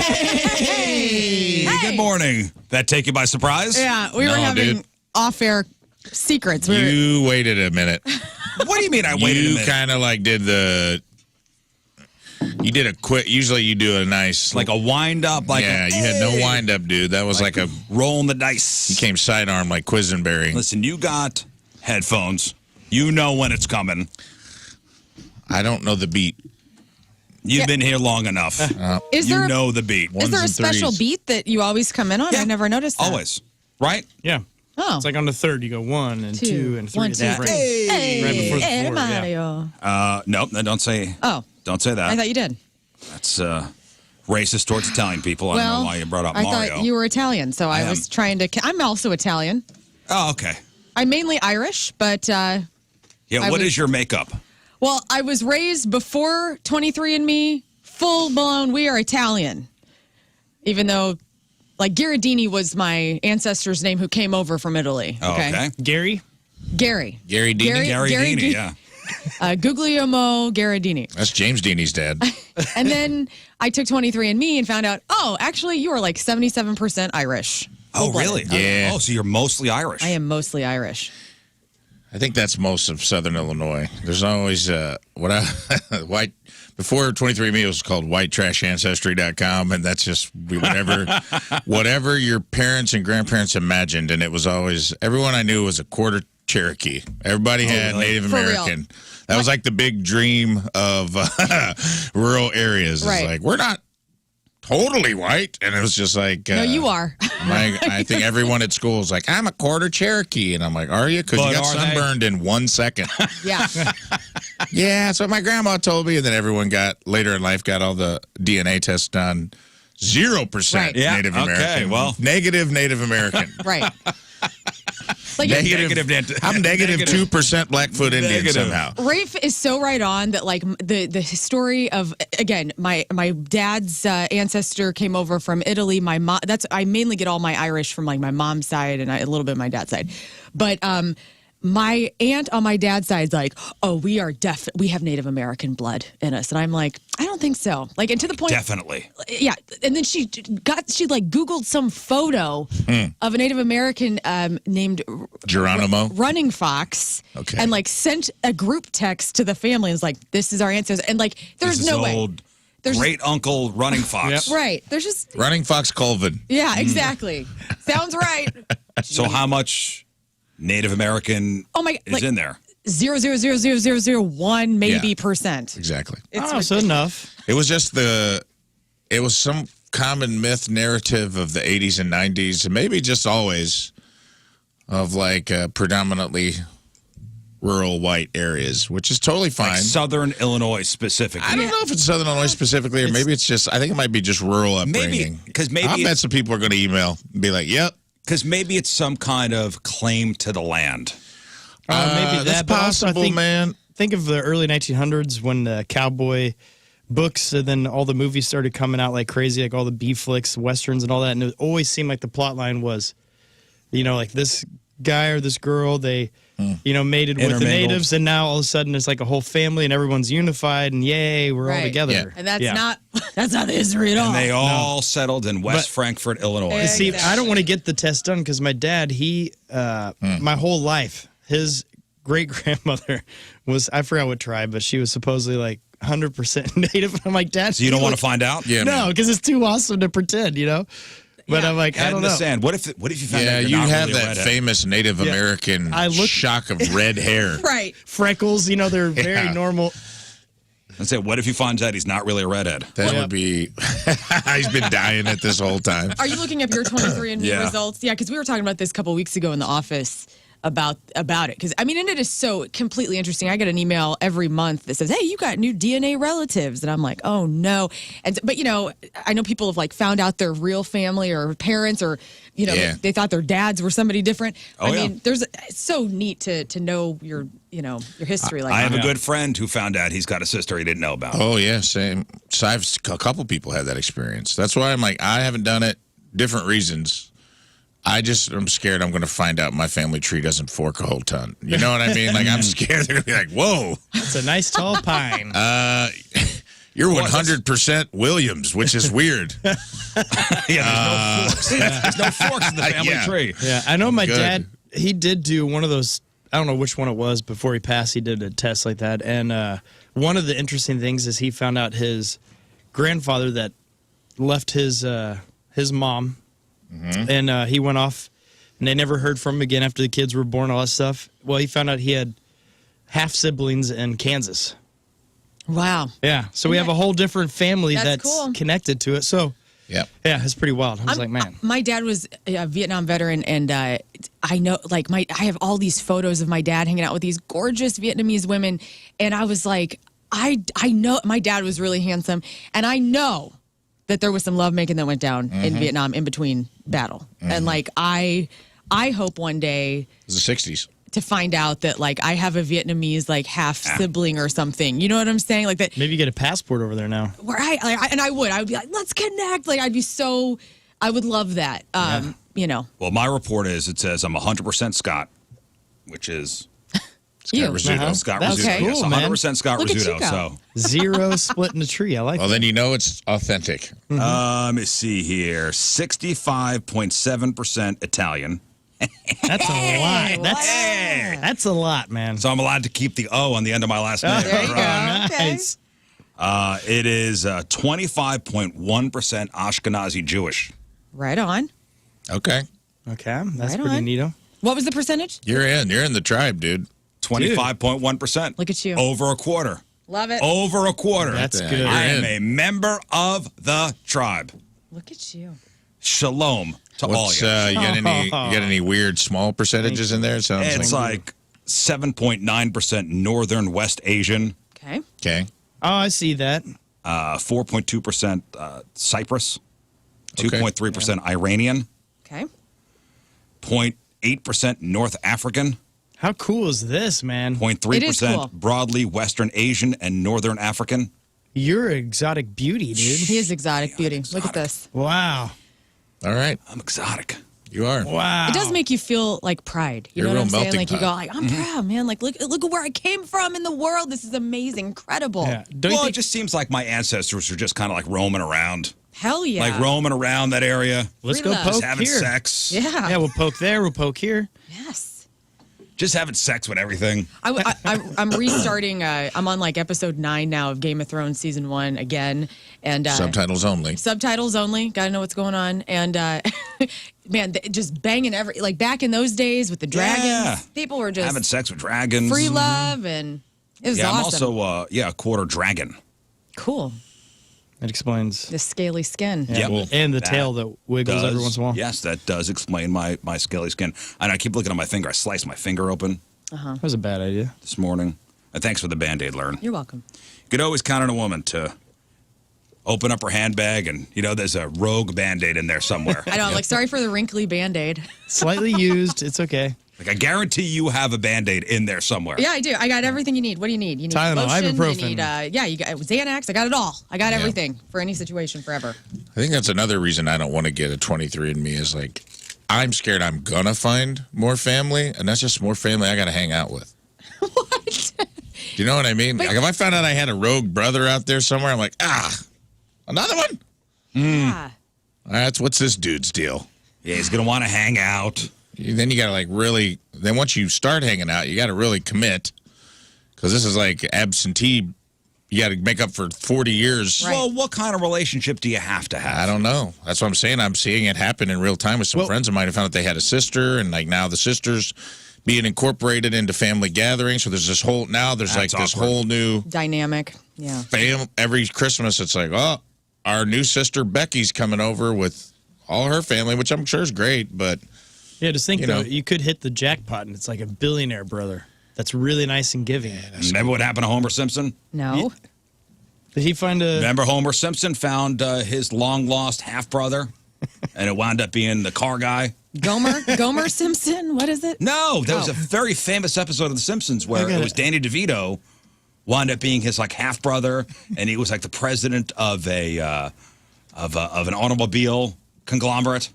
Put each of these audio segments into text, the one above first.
Hey! Good morning. That take you by surprise? Yeah, we were having off-air secrets. You waited a minute. What do you mean I waited a minute? You kind of like did the... You did a quick... Usually you do a nice... Like a wind-up? Like yeah, you had no wind-up, dude. That was like a... Rolling the dice. You came sidearm like Quisenberry. Listen, you got headphones. You know when it's coming. I don't know the beat. You've been here long enough. You know the beat. Is there a special beat that you always come in on? Yeah. I never noticed that. Always. Right? Yeah. Oh. It's like on the third, you go 1 and 2 and 3. 1, 2, 3. Hey, Right before the hey, four, yeah. Mario. Nope, don't say. Oh. Don't say that. I thought you did. That's racist towards Italian people. I don't know why you brought up Mario. I thought you were Italian, so I was trying to... I'm also Italian. Oh, okay. I'm mainly Irish, but... yeah, what is your makeup? Well, I was raised before 23andMe, full-blown, we are Italian. Even though, like, Gherardini was my ancestor's name who came over from Italy. Oh, okay. Gary? Gary. Gary Dini? Gary Dini, yeah. Guglielmo Gherardini. That's James Dini's dad. And then I took 23andMe and found out, oh, actually, you are like 77% Irish. Oh, really? Yeah. Oh, so you're mostly Irish. I am mostly Irish. I think that's most of Southern Illinois. There's always white. Before 23andMe, it was called whitetrashancestry.com, and that's just whatever your parents and grandparents imagined, and it was always everyone I knew was a quarter Cherokee. Everybody had Native For American. real. That was like the big dream of rural areas. Right. It's like we're not totally white, and it was just like No, you are. I think everyone at school is like, I'm a quarter Cherokee. And I'm like, are you? Because you got sunburned in 1 second. Yeah. Yeah, that's what my grandma told me. And then everyone later in life, got all the DNA tests done. 0% Right. Native Yeah, American. okay, well. Negative Native American. Right. Like I'm negative 2% Blackfoot Indian somehow. Rafe is so right on that, like, the history of, again, my dad's ancestor came over from Italy. My mom, I mainly get all my Irish from, like, my mom's side and a little bit of my dad's side. But my aunt on my dad's side is like, oh, we have Native American blood in us. And I'm like, I don't think so. Like, and to the point. Definitely. Yeah. And then she like Googled some photo of a Native American named Geronimo. Running Fox. Okay. And like sent a group text to the family and was like, this is our ancestors. And like, there's no way. There's great uncle Running Fox. Yep. Right. There's just. Running Fox Colvin. Yeah, exactly. Sounds right. So how much Native American is in there? 0.00001 maybe percent. Exactly. So enough. It was just it was some common myth narrative of the 80s and 90s, and maybe just always, of like predominantly rural white areas, which is totally fine. Like Southern Illinois specifically. I don't know if it's Southern Illinois specifically, or maybe it's just, I think it might be just rural upbringing. I bet some people are going to email and be like, yep. Because maybe it's some kind of claim to the land. Maybe that's that, but also possible, man. Think of the early 1900s when the cowboy books and then all the movies started coming out like crazy, like all the B flicks, westerns and all that. And it always seemed like the plot line was, like this guy or this girl, they, mated with the natives. And now all of a sudden it's like a whole family and everyone's unified and yay, we're all together. Yeah. And that's not the history at all. And they all settled in West Frankfort, Illinois. See, I don't want to get the test done because my dad, my whole life, his great-grandmother was, I forgot what tribe, but she was supposedly like 100% native. I'm like, Dad. So you don't want to find out? Yeah, no, because it's too awesome to pretend, But I'm like, I don't know. Sand. What if you found out you you're not have really a that redhead? famous Native American shock of red hair. Right. Freckles, they're very normal. And say, what if he finds out he's not really a redhead? That would be, he's been dying it this whole time. Are you looking up your 23andMe results? Yeah, because we were talking about this a couple weeks ago in the office about it. Because, and it is so completely interesting. I get an email every month that says, hey, you got new DNA relatives. And I'm like, oh, no. But, I know people have, like, found out their real family or parents or, they thought their dads were somebody different. It's so neat to know your history like that. I have a good friend who found out he's got a sister he didn't know about. Oh, yeah, same. So a couple people had that experience. That's why I'm like, I haven't done it. Different reasons. I'm scared I'm going to find out my family tree doesn't fork a whole ton. You know what I mean? Like, I'm scared they're going to be like, whoa. It's a nice tall pine. You're 100% Williams, which is weird. Yeah, there's no forks in the family tree. Yeah, I know my dad, he did do one of those, I don't know which one it was, before he passed, he did a test like that. And one of the interesting things is he found out his grandfather that left his mom, and he went off, and they never heard from him again after the kids were born, all that stuff. Well, he found out he had half-siblings in Kansas. Wow. Yeah, so we have a whole different family that's cool. connected to it. So, yeah, it's pretty wild. I was like, man. My dad was a Vietnam veteran, and I know, like, I have all these photos of my dad hanging out with these gorgeous Vietnamese women, and I was like, I know my dad was really handsome, and I know that there was some lovemaking that went down in Vietnam in between battle, and like I hope one day it was the 60s. to find out that like I have a Vietnamese like half sibling or something. You know what I'm saying? Like that. Maybe you get a passport over there now. Where I would be like, let's connect. Like I would love that. You know. Well, my report is it says I'm 100% Scott, which is You. Rizzuto. Scott That's Rizzuto. cool, Yes, 100% Scott Look at Rizzuto. you go. So 0 split in the tree. I like Well, that. then you know it's authentic. let me see here. 65.7% Italian. That's a lot. That's a lot, man. So I'm allowed to keep the O on the end of my last name. There you go. Nice. It is 25.1% Ashkenazi Jewish. Right on. Okay. Okay, that's Right pretty on. neato. What was the percentage? You're in the tribe, dude. 25.1%. Look at you. Over a quarter. Love it. Over a quarter. That's Yeah, good. you're I am in. a member of the tribe. Look at you. Shalom to all What's you. you got any weird small percentages in there? It sounds It's like 7.9% Northern West Asian, Okay. okay. Oh, I see that. 4.2% Cyprus, 2.3% Iranian, Okay. 0.8% North African, How cool is this, man? 0.3% It is cool. broadly Western Asian and Northern African. You're exotic beauty, dude. He is exotic beauty. Look at this. Wow. All right. I'm exotic. You are. Wow. It does make you feel like pride. You You're know a what I'm real saying? melting Like you go, pot. like I'm proud, man. Like look at where I came from in the world. This is amazing, incredible. Yeah. Don't you Well, it think, just seems like my ancestors were just kind of like roaming around. Hell yeah. Like roaming around that area. let's free go love. poke Just having here. sex. Yeah. Yeah, we'll poke there. We'll poke here. Yes. Just having sex with everything. I'm restarting. I'm on like episode 9 now of Game of Thrones season 1 again, and Subtitles only. subtitles only. Got to know what's going on. And man, just banging like back in those days with the dragons. Yeah. People were just Having sex with dragons. free love, and it was Yeah, awesome. I'm also a quarter dragon. Cool. That explains. The scaly skin. Yeah. Cool. And the That tail that wiggles every once in a while. Yes, that does explain my scaly skin. And I keep looking at my finger. I sliced my finger open That was a bad idea. this morning. And thanks for the Band-Aid, Lern. You're welcome. You could always count on a woman to open up her handbag and, there's a rogue Band-Aid in there somewhere. I know. I'm like, sorry for the wrinkly Band-Aid. Slightly used. It's okay. Like, I guarantee you have a Band-Aid in there somewhere. Yeah, I do. I got everything you need. What do you need? You need Tylenol, lotion. ibuprofen. You need, you got Xanax. I got it all. I got everything for any situation forever. I think that's another reason I don't want to get a 23andMe is like, I'm scared I'm going to find more family, and that's just more family I got to hang out with. What? Do you know what I mean? Like, if I found out I had a rogue brother out there somewhere, I'm like, another one? Yeah. That's what's this dude's deal? Yeah, he's going to want to hang out. Then you got to like really, then once you start hanging out, you got to really commit because this is like absentee. You got to make up for 40 years. Right. Well, what kind of relationship do you have to have? I don't know. That's what I'm saying. I'm seeing it happen in real time with some friends of mine who found out they had a sister, and like now the sister's being incorporated into family gatherings. So there's this whole That's this awkward. whole new Dynamic. Yeah. every Christmas. It's like, oh, our new sister Becky's coming over with all her family, which I'm sure is great, but. Yeah, just think, You though, know. you could hit the jackpot, and it's like a billionaire brother. That's really nice and giving. Remember what happened to Homer Simpson? No. Did he find a... Remember Homer Simpson found his long-lost half-brother, and it wound up being the car guy? Gomer Simpson? What is it? No, there was a very famous episode of The Simpsons where it was Danny DeVito wound up being his like half-brother, and he was like the president of an automobile conglomerate.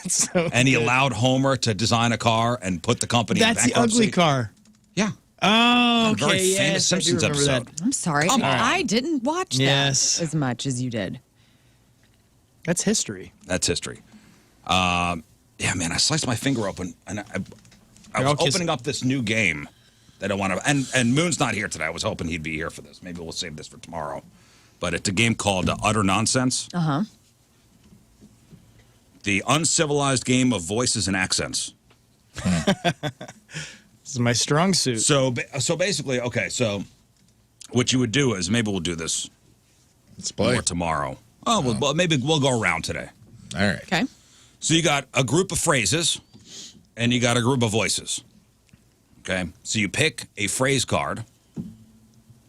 So And he allowed Homer to design a car and put the company in That's the bankruptcy. ugly car. Yeah. Oh, A okay. very famous Yes, I do Simpsons remember episode. that. I'm sorry. Come on. I didn't watch Yes. that as much as you did. That's history. That's history. Yeah, man, I sliced my finger open, and I was opening up this new game that I want to. And Moon's not here today. I was hoping he'd be here for this. Maybe we'll save this for tomorrow. But it's a game called Utter Nonsense. Uh-huh. The uncivilized game of voices and accents. This is my strong suit. So basically, okay, so what you would do is, maybe we'll do this Let's play. more tomorrow. Oh, well, maybe we'll go around today. All right. Okay. So you got a group of phrases, and you got a group of voices. Okay? So you pick a phrase card,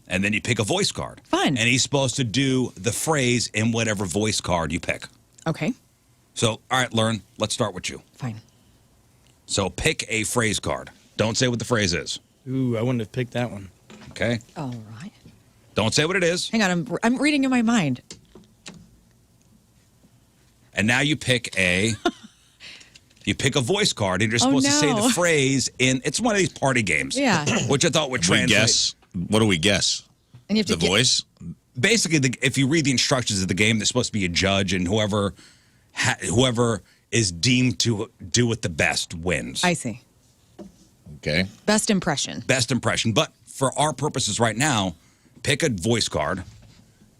and then you pick a voice card. Fun. And he's supposed to do the phrase in whatever voice card you pick. Okay. So, all right, Lern, let's start with you. Fine. So pick a phrase card. Don't say what the phrase is. Ooh, I wouldn't have picked that one. Okay? All right. Don't say what it is. Hang on. I'm reading in my mind. And now you pick a voice card, and you're Oh, supposed to say the no. phrase in. It's one of these party games. Yeah. Which I thought would We translate. guess. What do we guess? And you have to The voice? Basically, if you read the instructions of the game, there's supposed to be a judge, and whoever is deemed to do it the best wins. I see. Okay. Best impression. Best impression. But for our purposes right now, pick a voice card,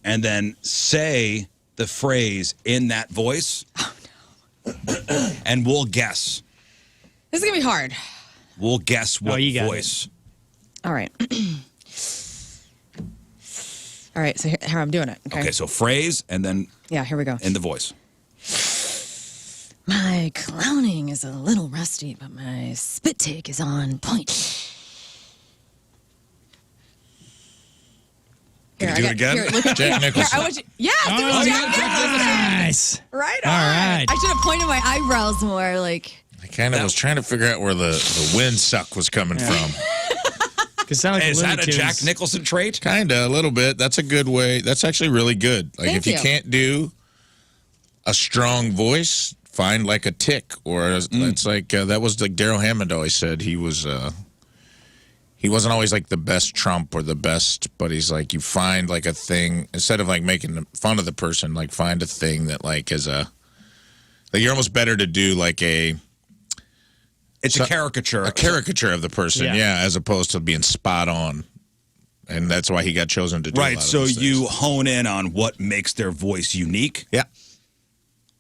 and then say the phrase in that voice. Oh, no. And we'll guess. This is going to be hard. We'll guess what you got voice. All right. All right. So here I'm doing it. Okay, so phrase, and then Yeah, here we go. in the voice. My clowning is a little rusty, but my spit take is on point. Can you do it again? Look at Jack Nicholson. I want you, yes, it was Jack Nicholson. Nice. Right on. All right. I should have pointed my eyebrows more. Like, I kind of was trying to figure out where the wind suck was coming from. It sounded like Is Looney that a Tunes. Jack Nicholson trait? Kind of, a little bit. That's a good way. That's actually really good. Like, Thank if you you. can't do a strong voice, find like a tick. Or it's like, that was like Daryl Hammond always said. He wasn't always like the best Trump or the best, but he's like, you find like a thing, instead of like making fun of the person, like find a thing that like is like you're almost better to do like It's a caricature. a caricature of the person, Yeah. as opposed to being spot on. And that's why he got chosen to do a Right, lot of so those you things. hone in on what makes their voice unique. Yeah.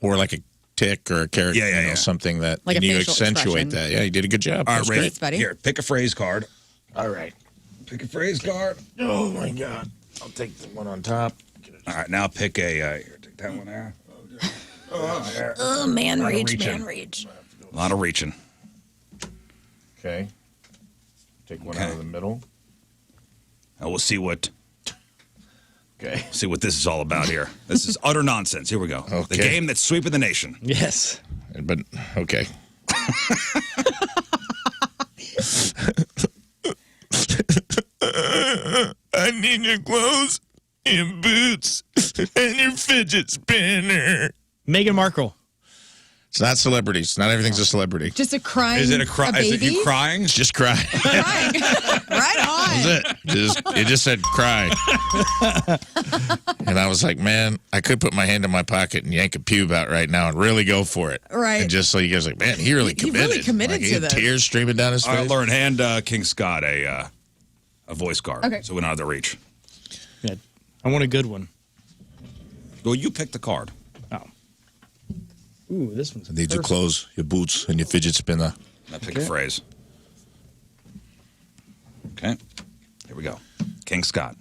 Or like a tick or a character, Yeah. something that, Like a and you facial accentuate expression. that. Yeah, you did a good job. All That right, was Ray, great. buddy. here, pick a phrase card. All right. Pick a phrase card. Oh, my God. I'll take the one on top. All right, now pick a, here, take that one there. oh, man rage, reaching. man rage. A lot of reaching. Okay. Take one Okay. out of the middle. And we'll see what Okay. this is all about here. This is utter nonsense. Here we go. The Okay. game that's sweeping the nation. Yes. But, okay. I need your clothes, your boots, and your fidget spinner. Meghan Markle. It's not celebrities. Not everything's a celebrity. Just a crying Is it a cry? Is it baby? you crying? It's just cry. Crying. right on. That's it. It just said cry. And I was like, man, I could put my hand in my pocket and yank a pube out right now and really go for it. Right. And just so you guys like, man, he really He committed. really committed Like, he to had this. tears streaming down his All right, face. Lauren, hand King Scott a voice card. Okay. So we're not out of the reach. Yeah. I want a good one. Well, you pick the card. Oh. Ooh, this one's I need your perfect. clothes, your boots, and your fidget spinner. Now pick a phrase. Okay. Here we go. King Scott.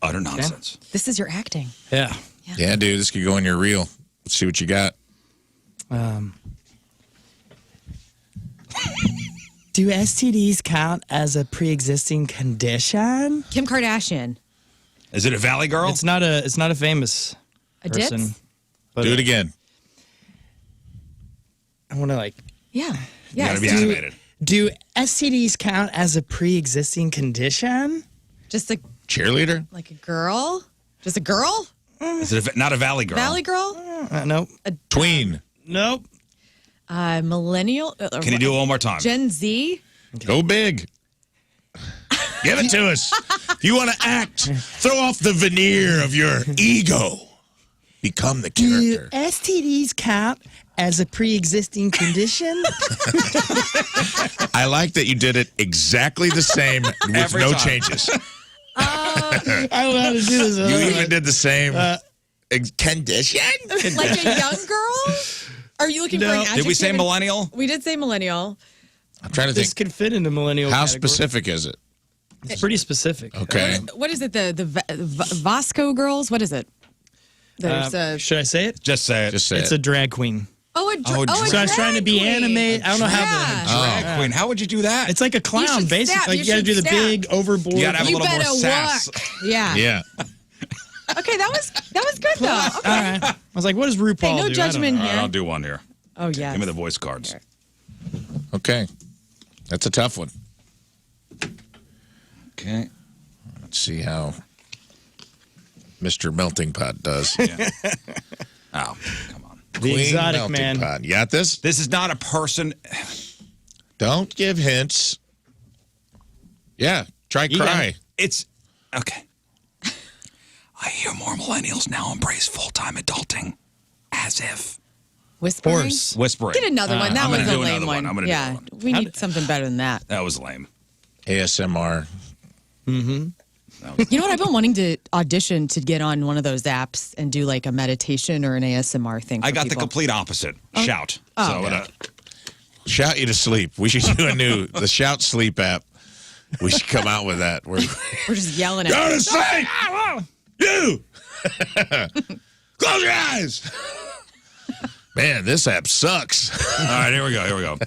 Utter nonsense. This is your acting. Yeah. Yeah, dude, this could go in your reel. Let's see what you got. Do STDs count as a pre-existing condition? Kim Kardashian. Is it a Valley Girl? It's not a famous A person. ditz? But Do it again. I want to like. Yeah. You Yeah. gotta be so animated. Do STDs count as a pre-existing condition? just a Cheerleader? like a girl. Just a girl. Is it not a Valley Girl? Valley girl. Nope. Tween. Nope. Millennial. Can you do it one more time? Gen Z. Go big. Give it to us. If you want to act, throw off the veneer of your ego. Become the character. Do STDs count as a pre-existing condition? I like that you did it exactly the same with Every no time. changes. I don't know how to do this. You even did the same condition. Like a young girl? Are you looking for an adjective? Did we say millennial? We did say millennial. I'm trying to This think. could fit into millennial How category. specific is it? It's pretty specific. Okay. What is it? The Vasco girls? What is it? There's a Should I say it? Just say it. Just say It's it. a drag queen. a drag So I was trying to be queen. anime. I don't know how Yeah. the Drag queen. How would you do that? It's like a You clown, should basically. snap. Like You you got to should do the snap. big overboard. You gotta have a You little more better sass. work. Yeah. Yeah. Okay, that was good though. All Okay. right. I was like, what does RuPaul Hey, no do? I don't judgment know. All right, here. I'll do one here. Oh yeah. Give me the voice cards. Okay. That's a tough one. Okay. Let's see how Mr. Melting Pot does. Yeah. Oh, come on. The Queen exotic Melting man. Pot. You got this? This is not a person. Don't give hints. Yeah. Try You got cry. it. It's okay. I hear more millennials now embrace full-time adulting, as if Whispering. Horse. whispering. Get another one. That I'm was gonna a do lame another one. one. I'm gonna do Yeah, another we need something better than that. That was lame. ASMR. You know what? I've been wanting to audition to get on one of those apps and do like a meditation or an ASMR thing. I for got the people. complete opposite. Shout. Oh. So Yeah. Shout you to sleep. We should do the Shout Sleep app. We should come out with that. We're We're just yelling go at. to sleep. You. Close your eyes. Man, this app sucks. all right, here we go.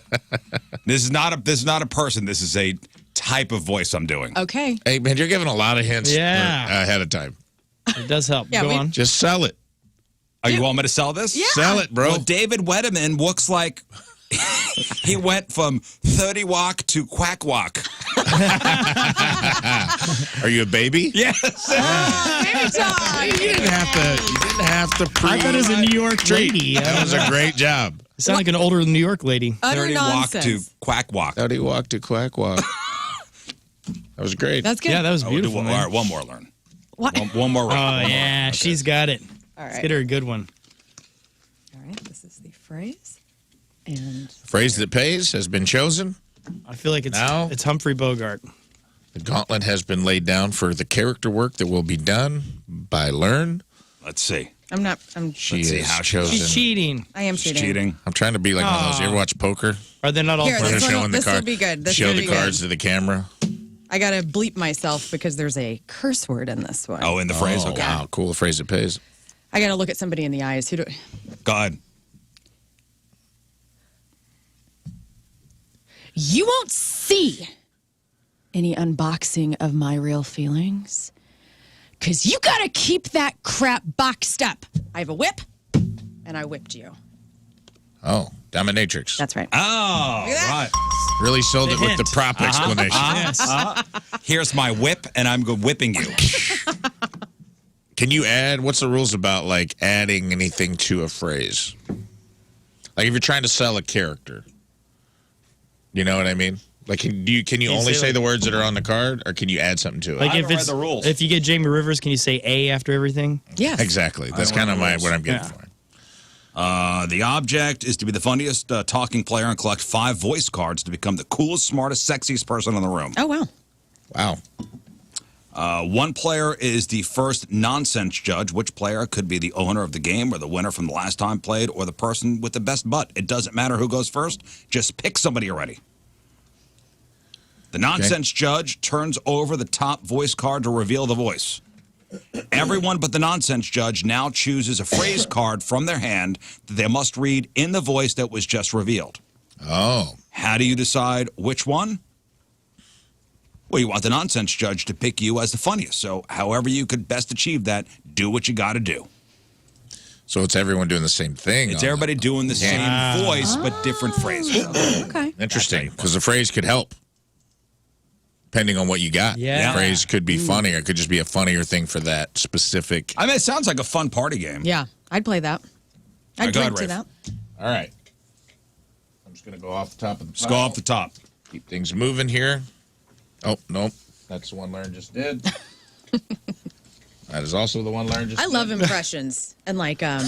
This is not a person. This is a type of voice I'm doing. Okay. Hey, man, you're giving a lot of hints Yeah. ahead of time. It does help. Yeah, Go we- on. Just sell it. Oh, you want me to sell this? Yeah. Sell it, bro. Well, David Wetterman looks like he went from 30 walk to quack walk. Are you a baby? Yes. Baby talk. You didn't have to I thought it was a New York lady. That was a great job. It sounded like an older New York lady. Utter 30 walk to nonsense. quack walk. How'd he walk to quack walk? That was great. That's good. Yeah, that was Oh, we'll do beautiful. one, all man. right, one more, Learn. What? One more Oh, round. yeah. She's got it. All Let's right. get her a good one. All right. This is the phrase. And Phrase that pays has been chosen. I feel like Now? it's Humphrey Bogart. The gauntlet has been laid down for the character work that will be done by Lern. Let's see. I'm not. I'm. She Let's see is how she chosen. She's cheating. I am She's cheating. cheating. I'm trying to be like one of those. You ever watch poker? Are they not all Here, Where this they're one- showing the this will card. be good. This Show will the be cards good. to the camera. I gotta bleep myself because there's a curse word in this one. Oh, in the phrase? Oh, Okay. wow. Cool. The phrase that pays. I gotta look at somebody in the eyes. Who do? Go ahead. You won't see any unboxing of my real feelings because you gotta keep that crap boxed up. I have a whip, and I whipped you. Oh, dominatrix. That's right. Oh, Look at right. Really sold it with hint. the prop explanation. Yes. Here's my whip, and I'm whipping you. Can you add? What's the rules about like adding anything to a phrase? Like if you're trying to sell a character, you know what I mean? Like can you only say the words that are on the card, or can you add something to it? Like I if haven't read it's the rules. if you get Jamie Rivers, can you say A after everything? Yes. Exactly. That's don't kind of know the rules. what I'm getting Yeah. for. The object is to be the funniest talking player and collect 5 voice cards to become the coolest, smartest, sexiest person in the room. Oh wow. Wow. One player is the first nonsense judge. Which player could be the owner of the game or the winner from the last time played or the person with the best butt? It doesn't matter who goes first. Just pick somebody already. The nonsense judge turns over the top voice card to reveal the voice. Everyone but the nonsense judge now chooses a phrase card from their hand that they must read in the voice that was just revealed. Oh. How do you decide which one? Well, you want the nonsense judge to pick you as the funniest. So however you could best achieve that, do what you got to do. So it's everyone doing the same thing. It's on everybody doing the same voice, but different phrases. Okay. the- Interesting, because the phrase could help. Depending on what you got. Yeah. The phrase could be funny, or it could just be a funnier thing for that specific. I mean, it sounds like a fun party game. Yeah, I'd play that. right, I'd go drink ahead, to Rafe. that. All right. I'm just going to go off the top of the Let's go off the top. Keep things moving here. Oh, no. That's the one Lern just did. That is also the one Lern just did. I love impressions. And like, oh,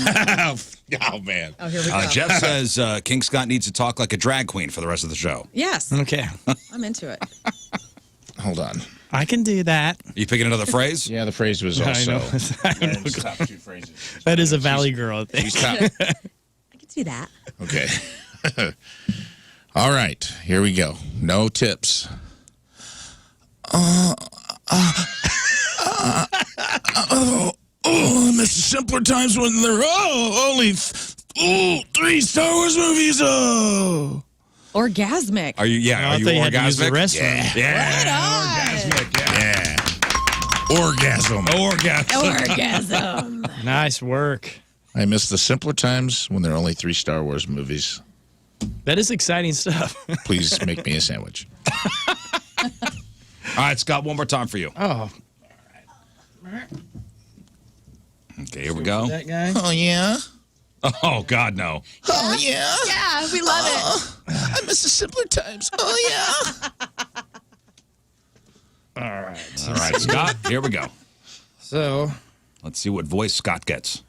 man. Oh, here we go. Jeff says King Scott needs to talk like a drag queen for the rest of the show. Yes. Okay. I'm into it. Hold on. I can do that. You picking another phrase? Yeah, the phrase was also. I know. Lern's top 2 phrases. That is a Valley girl, I think. She's top. I can do that. Okay. All right. Here we go. No tips. I miss the simpler times when there are only 3 Star Wars movies. Orgasmic. Are you? Yeah. I Are you thought you had to use the orgasmic? restroom. Yeah. Orgasmic. Yeah. Orgasm. Orgasm. Nice work. I miss the simpler times when there are only 3 Star Wars movies. That is exciting stuff. Please make me a sandwich. All right, Scott. One more time for you. Oh, Okay, here we go. that guy. Oh, yeah? Oh God, no. Oh, yeah? Yeah, we love it. I miss the simpler times. Oh, yeah? All right. All right, Scott. Here we go. So, Let's see what voice Scott gets.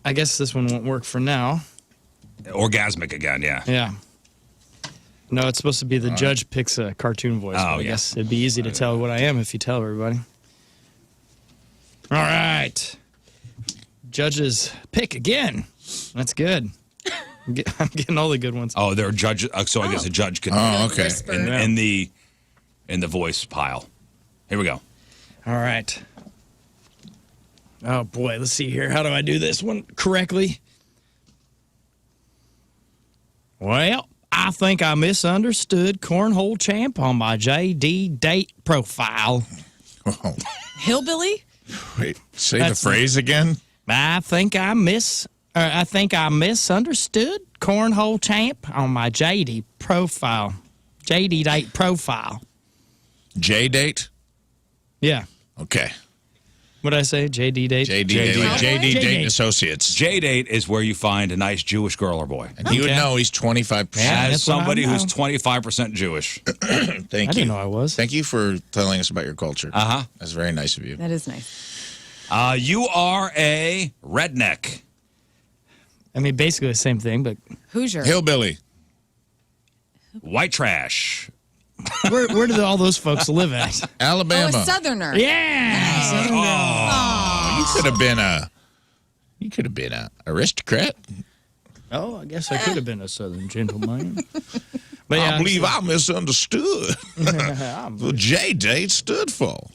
I guess this one won't work for now. Orgasmic again. Yeah. Yeah. No, it's supposed to be the judge picks a cartoon voice. Oh, but I yeah. guess it'd be easy to tell what I am if you tell everybody. All right. Judges pick again. That's good. I'm getting all the good ones. Oh, there are judges. So I guess a judge can. Oh, okay. Whisper. In the voice pile. Here we go. All right. Oh, boy. Let's see here. How do I do this one correctly? Well, I think I misunderstood Cornhole Champ on my JD date profile. Oh, Hillbilly? wait. Say That's the phrase again. I think I misunderstood Cornhole Champ on my JD profile. JD date profile. J date? Yeah. Okay. What did I say? JD date? JD Cowboy? Date J-Date. Associates. J-date is where you find a nice Jewish girl or boy. And you would Okay. know he's 25%. Yeah, As that's what I somebody who's know. 25% Jewish. Thank you. I didn't know I was. Thank you for telling us about your culture. Uh-huh. That's very nice of you. That is nice. You are a redneck. I mean, basically the same thing, but Hoosier. Hillbilly. White trash. where do all those folks live at? Oh, Alabama. a Southerner. Yeah. You could have been a aristocrat. Oh, I guess I could have been a Southern gentleman. But I believe I misunderstood what J date stood for.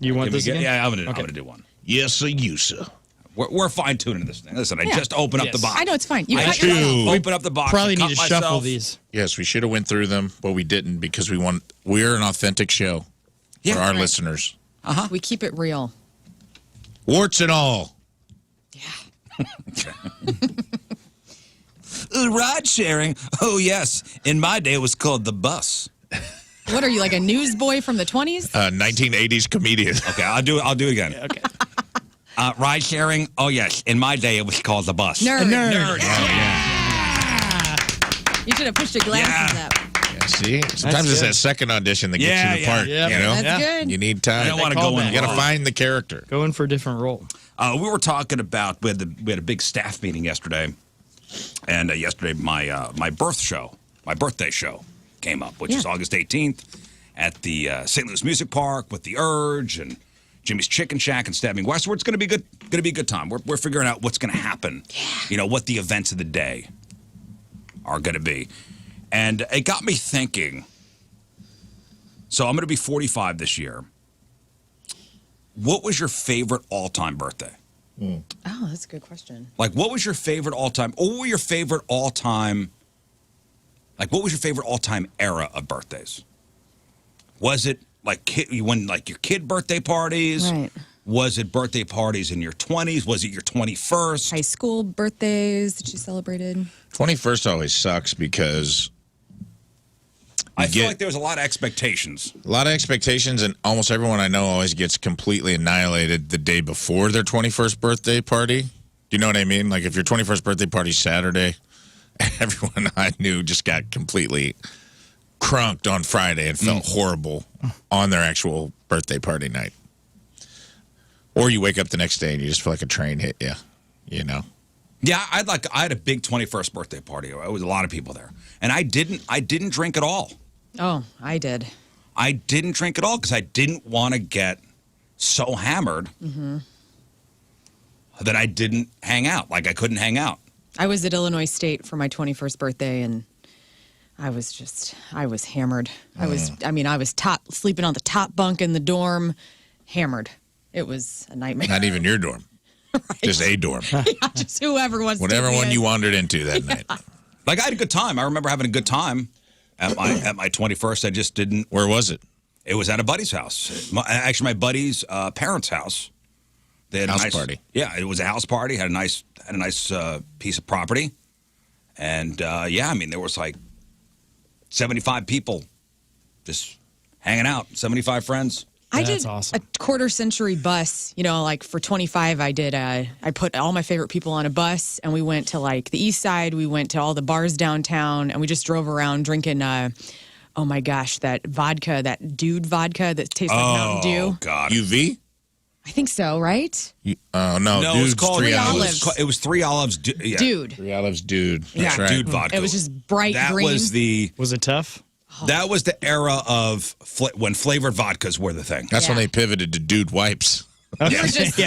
You want this again? Yeah, I'm gonna do one. Yes, sir, you, sir. We're fine tuning this thing. Listen, I Yeah. just opened up Yes. the box. I know, it's fine. You I cut just yourself. opened up the box. Probably and need to cut shuffle myself. these. Yes, we should have went through them, but we didn't because we're an authentic show Yeah, for our right. listeners. We keep it real. Warts and all. Ride sharing. Oh yes, in my day it was called the bus. What are you, like a newsboy from the 20s? 1980s comedian. Okay, I'll do it again. Okay. Ride sharing. Oh yes, in my day it was called the bus. Nerd. Nerd. You should have pushed your glasses up. Yeah, see? Sometimes it's good. that second audition that gets Yeah, you the yeah. part. Yeah. You know? That's Yeah. good. You need time. I don't want to call go in. that. You got to long. find the character. Going for a different role. We were talking about we had a big staff meeting yesterday, and yesterday my birthday show came up, which is August 18th at the St. Louis Music Park with the Urge and Jimmy's Chicken Shack and Stabbing Westward. It's going to be good. Going to be a good time. We're figuring out what's going to happen. You know what the events of the day are going to be, and it got me thinking. So I'm going to be 45 this year. What was your favorite all-time birthday? Oh, that's a good question. Like, what was your favorite all-time, or what were your favorite all-time, like, what was your favorite all-time era of birthdays? Was it, like, your kid birthday parties? Right. Was it birthday parties in your 20s? Was it your 21st? High school birthdays that you celebrated? 21st always sucks because I feel get- like there was a lot of expectations. a lot of expectations, and almost everyone I know always gets completely annihilated the day before their 21st birthday party. Do you know what I mean? Like, if your 21st birthday party's Saturday, everyone I knew just got completely crunked on Friday and felt horrible on their actual birthday party night. Or you wake up the next day and you just feel like a train hit you, you know? Yeah, I had a big 21st birthday party. It was a lot of people there. And I didn't drink at all. Oh, I did. I didn't drink at all because I didn't want to get so hammered that I didn't hang out. Like I couldn't hang out. I was at Illinois State for my 21st birthday, and I was hammered. I was sleeping on the top bunk in the dorm, hammered. It was a nightmare. Not even your dorm. Right. Just a dorm. Yeah, just whoever wants Whatever one you wandered into that night. Like I had a good time. I remember having a good time at my 21st. I just didn't. Where was it? It was at a buddy's house. Actually, my buddy's parents' house. They had a nice party. Yeah, it was a house party. Had a nice piece of property, and yeah, I mean there was like 75 people just hanging out. 75 friends. I That's did awesome. a quarter-century bus. You know, like for 25, I put all my favorite people on a bus, and we went to like the East Side. We went to all the bars downtown, and we just drove around drinking. Oh my gosh, that vodka, that dude vodka that tastes like Mountain Dew. Oh God, UV? I think so, right? No, no, it was Dude's called 3 Olives. It was 3 Olives. Yeah. Dude. 3 Olives, Dude. That's Yeah, right. Dude vodka. It was just bright that green. was Was it tough? That was the era of when flavored vodkas were the thing. That's when Yeah. they pivoted to Dude Wipes. We were just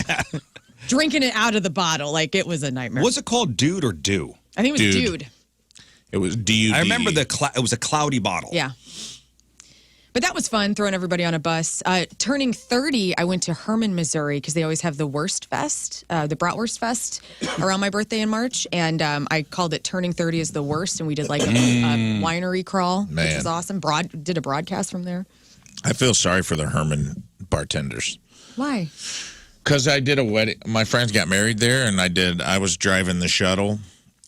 drinking it out of the bottle. Like, it was a nightmare. Was it called Dude or Dew? I think it was Dude. Dude. It was DUD. I remember it was a cloudy bottle. Yeah. But that was fun, throwing everybody on a bus. Turning 30, I went to Herman, Missouri, because they always have the Wurst Fest, the Bratwurst Fest, around my birthday in March. And I called it Turning 30 is the Worst, and we did like a winery crawl, which Man. was awesome. Did a broadcast from there. I feel sorry for the Herman bartenders. Why? Because I did a wedding. My friends got married there, and I was driving the shuttle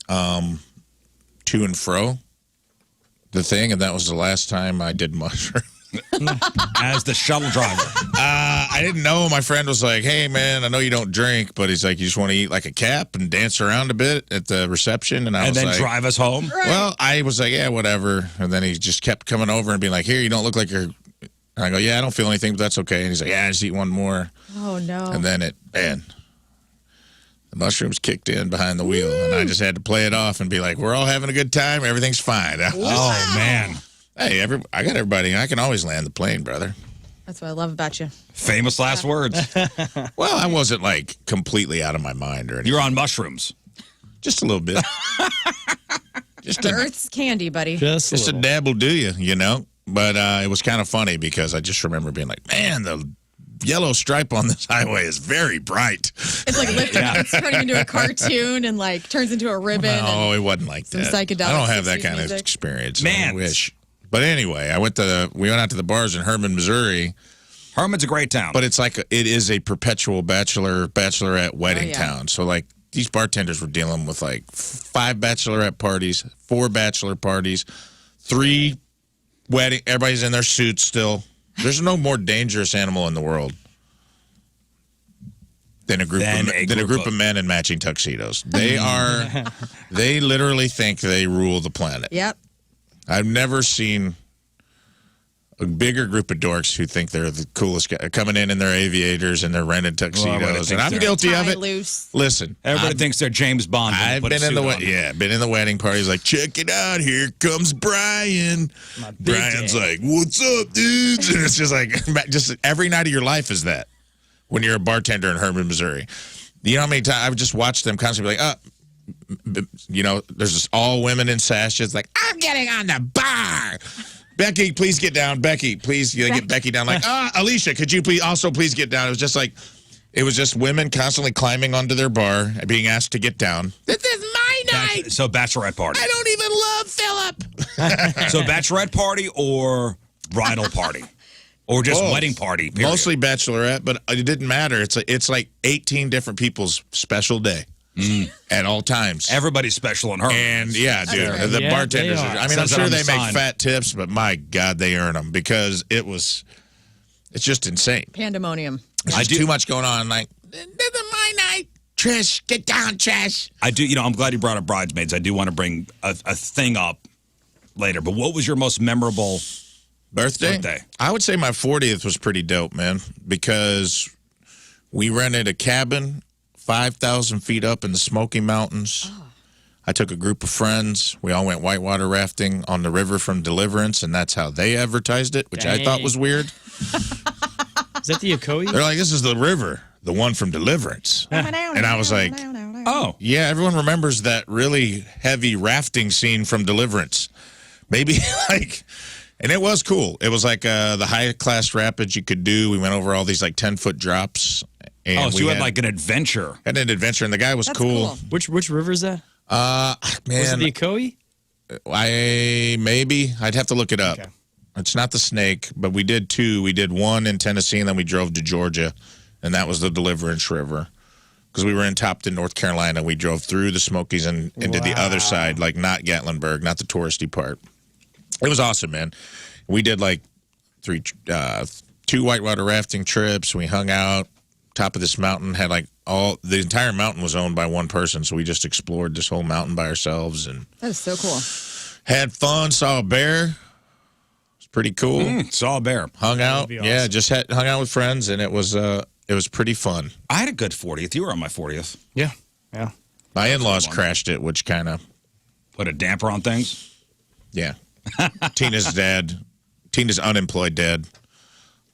to and fro the thing, and that was the last time I did mushroom. As the shuttle driver. I didn't know. My friend was like, hey, man, I know you don't drink, but he's like, you just want to eat like a cap and dance around a bit at the reception? And I was And then like, drive us home? well, I was like, yeah, whatever. And then he just kept coming over and being like, here, you don't look like you're... And I go, yeah, I don't feel anything, but that's okay. And he's like, yeah, just eat one more. Oh, no. And then the mushrooms kicked in behind the wheel, and I just had to play it off and be like, we're all having a good time. Everything's fine. Oh, man. Hey, I got everybody. I can always land the plane, brother. That's what I love about you. Famous last words. Well, I wasn't like completely out of my mind or anything. You're on mushrooms. Just a little bit. Just The a, Earth's candy, buddy. Just just a little. dabble do you know? But it was kind of funny because I just remember being like, man, the yellow stripe on this highway is very bright. It's like lifting, it's turning into a cartoon and like turns into a ribbon. No, it wasn't like some that. psychedelic I don't have that 60s kind of music. experience. Man. I wish. But anyway, we went out to the bars in Herman, Missouri. Herman's a great town. But it's like it is a perpetual bachelorette wedding yeah. town. So like these bartenders were dealing with like 5 bachelorette parties, 4 bachelor parties, 3 wedding. Everybody's in their suits still. There's no more dangerous animal in the world than a group of men in matching tuxedos. They literally think they rule the planet. Yep. I've never seen a bigger group of dorks who think they're the coolest guy coming in their aviators and their rented tuxedos, and I'm guilty of Tie it. loose. Listen, Everybody thinks they're James Bond. when they I've put a been in suit the on. been in the wedding parties. Like, check it out, here comes Brian. Brian's like, "What's up, dudes?" And it's just like, just every night of your life is that when you're a bartender in Herman, Missouri. You know how many times I've just watched them constantly like, you know, there's just all women in sashes like, I'm getting on the bar. Becky, please get down. Becky, please get Becky down. Like, Alicia, could you please get down? It was just women constantly climbing onto their bar, being asked to get down. This is my night. So bachelorette party. I don't even love Philip. So bachelorette party or bridal party? Or just Both. wedding party, period. Mostly bachelorette, but it didn't matter. It's like 18 different people's special day at all times. Everybody's special in her. And yeah, dude, right. the Yeah, bartenders. they are. I mean, I'm Says it sure on the they make sign. fat tips, but my God, they earn them because it's just insane. Pandemonium. There's just too much going on. Like, this is my night. Trish, get down, Trish. I do, I'm glad you brought up Bridesmaids. I do want to bring a thing up later. But what was your most memorable birthday? I would say my 40th was pretty dope, man, because we rented a cabin 5,000 feet up in the Smoky Mountains. Oh. I took a group of friends. We all went whitewater rafting on the river from Deliverance, and that's how they advertised it, which I thought was weird. Is that the Ocoee? They're like, this is the river, the one from Deliverance. And I was like, oh. Yeah, everyone remembers that really heavy rafting scene from Deliverance. Maybe like... And it was cool. It was like the high-class rapids you could do. We went over all these like 10-foot drops. And so you had like an adventure. Had an adventure, and the guy was cool. Which river is that? Man. Was it the Ocoee? Maybe. I'd have to look it up. Okay. It's not the Snake, but we did two. We did one in Tennessee, and then we drove to Georgia, and that was the Deliverance River. Because we were in Topton, North Carolina. We drove through the Smokies and into the other side, like not Gatlinburg, not the touristy part. It was awesome, man. We did like two whitewater rafting trips. We hung out top of this mountain. Had like the entire mountain was owned by one person, so we just explored this whole mountain by ourselves and that was so cool. Had fun. Saw a bear. It was pretty cool. Saw a bear. Hung out. Awesome. Yeah, just hung out with friends, and it was pretty fun. I had a good 40th. You were on my 40th. Yeah. My in-laws crashed it, which kind of put a damper on things. Yeah. Tina's unemployed dad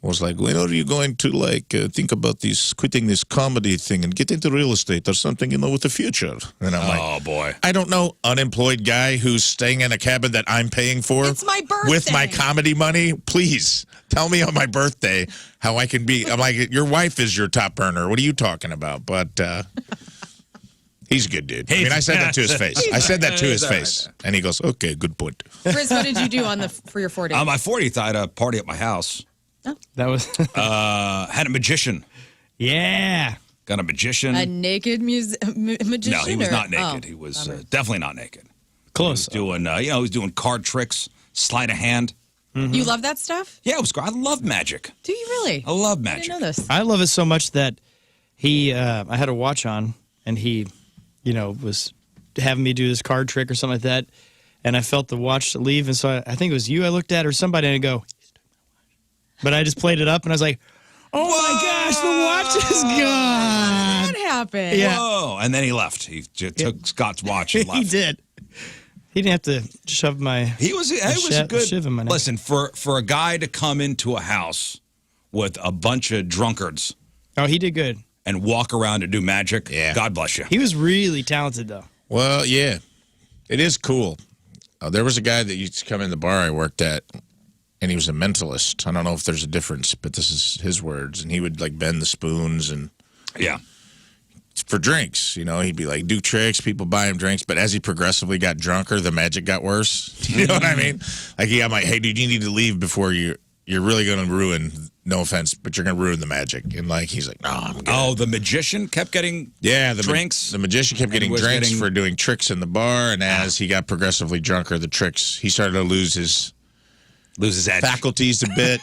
was like, when are you going to think about quitting this comedy thing and get into real estate or something, with the future? And I'm like, oh boy, I don't know, unemployed guy who's staying in a cabin that I'm paying for. It's my birthday. With my comedy money. Please tell me on my birthday how I can be. I'm like, your wife is your top earner. What are you talking about? But he's a good dude. I mean, I said that to his face. I said that to his face. And he goes, okay, good point. Rizz, what did you do for your 40th? On my 40th, I had a party at my house. Oh. That was... had a magician. Yeah. Got a magician. A naked magician? No, he was not naked. He was definitely not naked. Close. He was doing, he was doing card tricks, sleight of hand. Mm-hmm. You love that stuff? Yeah, it was great. I love magic. Do you really? I love magic. I didn't know this. I love it so much that I had a watch on, and he... was having me do this card trick or something like that, and I felt the watch leave, and so I think it was you I looked at or somebody, and I go, but I just played it up, and I was like, oh my gosh, the watch is gone. What happened? Yeah. Whoa, and then he left. He just took Scott's watch and left. He did. He didn't have to shove my He was a good, shiv in my neck. listen, for a guy to come into a house with a bunch of drunkards. Oh, he did good. And walk around and do magic. Yeah. God bless you. He was really talented, though. Well, yeah. It is cool. There was a guy that used to come in the bar I worked at, and he was a mentalist. I don't know if there's a difference, but this is his words. And he would, bend the spoons and... Yeah. For drinks, he'd be like, do tricks, people buy him drinks. But as he progressively got drunker, the magic got worse. You know what I mean? I'm like, hey, dude, you need to leave before you're really going to ruin... No offense, but you're going to ruin the magic. And he's like, no, I'm good. Oh, the magician kept getting drinks? The magician kept getting drinks for doing tricks in the bar. And as he got progressively drunker, the tricks, he started to lose his edge. Faculties a bit.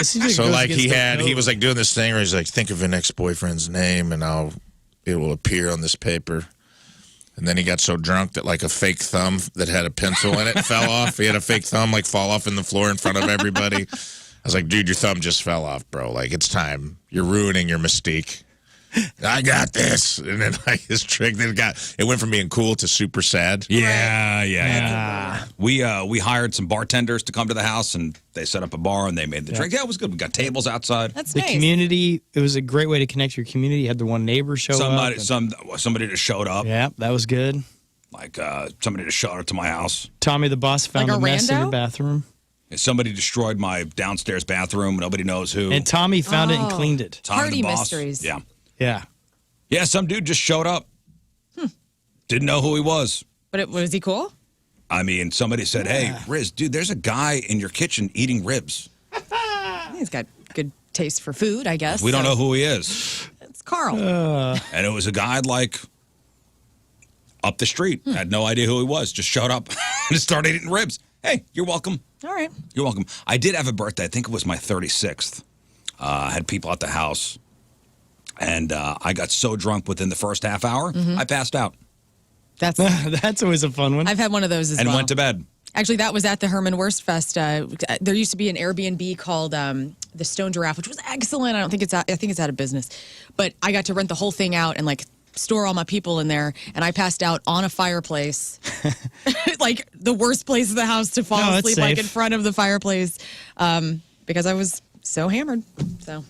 So he was doing this thing where he's like, think of an ex-boyfriend's name and it will appear on this paper. And then he got so drunk that a fake thumb that had a pencil in it fell off. He had a fake thumb fall off in the floor in front of everybody. I was like, dude, your thumb just fell off, bro. It's time. You're ruining your mystique. I got this. And then his trick, it went from being cool to super sad. Yeah. We hired some bartenders to come to the house, and they set up a bar, and they made the drink. Yeah, it was good. We got tables outside. That's the nice. Community, it was a great way to connect your community. You had the one neighbor show up. Somebody just showed up. Yeah, that was good. Somebody just showed up to my house. Tommy the boss found a mess in your bathroom. Somebody destroyed my downstairs bathroom. Nobody knows who. And Tommy found it and cleaned it. Party mysteries. Yeah. Yeah. Yeah, some dude just showed up. Didn't know who he was. But was he cool? I mean, somebody said, hey, Rizz, dude, there's a guy in your kitchen eating ribs. He's got good taste for food, I guess. We don't know who he is. It's Carl. And it was a guy up the street. Had no idea who he was. Just showed up and started eating ribs. Hey, you're welcome. All right. You're welcome. I did have a birthday. I think it was my 36th. I had people at the house. And I got so drunk within the first half hour, I passed out. That's always a fun one. I've had one of those as well. And went to bed. Actually, that was at the Herman Wurst Fest. There used to be an Airbnb called the Stone Giraffe, which was excellent. I think it's out of business, but I got to rent the whole thing out and like store all my people in there, and I passed out on a fireplace, like the worst place in the house to fall asleep, like in front of the fireplace, because I was so hammered. So,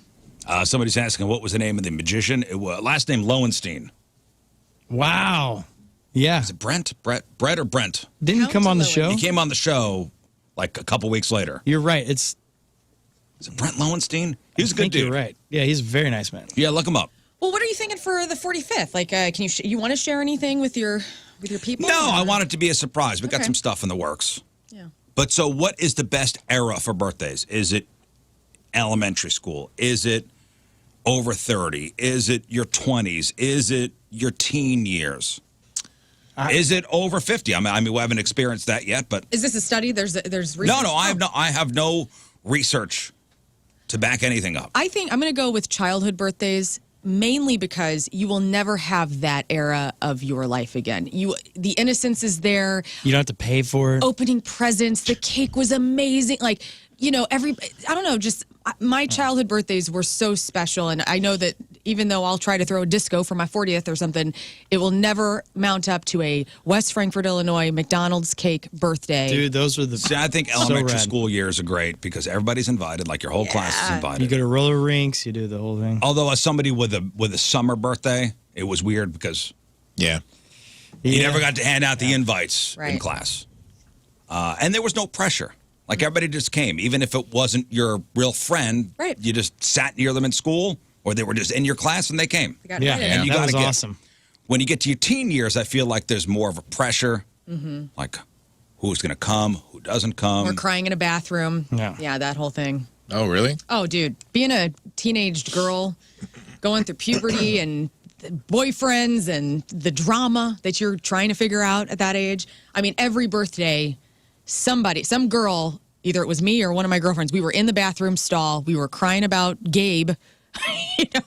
somebody's asking what was the name of the magician? Last name Lowenstein. Wow. Yeah. Is it Brett, or Brent? Didn't he come on the show? He came on the show like a couple weeks later. You're right. Is it Brent Lowenstein? He's a good dude. You're right. Yeah, he's a very nice man. Yeah, look him up. Well, what are you thinking for the 45th? Like, can you want to share anything with your people? No, I want it to be a surprise. We got some stuff in the works. Yeah. But so, what is the best era for birthdays? Is it elementary school? Is it over 30? Is it your 20s? Is it your teen years? Is it over 50? I mean, we haven't experienced that yet, but is this a study? There's research? No, I have no research to back anything up. I think I'm going to go with childhood birthdays, mainly because you will never have that era of your life again. The innocence is there. You don't have to pay for it. Opening presents, the cake was amazing. Like, I don't know, just my childhood birthdays were so special, and I know that even though I'll try to throw a disco for my 40th or something, it will never mount up to a West Frankfort, Illinois McDonald's cake birthday. Dude, those were the See, I think elementary school years are great because everybody's invited, like your whole class is invited. You go to roller rinks, you do the whole thing. Although as somebody with a summer birthday, it was weird because you never got to hand out the invites in class. And there was no pressure. Like, everybody just came. Even if it wasn't your real friend, you just sat near them in school, or they were just in your class and they came. And you that was awesome. When you get to your teen years, I feel like there's more of a pressure. Like, who's going to come, who doesn't come. Or crying in a bathroom. Yeah, that whole thing. Oh, really? Oh, dude. Being a teenage girl, going through puberty and boyfriends and the drama that you're trying to figure out at that age. I mean, every birthday, some girl, either it was me or one of my girlfriends, we were in the bathroom stall. We were crying about Gabe. It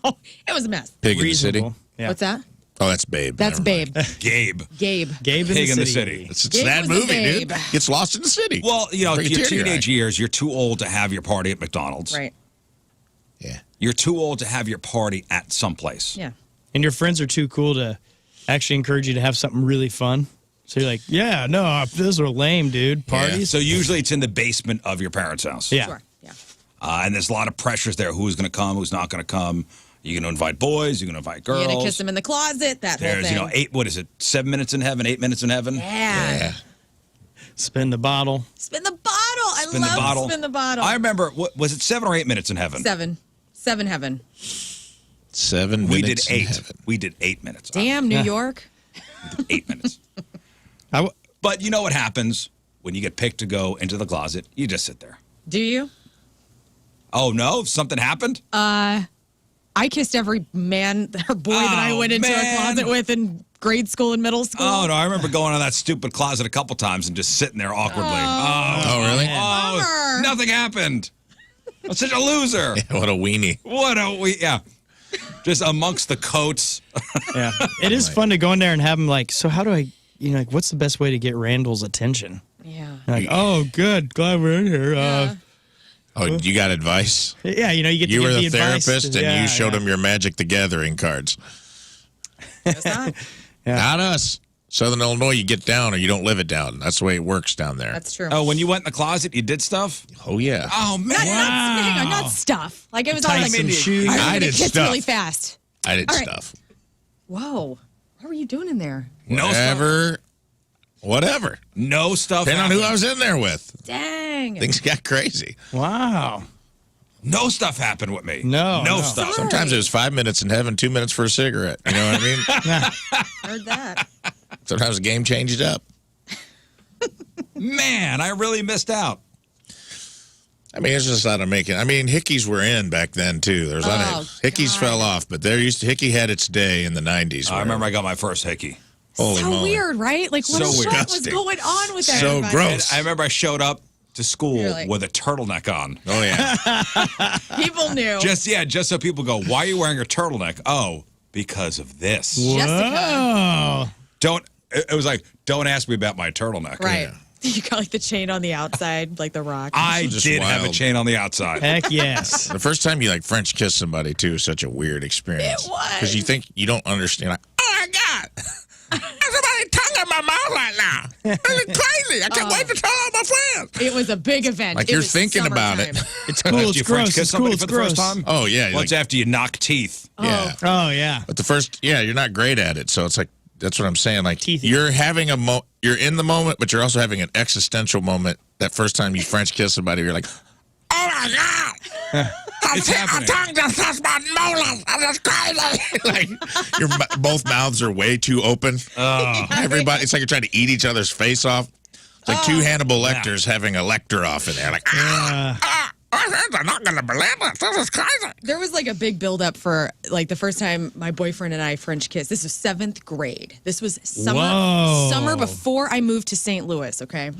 was a mess. Pig in the City? Yeah. What's that? Oh, that's Babe. That's Babe. Gabe. Gabe Pig in the City. It's Gabe that was a movie, babe. dude. Gets lost in the city. Well, your Bring a tear to your teenage eye. years, you're too old to have your party at McDonald's. Right. Yeah. You're too old to have your party at someplace. Yeah. And your friends are too cool to actually encourage you to have something really fun. So you're like, yeah, no, those are lame, dude. Parties. So usually it's in the basement of your parents' house. Yeah. Sure. Yeah. And there's a lot of pressures there. Who's going to come? Who's not going to come? You're going to invite boys. You're going to invite girls. You're going to kiss them in the closet. That whole thing. There's, 7 minutes in heaven, 8 minutes in heaven? Yeah. Spin the bottle. Spin the bottle. I love spin the bottle. I remember, was it 7 or 8 minutes in heaven? 7 heaven. 7 We minutes did 8. in heaven. We did 8 minutes. Damn, New York. 8 minutes. But you know what happens when you get picked to go into the closet? You just sit there. Do you? Oh, no? Something happened? I kissed every man or boy that I went into a closet with in grade school and middle school. Oh, no. I remember going in that stupid closet a couple times and just sitting there awkwardly. Oh, really? Oh, nothing happened. I'm such a loser. Yeah, what a weenie. Just amongst the coats. Yeah. It is fun to go in there and have them like, so how do I, what's the best way to get Randall's attention? Yeah. Like, oh, good. Glad we're in here. Oh, you got advice? Yeah, you get to You give were the advice. therapist, and you showed him your Magic the Gathering cards. That's not. Not us. Southern Illinois, you get down or you don't live it down. That's the way it works down there. That's true. Oh, when you went in the closet, you did stuff? Oh, yeah. Oh, man. Hang on, not stuff. Like, it was all like, Tyson shoes. I did kiss stuff. really fast. I did All right. stuff. Whoa. What were you doing in there? Whatever. No stuff. Depending on who I was in there with. Dang. Things got crazy. Wow. No stuff happened with me. No stuff. Sometimes it was 5 minutes in heaven, 2 minutes for a cigarette. You know what I mean? Heard that. Sometimes the game changed up. Man, I really missed out. I mean, it's just not a making. I mean, hickeys were in back then too. There's hickeys fell off, but hickey had its day in the 90s. I remember I got my first hickey. Holy so moly. weird, right? Like, what was going on with that? So gross. I remember I showed up to school with a turtleneck on. Oh yeah. People knew. Just so people go, why are you wearing a turtleneck? Oh, because of this. Jessica. It was like, don't ask me about my turtleneck. Right. You got like the chain on the outside, like the rock. I did have a wild. chain on the outside. Heck yes. The first time you like French kiss somebody too is such a weird experience. It was. Because you think you don't understand. Like, oh my God. There's somebody tongue in my mouth right now. This is crazy. I can't wait to tell all my friends. It was a big event. Like It you're was thinking about it. summertime. It's cool. After It's you French gross. kiss It's somebody cool. for It's the first gross. time? Oh yeah. Well, it's Like, after you knock teeth. yeah. Oh yeah. But the first, you're not great at it. So it's like, that's what I'm saying. Like Teeth. you're having you're in the moment, but you're also having an existential moment. That first time you French kiss somebody, you're like, oh my God. It's happening. My tongue just touched my molars. I'm just crazy. Like both mouths are way too open. Everybody, it's like you're trying to eat each other's face off. It's like two Hannibal Lecters having a lecture off in there. Like, I'm not gonna believe it. This is crazy. There was like a big buildup for like the first time my boyfriend and I French kissed. This was 7th grade. This was summer before I moved to St. Louis, okay?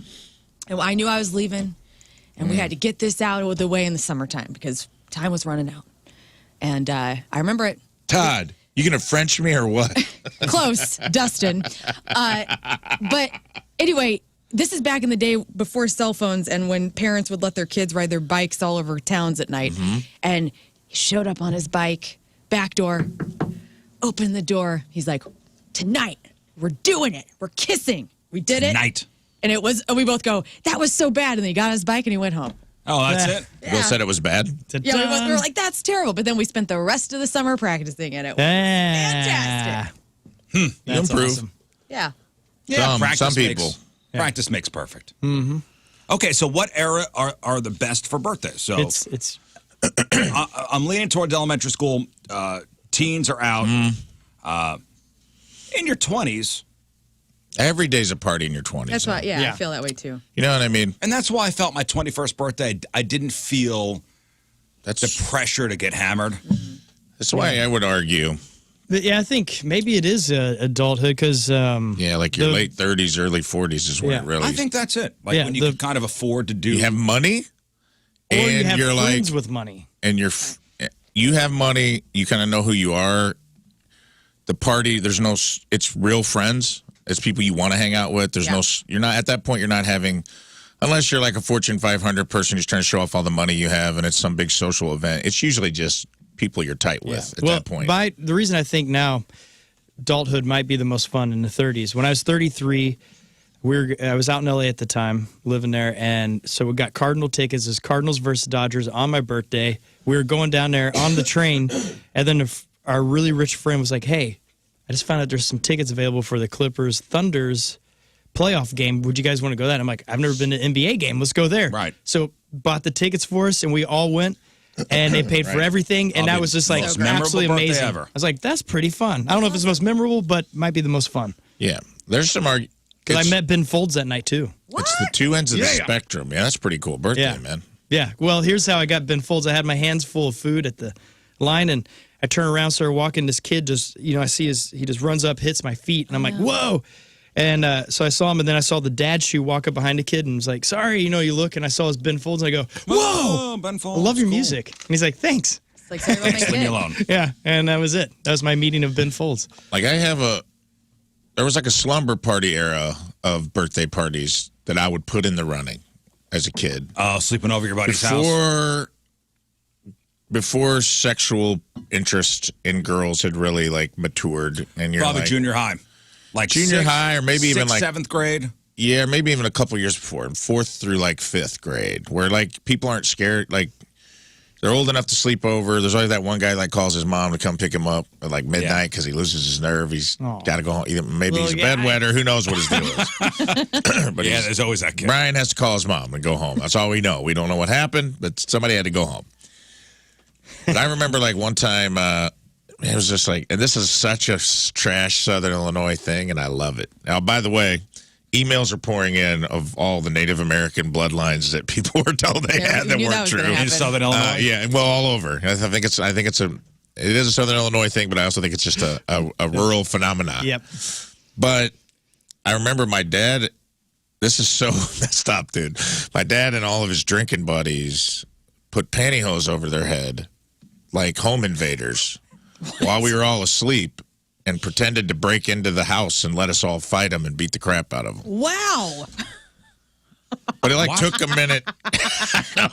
And I knew I was leaving, and we had to get this out of the way in the summertime because time was running out. And I remember it. Todd, you gonna French me or what? Close, Dustin. But anyway, this is back in the day before cell phones and when parents would let their kids ride their bikes all over towns at night. And he showed up on his bike, back door, opened the door. He's like, tonight, we're doing it. We're kissing. We did it. Night. And it was, we both go, that was so bad. And then he got on his bike and he went home. Oh, that's it? Bill said it was bad. Yeah, we both were like, that's terrible. But then we spent the rest of the summer practicing and it was fantastic. You That's improve. awesome. Yeah. Yeah, Some people. Practice makes perfect. Mm-hmm. Okay, so what era are the best for birthdays? So It's I'm leaning towards elementary school. Teens are out. In your 20s. Every day's a party in your 20s. That's why, I Yeah. feel that way too. You know what I mean? And that's why I felt my 21st birthday, I didn't feel That's the pressure to get hammered. That's why I would argue. But yeah, I think maybe it is adulthood because Yeah, like your The- late 30s, early 40s is when Yeah. it really. I think that's it. Like Yeah, when you can kind of afford to do. you have money, or and you have you're like, friends with money. and you have money. You kind of know who you are. The party, it's real friends. It's people you want to hang out with. You're not at that point. You're not having, unless you're like a Fortune 500 person who's trying to show off all the money you have, and it's some big social event. It's usually just people you're tight with at that point. The reason I think now adulthood might be the most fun in the 30s. When I was 33, I was out in LA at the time, living there, and so we got Cardinal tickets. It was Cardinals versus Dodgers on my birthday. We were going down there on the train, and then our really rich friend was like, "Hey, I just found out there's some tickets available for the Clippers Thunders playoff game. Would you guys want to go to that?" I'm like, "I've never been to an NBA game. Let's go there." Right. So bought the tickets for us, and we all went. And they paid for everything, and that was just like most memorable absolutely birthday amazing. ever. I was like, "That's pretty fun." I don't know if it's the most memorable, but might be the most fun. Yeah, there's some arguments. Because I met Ben Folds that night too. It's the two ends of the spectrum. Yeah, that's a pretty cool birthday, Yeah. man. Yeah. Well, here's how I got Ben Folds. I had my hands full of food at the line, and I turn around, started walking. This kid just, I see he just runs up, hits my feet, and I'm like, "Whoa!" And so I saw him, and then I saw the dad shoe walk up behind a kid, and was like, "Sorry, you look," and I saw his Ben Folds, and I go, "Whoa, Oh, Ben Folds, I love your cool. music." And he's like, "Thanks." It's like, sorry about my Leave me kid. alone. Yeah, and that was it. That was my meeting of Ben Folds. Like there was like a slumber party era of birthday parties that I would put in the running as a kid. Oh, sleeping over your buddy's house. Before sexual interest in girls had really like matured, and you're Probably like, junior high. Like junior high, or maybe even like 7th grade. Yeah, maybe even a couple years before, 4th through like 5th grade, where like people aren't scared. Like they're old enough to sleep over. There's always that one guy that calls his mom to come pick him up at like midnight because he loses his nerve. He's got to go home. Maybe he's a bedwetter. Who knows what his deal is? But Yeah, there's always that kid. Brian has to call his mom and go home. That's all we know. We don't know what happened, but somebody had to go home. But I remember like one time, it was just like, and this is such a trash Southern Illinois thing, and I love it. Now, by the way, emails are pouring in of all the Native American bloodlines that people were told they had that weren't true. gonna In happen. Southern Illinois. Yeah, well, all over. I think it is a Southern Illinois thing, but I also think it's just a rural phenomenon. Yep. But I remember my dad. This is so messed up, dude. My dad and all of his drinking buddies put pantyhose over their head, like home invaders, while we were all asleep, and pretended to break into the house and let us all fight them and beat the crap out of them. Wow. But it took a minute.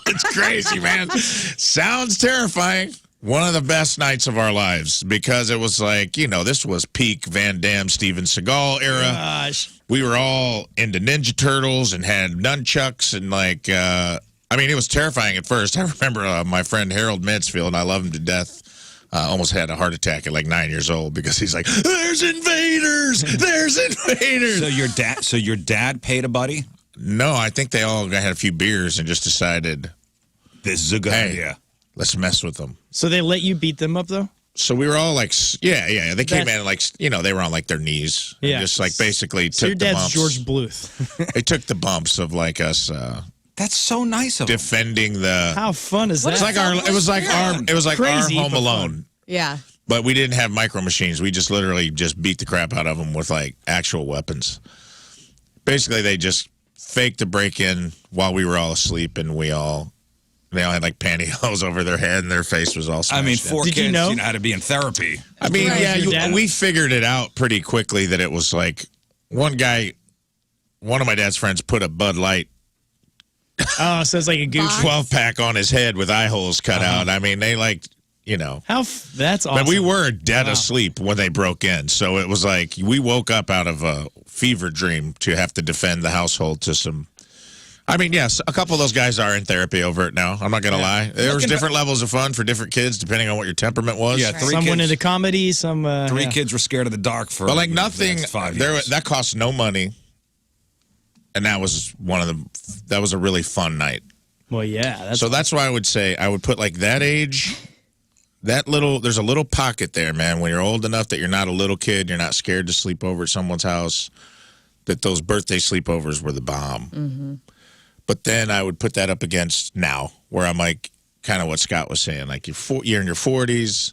It's crazy, man. Sounds terrifying. One of the best nights of our lives because it was this was peak Van Damme, Steven Seagal era. Gosh. We were all into Ninja Turtles and had nunchucks and it was terrifying at first. I remember my friend Harold Mansfield, and I love him to death. Almost had a heart attack at 9 years old because he's like, "There's invaders! There's invaders!" So your dad paid a buddy? No, I think they all had a few beers and just decided this is a good idea. Let's mess with them. So they let you beat them up though? So we were all yeah. They came in they were on their knees. Yeah. And just basically So took your the dad's bumps. George Bluth. They took the bumps of us. That's so nice of them. Defending the. How fun is that? It was like our Crazy, Home but Alone. fun. Yeah. But we didn't have micro machines. We just literally beat the crap out of them with actual weapons. Basically, they just faked a break in while we were all asleep, and they all had pantyhose over their head, and their face was all smashed in. Four Did kids, you know? how to be in therapy. We figured it out pretty quickly that it was one of my dad's friends put a Bud Light Oh, so it's like a Gucci 12-pack on his head with eye holes cut out. They that's awesome. But we were dead asleep when they broke in. So it was we woke up out of a fever dream to have to defend the household to some. Yes, a couple of those guys are in therapy over it now. I'm not going to lie. There was different levels of fun for different kids depending on what your temperament was. Yeah, some went into comedy, some... three kids were scared of the dark for nothing. the next 5 years. That cost no money. And that was that was a really fun night. Well, yeah. That's why I would say I would put that age, there's a little pocket there, man. When you're old enough that you're not a little kid, you're not scared to sleep over at someone's house, that those birthday sleepovers were the bomb. Mm-hmm. But then I would put that up against now, where I'm kind of what Scott was saying. You're in your 40s,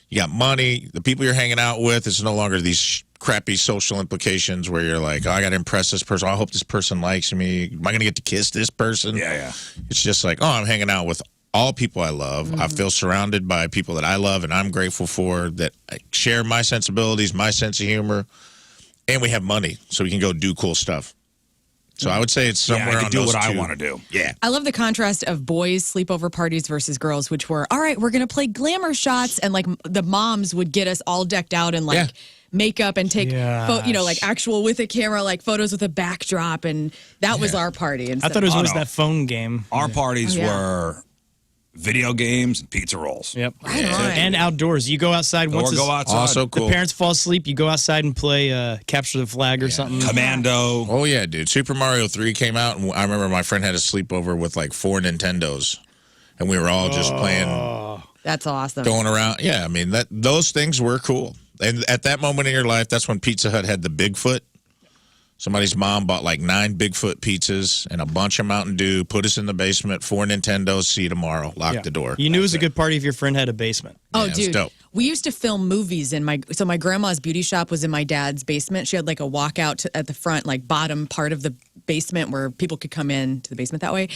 you got money, the people you're hanging out with, it's no longer these crappy social implications where you're I got to impress this person. I hope this person likes me. Am I going to get to kiss this person? Yeah. It's just I'm hanging out with all people I love. Mm-hmm. I feel surrounded by people that I love and I'm grateful for that share my sensibilities, my sense of humor, and we have money so we can go do cool stuff. So I would say it's somewhere I on do those what two. I want to do. Yeah. I love the contrast of boys' sleepover parties versus girls, which were, all right, we're going to play glamour shots. And the moms would get us all decked out in makeup and take, actual with a camera, photos with a backdrop. And that was our party. I thought it was always that phone game. Our parties were video games and pizza rolls. Yep. Right. And outdoors. You go outside once go outside. Also cool. The parents fall asleep, you go outside and play Capture the Flag or something. Commando. Oh, yeah, dude. Super Mario 3 came out, and I remember my friend had a sleepover with 4 Nintendos, and we were all just playing. That's awesome. Going around. Yeah, those things were cool. And at that moment in your life, that's when Pizza Hut had the Bigfoot. Somebody's mom bought 9 Bigfoot pizzas and a bunch of Mountain Dew, put us in the basement, 4 Nintendos, see you tomorrow, lock the door. You knew it was a good party if your friend had a basement. Oh, yeah, dude. Dope. We used to film movies in my grandma's beauty shop was in my dad's basement. She had a walkout at the front, bottom part of the basement where people could come in to the basement that way.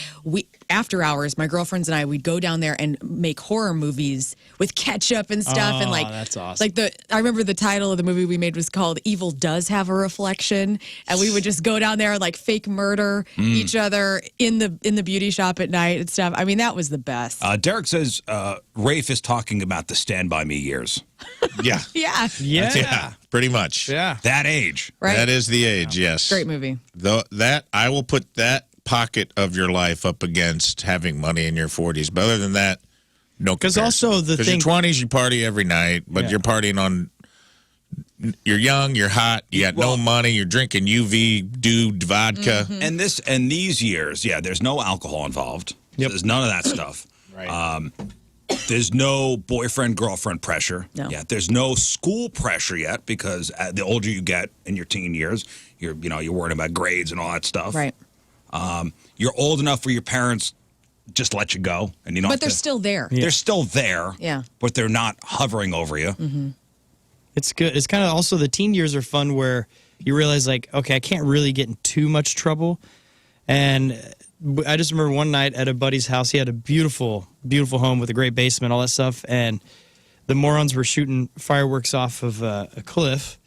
After hours, my girlfriends and we'd go down there and make horror movies with ketchup and stuff. And that's awesome. I remember the title of the movie we made was called Evil Does Have a Reflection. And we would just go down there and fake murder each other in the beauty shop at night and stuff. That was the best. Derek says Rafe is talking about the Stand By Me years. Yeah. Yeah. Pretty much. Yeah. That age. Right? That is the age, yes. Great movie. I will put that pocket of your life up against having money in your 40s. But other than that, no comparison. Because also the thing... Because your 20s, you party every night, but you're partying on... You're young, you're hot, you got no money, you're drinking UV, dude, vodka. Mm-hmm. And these years, there's no alcohol involved. Yep. There's none of that stuff. Right. There's no boyfriend, girlfriend pressure No. yet. There's no school pressure yet because the older you get in your teen years, you're worried about grades and all that stuff. Right. You're old enough where your parents just let you go, and you don't. But they're still there. They're still there. Yeah. But they're not hovering over you. Mm-hmm. It's good. It's kind of also the teen years are fun where you realize okay, I can't really get in too much trouble. And I just remember one night at a buddy's house, he had a beautiful, beautiful home with a great basement, all that stuff. And the morons were shooting fireworks off of a cliff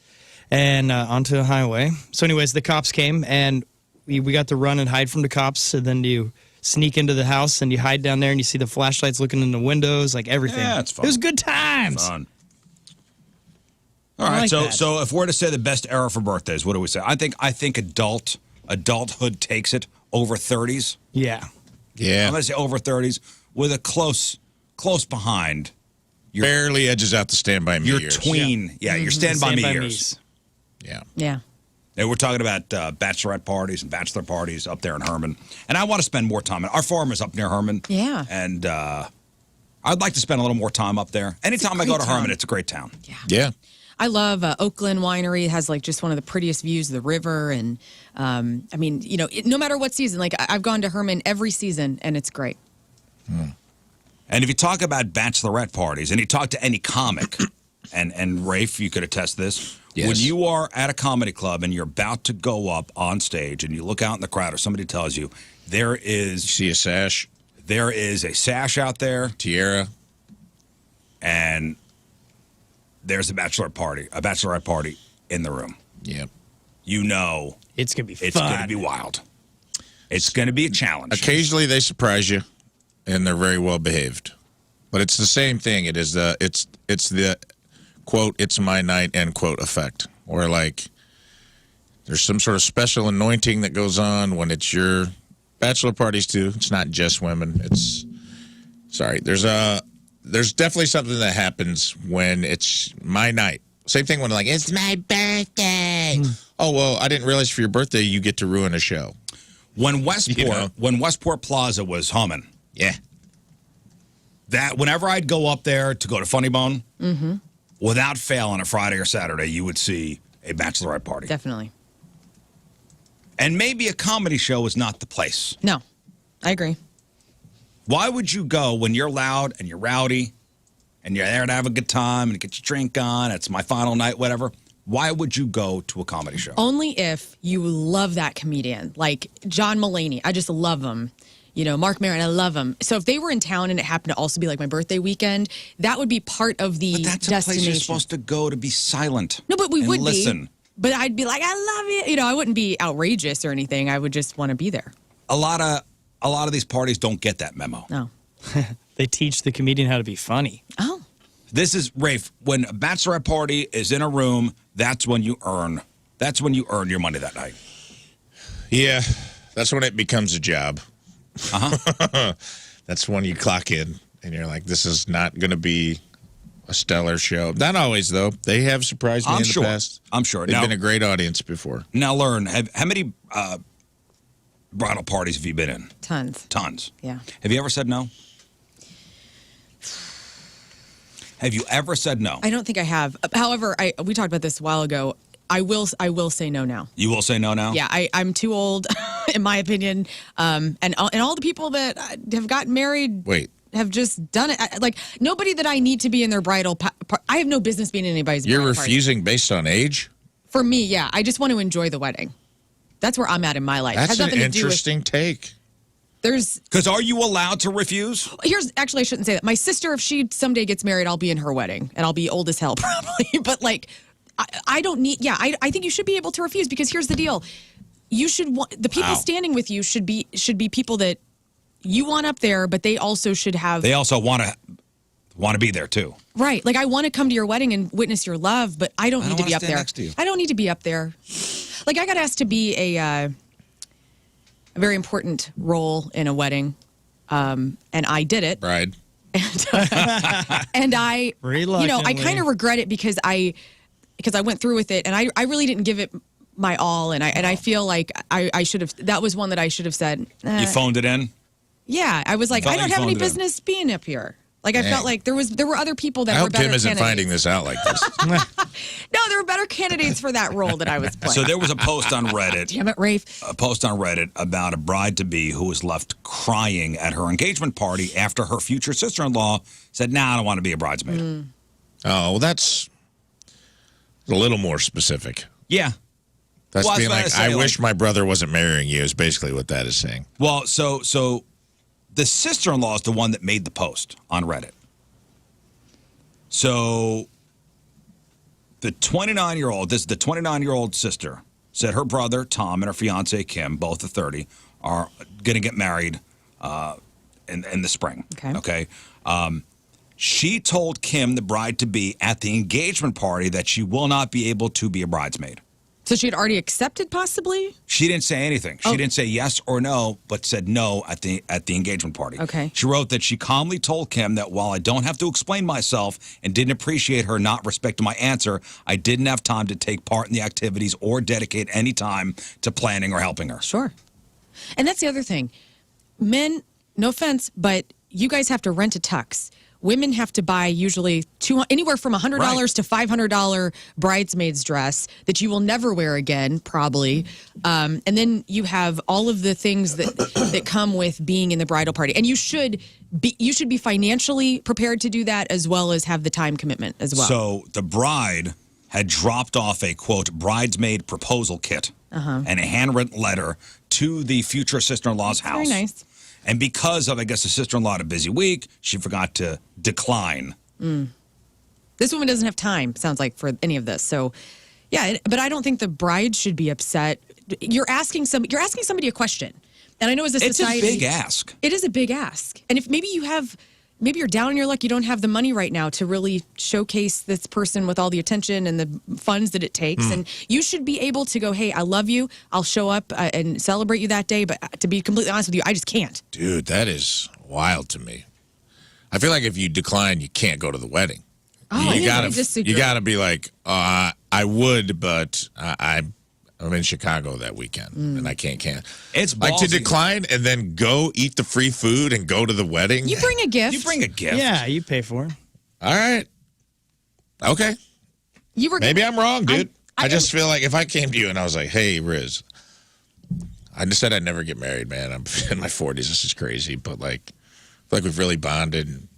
and onto a highway. So anyways, the cops came and we got to run and hide from the cops, and then you sneak into the house and you hide down there and you see the flashlights looking in the windows, like everything. Yeah, it's fun. It was good times. Fun. All right, so if we're to say the best era for birthdays, what do we say? I think adulthood takes it over 30s. Yeah. I'm gonna say over 30s with a close behind. Barely edges out the Stand By Me your years. tween. Yeah, your Stand By Me years. Yeah. Yeah. And we're talking about bachelorette parties and bachelor parties up there in Herman. And I want to spend more time. Our farm is up near Herman. Yeah. And I'd like to spend a little more time up there. Anytime I go to Herman, it's a great town. Yeah. I love Oakland Winery. It has like just one of the prettiest views of the river. And I mean, you know, no matter what season, like I've gone to Herman every season and it's great. And if you talk about bachelorette parties and you talk to any comic, and Rafe, you could attest this, when you are at a comedy club and you're about to go up on stage and you look out in the crowd or somebody tells you there is... You see a sash? There is a sash out there. Tiara. And there's a bachelorette party in the room. Yep. You know... It's going to be fun. It's going to be wild. It's going to be a challenge. Occasionally they surprise you, and they're very well behaved. But it's the same thing. It is it's the quote, it's my night, end quote effect. Or like there's some sort of special anointing that goes on when it's your bachelor parties too. It's not just women. There's definitely something that happens when it's my night. Same thing when like, it's my birthday. Oh, well, I didn't realize for your birthday you get to ruin a show. When Westport Plaza was humming. Yeah. That whenever I'd go up there to go to Funny Bone, without fail on a Friday or Saturday, you would see a bachelorette party. Definitely. And maybe a comedy show is not the place. No, I agree. Why would you go when you're loud and you're rowdy and you're there to have a good time and get your drink on, it's my final night, whatever. Why would you go to a comedy show? Only if you love that comedian. Like John Mulaney, I just love him. You know, Mark Maron, I love him. So if they were in town and it happened to also be like my birthday weekend, that would be part of the destination. But that's a place you're supposed to go to be silent. No, but we would listen. Be. But I'd be like, I love it. You know, I wouldn't be outrageous or anything. I would just want to be there. A lot of these parties don't get that memo. No. They teach the comedian how to be funny. Oh. This is, Rafe, when a bachelorette party is in a room, that's when you earn your money that night. Yeah, that's when it becomes a job. Uh-huh. That's when you clock in and you're like, this is not going to be a stellar show. Not always, though. They have surprised me in the past. I'm sure. They've been a great audience before. Now, Lern, how many bridal parties have you been in? Tons. Yeah. Have you ever said no? Have you ever said no? I don't think I have. However, we talked about this a while ago. I will say no now. You will say no now? Yeah, I'm too old, in my opinion. And all the people that have gotten married have just done it. Like, nobody that I need to be in their bridal I have no business being in anybody's bridal You're party. refusing based on age? For me, yeah. I just want to enjoy the wedding. That's where I'm at in my life. That's an interesting take. Because are you allowed to refuse? Actually, I shouldn't say that. My sister, if she someday gets married, I'll be in her wedding. And I'll be old as hell, probably. But, like... I don't need. Yeah, I think you should be able to refuse because here's the deal: you should want the people standing with you should be people that you want up there, but they also should have. They also want to be there too. Right. Like I want to come to your wedding and witness your love, but I don't need to be up there. Next to you. I don't need to be up there. Like I got asked to be a very important role in a wedding, and I did it. Bride. And I, I kind of regret it because I went through with it and I really didn't give it my all. And I feel like I should have, that was one that I should have said. You phoned it in? Yeah. I was like, I don't have any business being up here. Like I felt like there were other people that were better candidates. I hope Tim isn't finding this out like this. No, there were better candidates for that role that I was playing. So there was a post on Reddit. Damn it, Rafe. A post on Reddit about a bride-to-be who was left crying at her engagement party after her future sister-in-law said, I don't want to be a bridesmaid. Oh, well, that's a little more specific. Yeah. That's being like, I wish my brother wasn't marrying you is basically what that is saying. Well, so the sister-in-law is the one that made the post on Reddit. So the 29-year-old, this is the 29-year-old sister, said her brother, Tom, and her fiance, Kim, both are 30, are going to get married in the spring. Okay. She told Kim, the bride-to-be, at the engagement party that she will not be able to be a bridesmaid. So she had already accepted, possibly? She didn't say anything. She didn't say yes or no, but said no at the engagement party. Okay. She wrote that she calmly told Kim that while I don't have to explain myself and didn't appreciate her not respecting my answer, I didn't have time to take part in the activities or dedicate any time to planning or helping her. Sure. And that's the other thing. Men, no offense, but you guys have to rent a tux. Women have to buy usually anywhere from $100 to $500 bridesmaid's dress that you will never wear again, probably. And then you have all of the things that come with being in the bridal party. And you should be financially prepared to do that, as well as have the time commitment as well. So the bride had dropped off a, quote, bridesmaid proposal kit and a handwritten letter to the future sister-in-law's house. Very nice. And because of, I guess, the sister-in-law had a busy week, she forgot to decline. This woman doesn't have time, sounds like, for any of this. So, yeah, but I don't think the bride should be upset. You're asking somebody a question. And I know as a society... It's a big ask. It is a big ask. And if maybe you're down on your luck, you don't have the money right now to really showcase this person with all the attention and the funds that it takes. And you should be able to go, hey, I love you. I'll show up and celebrate you that day. But to be completely honest with you, I just can't. Dude, that is wild to me. I feel like if you decline, you can't go to the wedding. Oh, you gotta be like, I would, but I'm in Chicago that weekend, and I can't. It's like ballsy. to decline and then go eat the free food and go to the wedding. You bring a gift. You bring a gift. Yeah, you pay for it. All right. Okay. Maybe I'm wrong, dude. I just feel like if I came to you and I was like, hey, Rizz, I just said I'd never get married, man. I'm in my 40s. This is crazy. But, like, I feel like we've really bonded. And,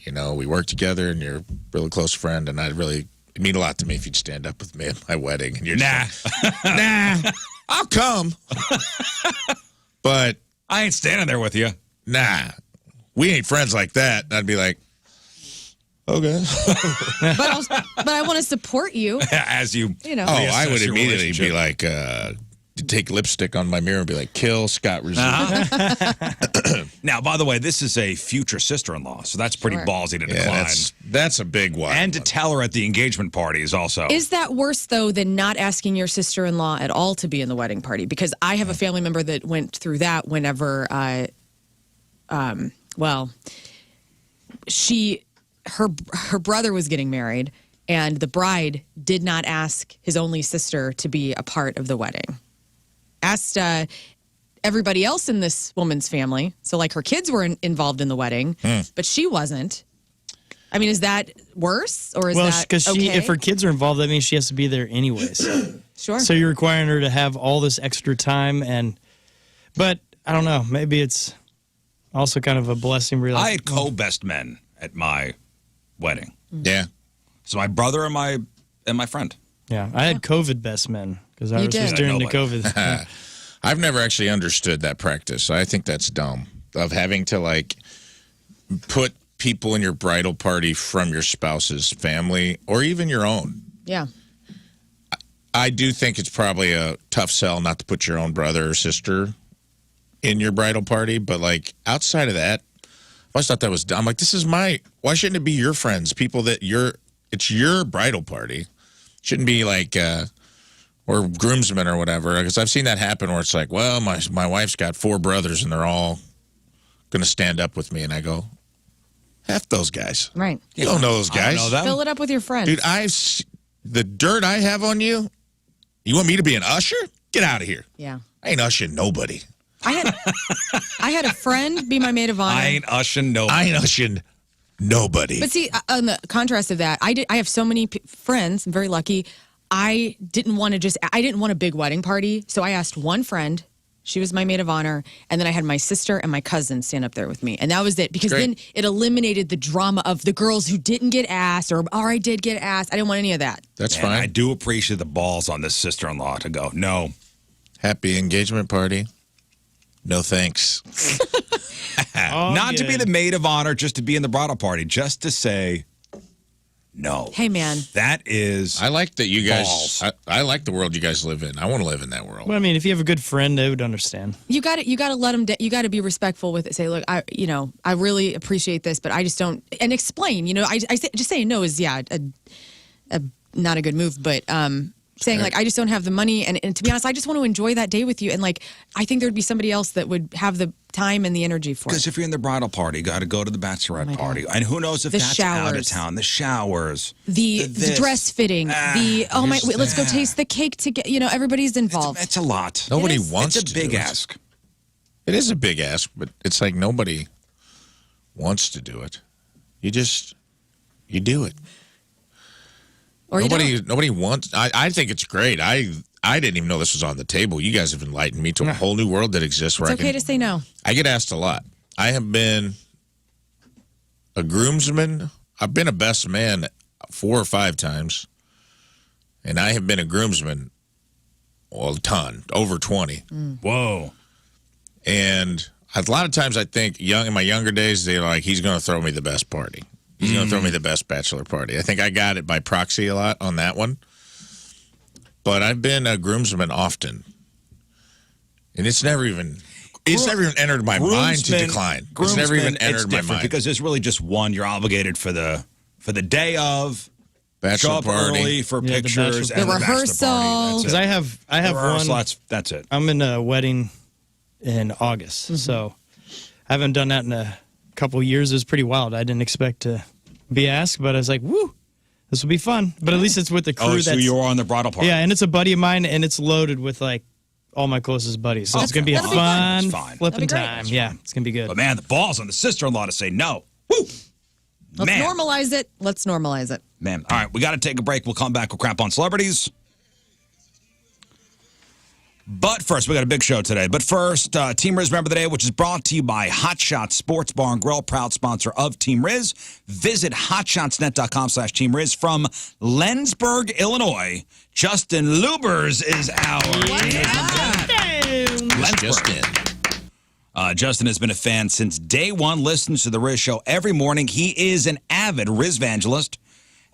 you know, we work together and you're a really close friend. And it'd mean a lot to me if you'd stand up with me at my wedding. And you're just like, nah, I'll come. But I ain't standing there with you. Nah, we ain't friends like that. And I'd be like, okay. but I want to support you. As you know. Oh, I would immediately be like, take lipstick on my mirror and be like, kill Scott Rizzuto. Now, by the way, this is a future sister-in-law, so that's pretty ballsy to decline. That's a big one. And to tell her at the engagement party is also. Is that worse, though, than not asking your sister-in-law at all to be in the wedding party? Because I have a family member that went through that whenever, her brother was getting married, and the bride did not ask his only sister to be a part of the wedding. Asked everybody else in this woman's family. So, like, her kids were involved in the wedding, but she wasn't. I mean, is that worse, or is that because okay? if her kids are involved, that means she has to be there anyways. Sure. So you're requiring her to have all this extra time, but I don't know. Maybe it's also kind of a blessing. I had co-best men at my wedding. Yeah. So my brother and my friend. Yeah, I had COVID best men because I was just during the COVID. I've never actually understood that practice. I think that's dumb, of having to, like, put people in your bridal party from your spouse's family or even your own. Yeah. I do think it's probably a tough sell not to put your own brother or sister in your bridal party, but, like, outside of that, I always thought that was dumb. Like, why shouldn't it be your friends, people that it's your bridal party? Shouldn't be like, or groomsmen or whatever. Because I've seen that happen where it's like, well, my wife's got 4 brothers and they're all going to stand up with me. And I go, F those guys. Right. You don't know those guys. I don't know them. Fill it up with your friends. Dude, the dirt I have on you, you want me to be an usher? Get out of here. Yeah. I ain't ushering nobody. I had a friend be my maid of honor. I ain't ushering nobody. But see, on the contrast of that, I have so many friends. I'm very lucky. I didn't want a big wedding party, so I asked one friend. She was my maid of honor, and then I had my sister and my cousin stand up there with me, and that was it. Because then it eliminated the drama of the girls who didn't get asked, or I did get asked. I didn't want any of that. That's fine. I do appreciate the balls on this sister-in-law to go, no. Happy engagement party. No thanks. Not to be the maid of honor, just to be in the bridal party, just to say, No. Hey, man. That is. I like that you guys. balls. I like the world you guys live in. I want to live in that world. Well, I mean, if you have a good friend, they would understand. You got to let them. You got to be respectful with it. Say, look, I really appreciate this, but I just don't. And explain. I say, just saying no is not a good move. But saying like I just don't have the money, and to be honest, I just want to enjoy that day with you. And like I think there'd be somebody else that would have the time and the energy for it. Because if you're in the bridal party, you got to go to the bachelorette party, and who knows if The that's showers. out of town. The showers, the dress fitting, let's go taste the cake to get. Everybody's involved. It's a lot. Nobody wants It's a to big do it. ask. It is a big ask, but it's like nobody wants to do it. You do it. Or you don't. Nobody wants. I think it's great. I didn't even know this was on the table. You guys have enlightened me to a whole new world that exists. Where It's okay to say no. I get asked a lot. I have been a groomsman. I've been a best man 4 or 5 times, and I have been a groomsman a ton, over 20. Whoa. And a lot of times I think in my younger days, they're like, he's going to throw me the best party. He's going to throw me the best bachelor party. I think I got it by proxy a lot on that one. But I've been a groomsman often. And it's never even entered my mind to decline. It's never even entered my mind. Because there's really just one. You're obligated for the day of. Bachelor show up party. early for Yeah, the pictures. bachelor and party. The rehearsal. That's Because it. I have Rehearsal, one. That's it. I'm in a wedding in August, so I haven't done that in a couple years. It was pretty wild. I didn't expect to be asked, but I was like, "Woo, this will be fun." But at least it's with the crew. So you were on the bridal party. Yeah, and it's a buddy of mine, and it's loaded with like all my closest buddies. So it's gonna be a That'll be fun. fun, That's fine. flipping That'd be great. time. Yeah, it's gonna be good. But man, the balls on the sister-in-law to say no. Woo! Let's Man. normalize it. Let's normalize it. Man, all right, we got to take a break. We'll come back with Crap on Celebrities. But first, we got a big show today. But first, Team Rizz Member of the Day, which is brought to you by Hot Shots Sports Bar and Grill, proud sponsor of Team Rizz. Visit hotshotsnet.com/Team Rizz. From Lensburg, Illinois, Justin Lubers is Justin has been a fan since day one, listens to the Rizz Show every morning. He is an avid Rizz evangelist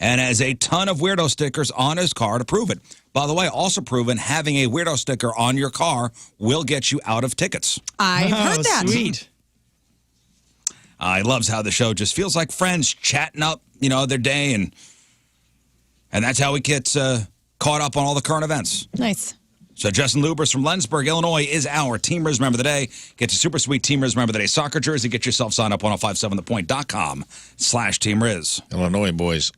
and has a ton of weirdo stickers on his car to prove it. By the way, also proven having a weirdo sticker on your car will get you out of tickets. I've heard that. Sweet. He loves how the show just feels like friends chatting up, their day, and that's how he gets caught up on all the current events. Nice. So Justin Lubers from Lensburg, Illinois is our Team Rizz Member of the Day. Get your super sweet Team Rizz Member of the Day soccer jersey. Get yourself signed up 1057thepoint.com/Team Rizz. Illinois boys.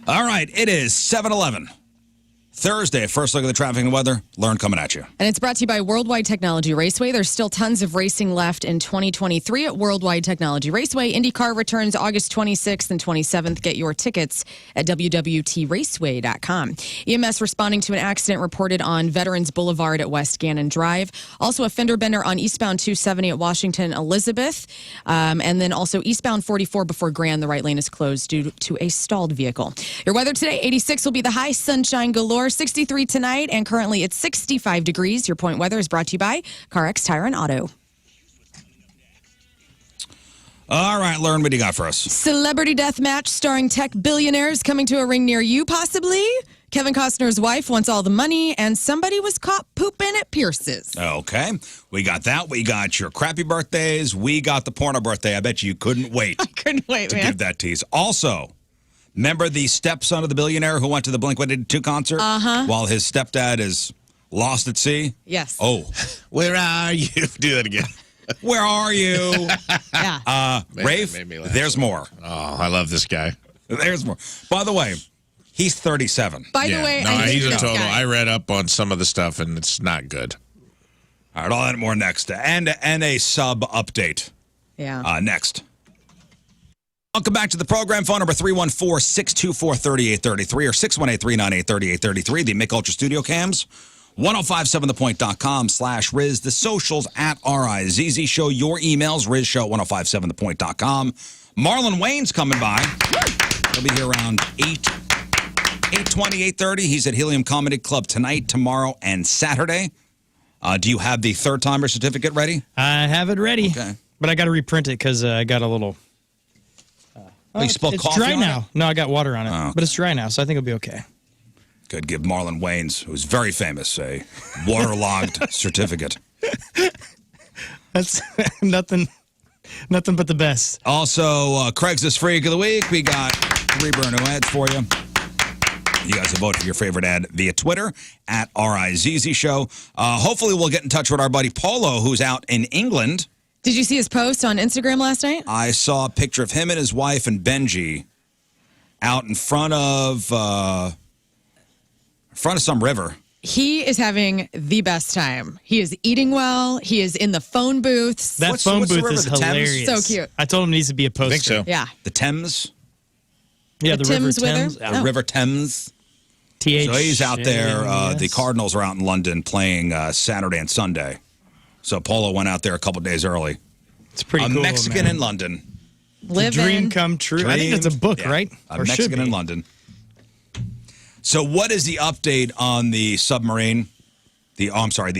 All right, it is 7-11. Thursday, first look at the traffic and weather. Lern coming at you. And it's brought to you by Worldwide Technology Raceway. There's still tons of racing left in 2023 at Worldwide Technology Raceway. IndyCar returns August 26th and 27th. Get your tickets at www.raceway.com. EMS responding to an accident reported on Veterans Boulevard at West Gannon Drive. Also a fender bender on eastbound 270 at Washington Elizabeth. And then also eastbound 44 before Grand. The right lane is closed due to a stalled vehicle. Your weather today, 86 will be the high, sunshine galore. 63 tonight, and currently it's 65 degrees. Your point weather is brought to you by CarX Tire and Auto. All right, Lern, what do you got for us? Celebrity death match starring tech billionaires coming to a ring near you, possibly. Kevin Costner's wife wants all the money, and somebody was caught pooping at Pierce's. Okay, we got that. We got your crappy birthdays. We got the porno birthday. I bet you couldn't wait I couldn't wait, to man. give that tease. Also, remember the stepson of the billionaire who went to the Blink-182 concert? While his stepdad is lost at sea? Yes. Oh, Where are you? Do that again. where are you? Yeah. Rafe, made me laugh. there's more. Oh, I love this guy. There's more. By the way, he's 37. By the way, no, I hate he's a this total. guy. I read up on some of the stuff, and it's not good. All right, all that and more next. And a sub update Yeah. next. Welcome back to the program. Phone number 314-624-3833 or 618-398-3833. The Mick Ultra Studio Cams. 1057thepoint.com/Rizz. The socials at RIZZ Show. Your emails, RizzShow1057thepoint.com. Marlon Wayans coming by. He'll be here around 8:20, 8:30. He's at Helium Comedy Club tonight, tomorrow, and Saturday. Do you have the third-timer certificate ready? I have it ready. Okay. But I got to reprint it because I got a little Oh, you spilled it's coffee dry on now. it? No, I got water on it, Oh, but it's dry now, so I think it'll be okay. Could give Marlon Wayans, who's very famous, a waterlogged certificate. That's nothing but the best. Also, Craigslist Freak of the Week. We got 3 brand new ads for you. You guys can vote for your favorite ad via Twitter at RIZZ Show. Hopefully, we'll get in touch with our buddy Polo, who's out in England. Did you see his post on Instagram last night? I saw a picture of him and his wife and Benji out in front of some river. He is having the best time. He is eating well. He is in the phone booths. That phone what's the booth river, is the Thames? hilarious. So cute. I told him it needs to be a poster. I think so. Yeah. The Thames? Yeah, The the River Thames with her? Thames. The River Thames. TH. So he's out there. yes. The Cardinals are out in London playing Saturday and Sunday. So Polo went out there a couple days early. It's pretty A cool, Mexican man. in London. Living. Dream come true. I think that's a book, Yeah, right? A Or should Mexican be. in London. So what is the update on the submarine? The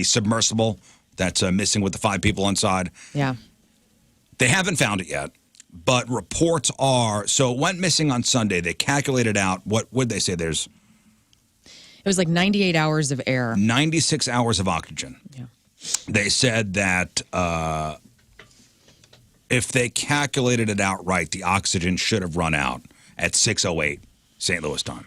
submersible that's missing with the 5 people inside? Yeah. They haven't found it yet, but reports are, so it went missing on Sunday. They calculated out, what would they say? There's It was like 98 hours of air. 96 hours of oxygen. Yeah. They said that if they calculated it out right, the oxygen should have run out at 6:08 St. Louis time.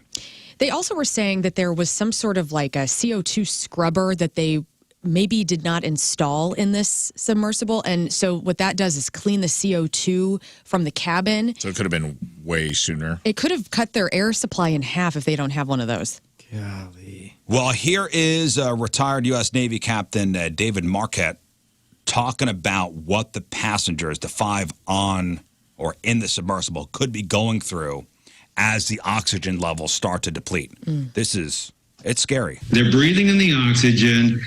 They also were saying that there was some sort of like a CO2 scrubber that they maybe did not install in this submersible. And so what that does is clean the CO2 from the cabin. So it could have been way sooner. It could have cut their air supply in half if they don't have one of those. Golly. Well, here is retired U.S. Navy Captain David Marquette talking about what the passengers, the 5 on or in the submersible, could be going through as the oxygen levels start to deplete. It's scary. They're breathing in the oxygen,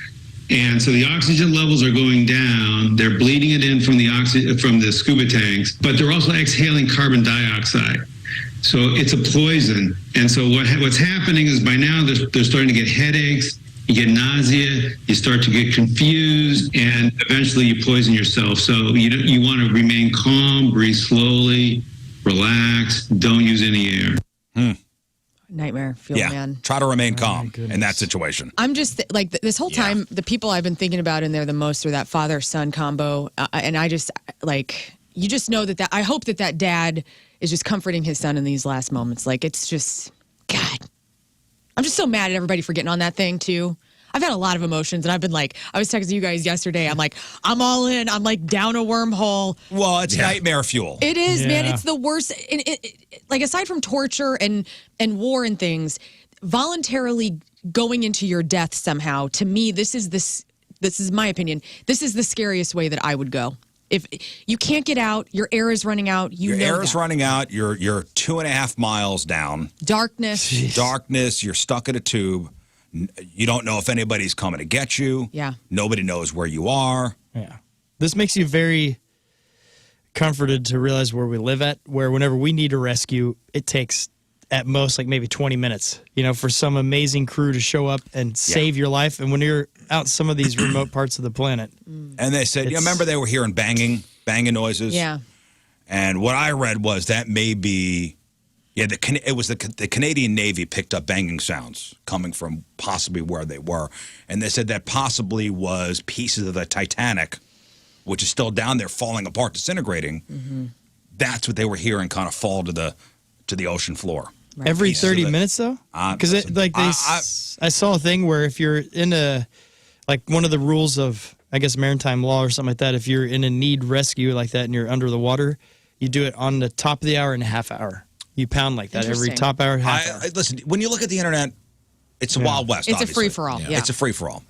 and so the oxygen levels are going down. They're bleeding it in from the scuba tanks, but they're also exhaling carbon dioxide. So it's a poison. And so what's happening is by now they're starting to get headaches, you get nausea, you start to get confused, and eventually you poison yourself. So you want to remain calm, breathe slowly, relax, don't use any air. Nightmare fuel, man. Try to remain calm goodness. in that situation. I'm just like this whole time, the people I've been thinking about in there the most are that father-son combo. And I just like, you just know that I hope that dad is just comforting his son in these last moments. Like, it's just, God, I'm just so mad at everybody for getting on that thing too. I've had a lot of emotions, and I've been like, I was texting you guys yesterday. I'm like, I'm all in. I'm like down a wormhole. Well, it's nightmare fuel. It is, man. Yeah. It's the worst. Like, aside from torture and war and things, voluntarily going into your death somehow, to me, this is my opinion. This is the scariest way that I would go. If you can't get out, your air is running out. Your air is running out. You're 2.5 miles down. Darkness. Darkness. You're stuck in a tube. You don't know if anybody's coming to get you. Yeah. Nobody knows where you are. Yeah. This makes you very comforted to realize where we live at, where whenever we need a rescue, it takes at most like maybe 20 minutes, for some amazing crew to show up and save your life. And when you're out in some of these remote parts of the planet. And they said, remember they were hearing banging noises? Yeah. And what I read was that may be, it was the Canadian Navy picked up banging sounds coming from possibly where they were. And they said that possibly was pieces of the Titanic, which is still down there falling apart, disintegrating. Mm-hmm. That's what they were hearing kind of fall to the ocean floor. Right. Every 30 minutes, though? Because I saw a thing where if you're in one of the rules of, I guess, maritime law or something like that, if you're in a need rescue like that and you're under the water, you do it on the top of the hour and a half hour. You pound like that every top hour, half hour. Listen, when you look at the internet, it's a Wild West, It's obviously. a free-for-all. Yeah. It's a free-for-all.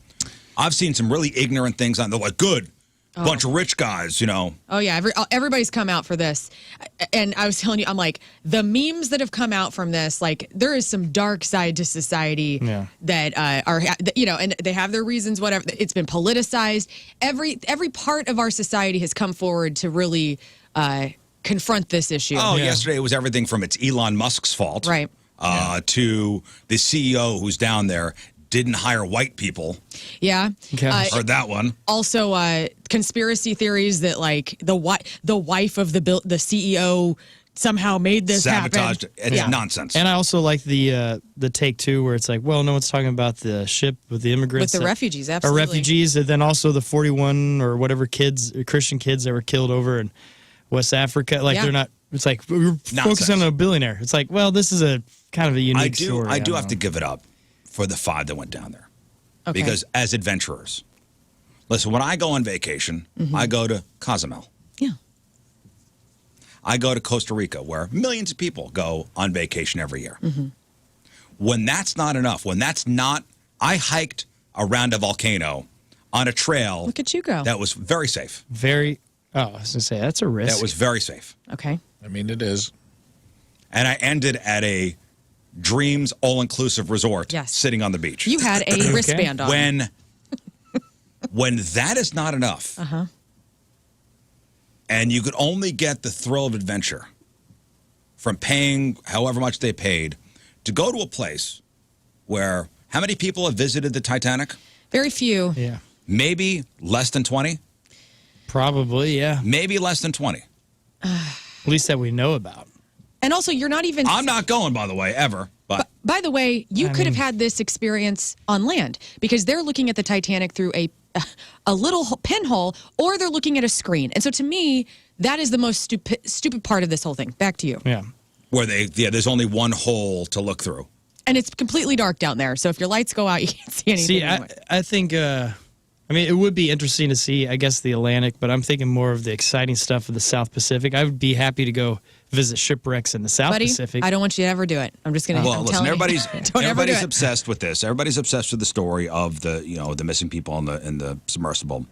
I've seen some really ignorant things on there, like, good, bunch of rich guys, Oh, yeah. Everybody's come out for this. And I was telling you, I'm like, the memes that have come out from this, like, there is some dark side to society that are, and they have their reasons, whatever. It's been politicized. Every part of our society has come forward to really confront this issue. Oh, yesterday it was everything from it's Elon Musk's fault. Right. To the CEO who's down there didn't hire white people. Yeah. Okay. Heard that one. Also, conspiracy theories that like the wife of the CEO somehow made this sabotaged happen. it. It's nonsense. And I also like the take two where it's like, well, no one's talking about the ship with the immigrants. With the refugees, absolutely. Or refugees, and then also the 41 or whatever Christian kids that were killed over in West Africa. Like they're not, it's like, we're focusing on a billionaire. It's like, well, this is a kind of a unique story. I do have to give it up for the 5 that went down there. Okay. Because as adventurers, listen, when I go on vacation, I go to Cozumel. Yeah. I go to Costa Rica, where millions of people go on vacation every year. When that's not enough, I hiked around a volcano on a trail. Look at you go. That was very safe. I was going to say, that's a risk. That was very safe. Okay. I mean, it is. And I ended at a Dreams all-inclusive resort sitting on the beach. You had a wristband on. When that is not enough, and you could only get the thrill of adventure from paying however much they paid to go to a place where how many people have visited the Titanic? Very few. Yeah. Maybe less than 20? Probably, yeah. Maybe less than 20. At least that we know about. And also, you're not even... I'm not going, by the way, ever. But by the way, you could have had this experience on land because they're looking at the Titanic through a little pinhole, or they're looking at a screen. And so to me, that is the most stupid part of this whole thing. Back to you. Yeah. Where there's only one hole to look through. And it's completely dark down there. So if your lights go out, you can't see anything. See, anyway. I think... I mean, it would be interesting to see, I guess, the Atlantic, but I'm thinking more of the exciting stuff of the South Pacific. I would be happy to go visit shipwrecks in the South Pacific. I don't want you to ever do it. I'm just going to. Well, listen, everybody's do it. obsessed with this. Everybody's obsessed with the story of the missing people in the submersible,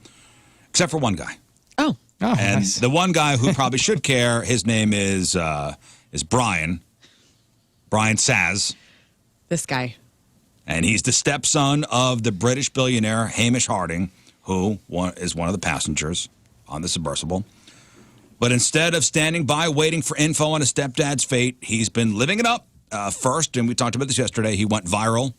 except for one guy. Oh, and nice. the one guy who probably should care. His name is Brian Saz. This guy. And he's the stepson of the British billionaire Hamish Harding, who is one of the passengers on the submersible. But instead of standing by waiting for info on his stepdad's fate, he's been living it up. First, and we talked about this yesterday, he went viral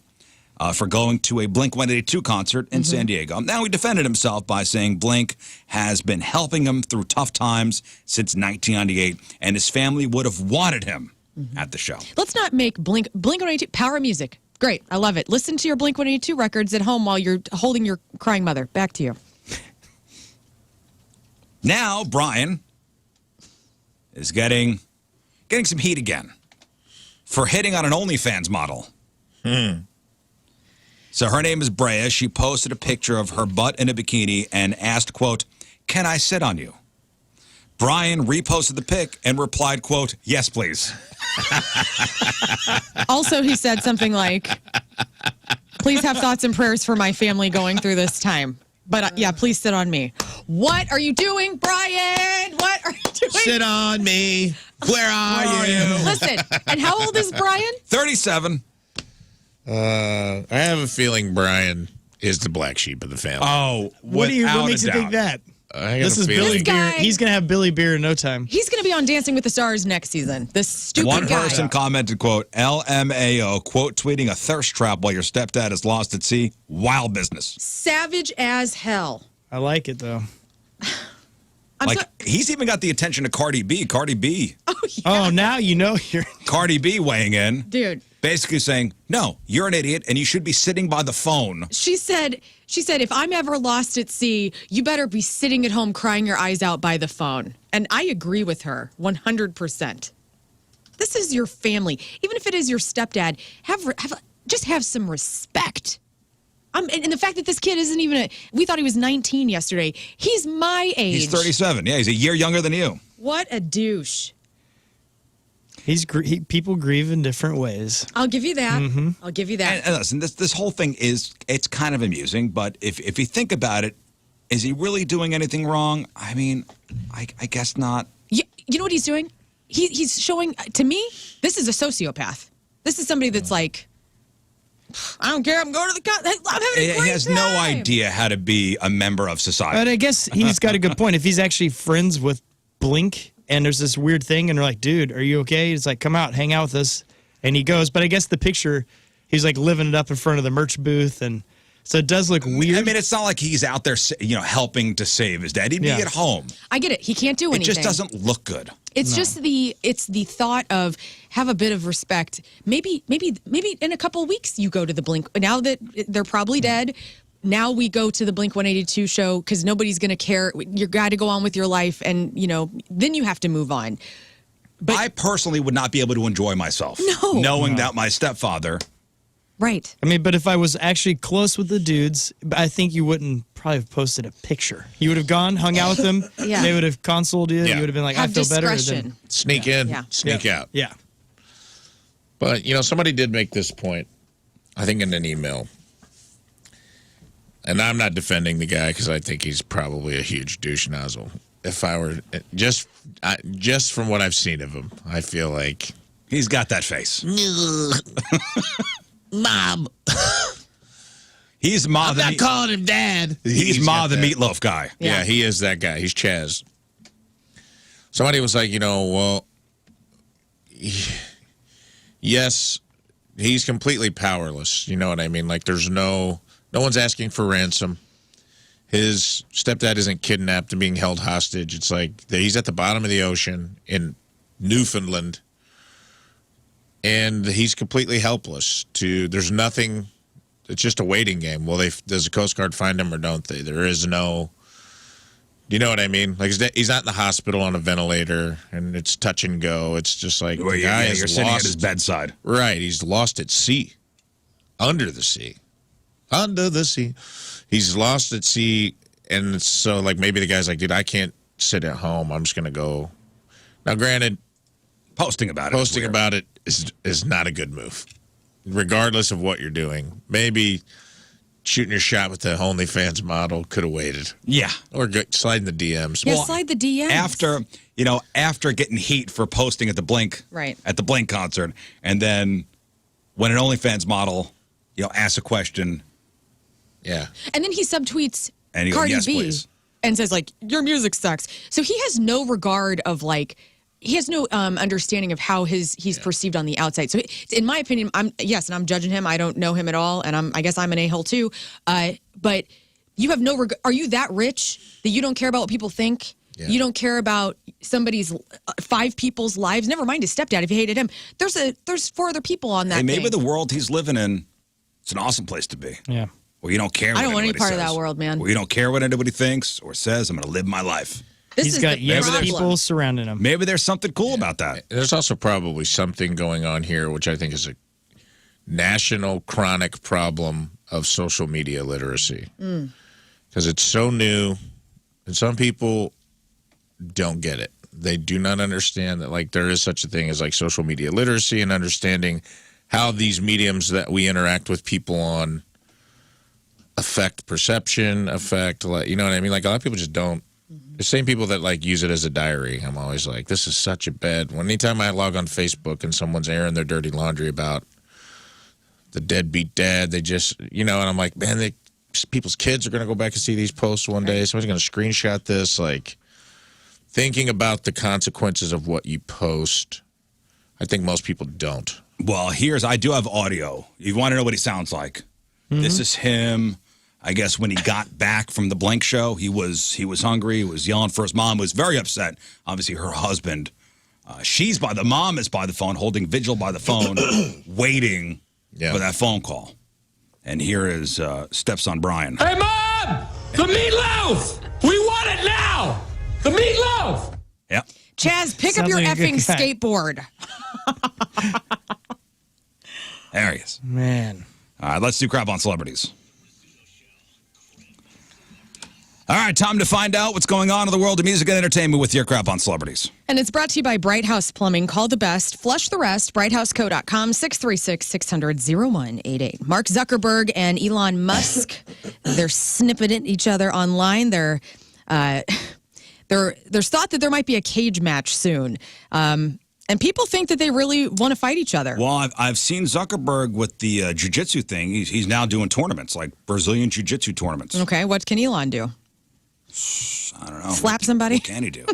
for going to a Blink-182 concert in San Diego. Now, he defended himself by saying Blink has been helping him through tough times since 1998, and his family would have wanted him at the show. Let's not make Blink-182 power music. Great. I love it. Listen to your Blink-182 records at home while you're holding your crying mother. Back to you. Now, Brian is getting some heat again for hitting on an OnlyFans model. So her name is Brea. She posted a picture of her butt in a bikini and asked, quote, "Can I sit on you?" Brian reposted the pic and replied, quote, "Yes, please." Also, he said something like, "Please have thoughts and prayers for my family going through this time. But yeah, please sit on me." What are you doing, Brian? What are you doing? Sit on me. Where are you? Listen, and how old is Brian? 37. I have a feeling Brian is the black sheep of the family. Oh, what makes you think that? This is Billy Beer. He's going to have Billy Beer in no time. He's going to be on Dancing with the Stars next season. This stupid One guy. person commented, quote, "LMAO, quote, tweeting a thirst trap while your stepdad is lost at sea. Wild business." Savage as hell. I like it, though. He's even got the attention of Cardi B. Cardi B. Oh, yeah. Oh, now you know you're... Cardi B weighing in. Dude. Basically saying, no, you're an idiot and you should be sitting by the phone. She said, if I'm ever lost at sea, you better be sitting at home crying your eyes out by the phone. And I agree with her 100%. This is your family. Even if it is your stepdad, just have some respect. And the fact that this kid isn't even we thought he was 19 yesterday. He's my age. He's 37. Yeah, he's a year younger than you. What a douche. People grieve in different ways. I'll give you that. I'll give you that. And listen, this whole thing it's kind of amusing, but if you think about it, is he really doing anything wrong? I mean, I guess not. You know what he's doing? He's showing, to me, this is a sociopath. This is somebody that's like, I don't care, I'm going to the I'm having a great He has time. no idea how to be a member of society. But I guess he's got a good point. If he's actually friends with Blink and there's this weird thing and they're like, "Dude, are you okay?" He's like, "Come out, hang out with us." And he goes. But I guess the picture, he's like living it up in front of the merch booth. And so it does look weird. I mean, it's not like he's out there, helping to save his dad. He'd be at home. I get it. He can't do anything. It just doesn't look good. It's just the thought of have a bit of respect. Maybe in a couple of weeks you go to the Blink. Now that they're probably dead, now we go to the Blink 182 show because nobody's going to care. You got to go on with your life, and then you have to move on. But I personally would not be able to enjoy myself knowing that my stepfather. Right. I mean, but if I was actually close with the dudes, I think you wouldn't probably have posted a picture. You would have gone, hung out with them. Yeah. They would have consoled you. Yeah. You would have been like, Have I feel better. discretion. Sneak in, sneak out. Yeah. But, somebody did make this point, I think in an email. And I'm not defending the guy because I think he's probably a huge douche nozzle. If I were just from what I've seen of him, I feel like He's got that face. Mom. He's Ma. I'm not calling him Dad. He's Ma, the meatloaf guy. Yeah, he is that guy. He's Chaz. Somebody was like, well, yes, he's completely powerless. You know what I mean? Like, there's no one's asking for ransom. His stepdad isn't kidnapped and being held hostage. It's like he's at the bottom of the ocean in Newfoundland, and he's completely helpless. There's nothing. It's just a waiting game. Well, does the Coast Guard find him or don't they? There is no. You know what I mean? Like he's not in the hospital on a ventilator, and it's touch and go. It's just like the guy is you're sitting at his bedside. Right, he's lost at sea, under the sea. He's lost at sea, and so like maybe the guy's like, dude, I can't sit at home. I'm just gonna go. Now, granted, posting about it is not a good move, regardless of what you're doing. Maybe shooting your shot with the OnlyFans model could have waited. Yeah, or sliding the DMs. Yeah, slide the DMs after getting heat for posting at the Blink concert, and then when an OnlyFans model asks a question. Yeah. And then he subtweets and Cardi yes, B please. And says, like, your music sucks. So he has no regard of, like, he has no understanding of how he's perceived on the outside. So in my opinion, and I'm judging him. I don't know him at all. And I guess I'm an a-hole too. But you have no regard. Are you that rich that you don't care about what people think? Yeah. You don't care about somebody's 5 people's lives? Never mind his stepdad. If you hated him, there's 4 other people on that. Hey, maybe the world he's living in, it's an awesome place to be. Yeah. Where you don't care. I don't want any part says. of that world, man. Where you don't care what anybody thinks or says. I'm going to live my life. He's got people surrounding him. Maybe there's something cool about that. There's also probably something going on here, which I think is a national chronic problem of social media literacy. Because it's so new, and some people don't get it. They do not understand that, like, there is such a thing as, like, social media literacy and understanding how these mediums that we interact with people on affect perception, like, you know what I mean? Like, a lot of people just don't. The same people that, like, use it as a diary. I'm always like, this is such a bad. Anytime I log on Facebook and someone's airing their dirty laundry about the deadbeat dad, they just, and I'm like, man, people's kids are going to go back and see these posts one day. Someone's going to screenshot this. Like, thinking about the consequences of what you post, I think most people don't. Well, I do have audio. You want to know what he sounds like? This is him. I guess when he got back from the Blink show, he was hungry. He was yelling for his mom. Was very upset. Obviously, her husband. The mom is by the phone, holding vigil by the phone, waiting for that phone call. And here is stepson Brian. Hey, Mom! The meatloaf! We want it now! The meatloaf! Yeah. Chaz, pick up your effing skateboard. There he is. Man. All right, let's do crap on celebrities. All right, time to find out what's going on in the world of music and entertainment with your crap on celebrities. And it's brought to you by Bright House Plumbing. Call the best, flush the rest, brighthouse.com, 636-600-0188. Mark Zuckerberg and Elon Musk, they're snipping at each other online. There's thought that there might be a cage match soon. And people think that they really want to fight each other. Well, I've seen Zuckerberg with the jiu-jitsu thing. He's now doing tournaments, like Brazilian jiu-jitsu tournaments. Okay, what can Elon do? I don't know. Slap somebody? What can he do?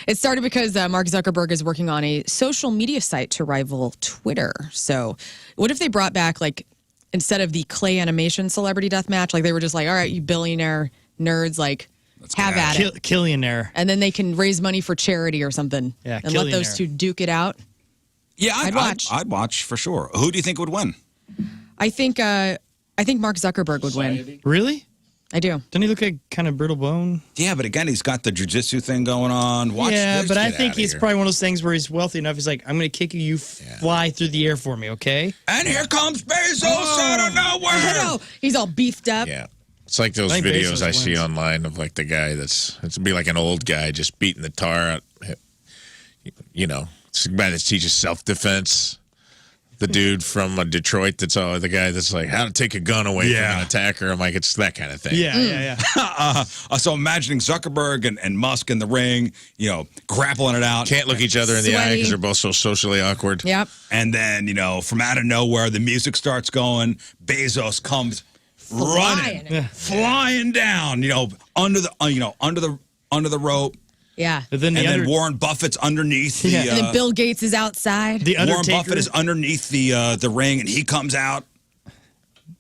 It started because Mark Zuckerberg is working on a social media site to rival Twitter. So what if they brought back, like, instead of the clay animation celebrity death match, like they were just like, all right, you billionaire nerds, like, have at it. Killionaire. And then they can raise money for charity or something. Yeah, and let those two duke it out. Yeah, I'd watch. I'd watch for sure. Who do you think would win? I think Mark Zuckerberg would win. Really? I do. Doesn't he look like kind of brittle bone? Yeah, but again, he's got the jiu-jitsu thing going on. Watch yeah, this. but I Get think outta he's here. probably one of those things where he's wealthy enough. He's like, I'm going to kick you. You fly through the air for me, okay? And here comes Bezos out of nowhere. I know. He's all beefed up. Yeah. It's like those I think videos Bezos I see wins. online of like the guy it's be like an old guy just beating the tar out. You know, it's the guy that teaches self-defense. The dude from Detroit the guy that's like, how to take a gun away from an attacker. I'm like, it's that kind of thing. Yeah. So imagining Zuckerberg and Musk in the ring, grappling it out. Can't look each other in the eye because they're both so socially awkward. Yep. And then, from out of nowhere, the music starts going. Bezos comes running, flying down, under the rope. Yeah. But then Then Warren Buffett's underneath the. And then Bill Gates is outside. The Warren Undertaker, Buffett is underneath the ring, and he comes out.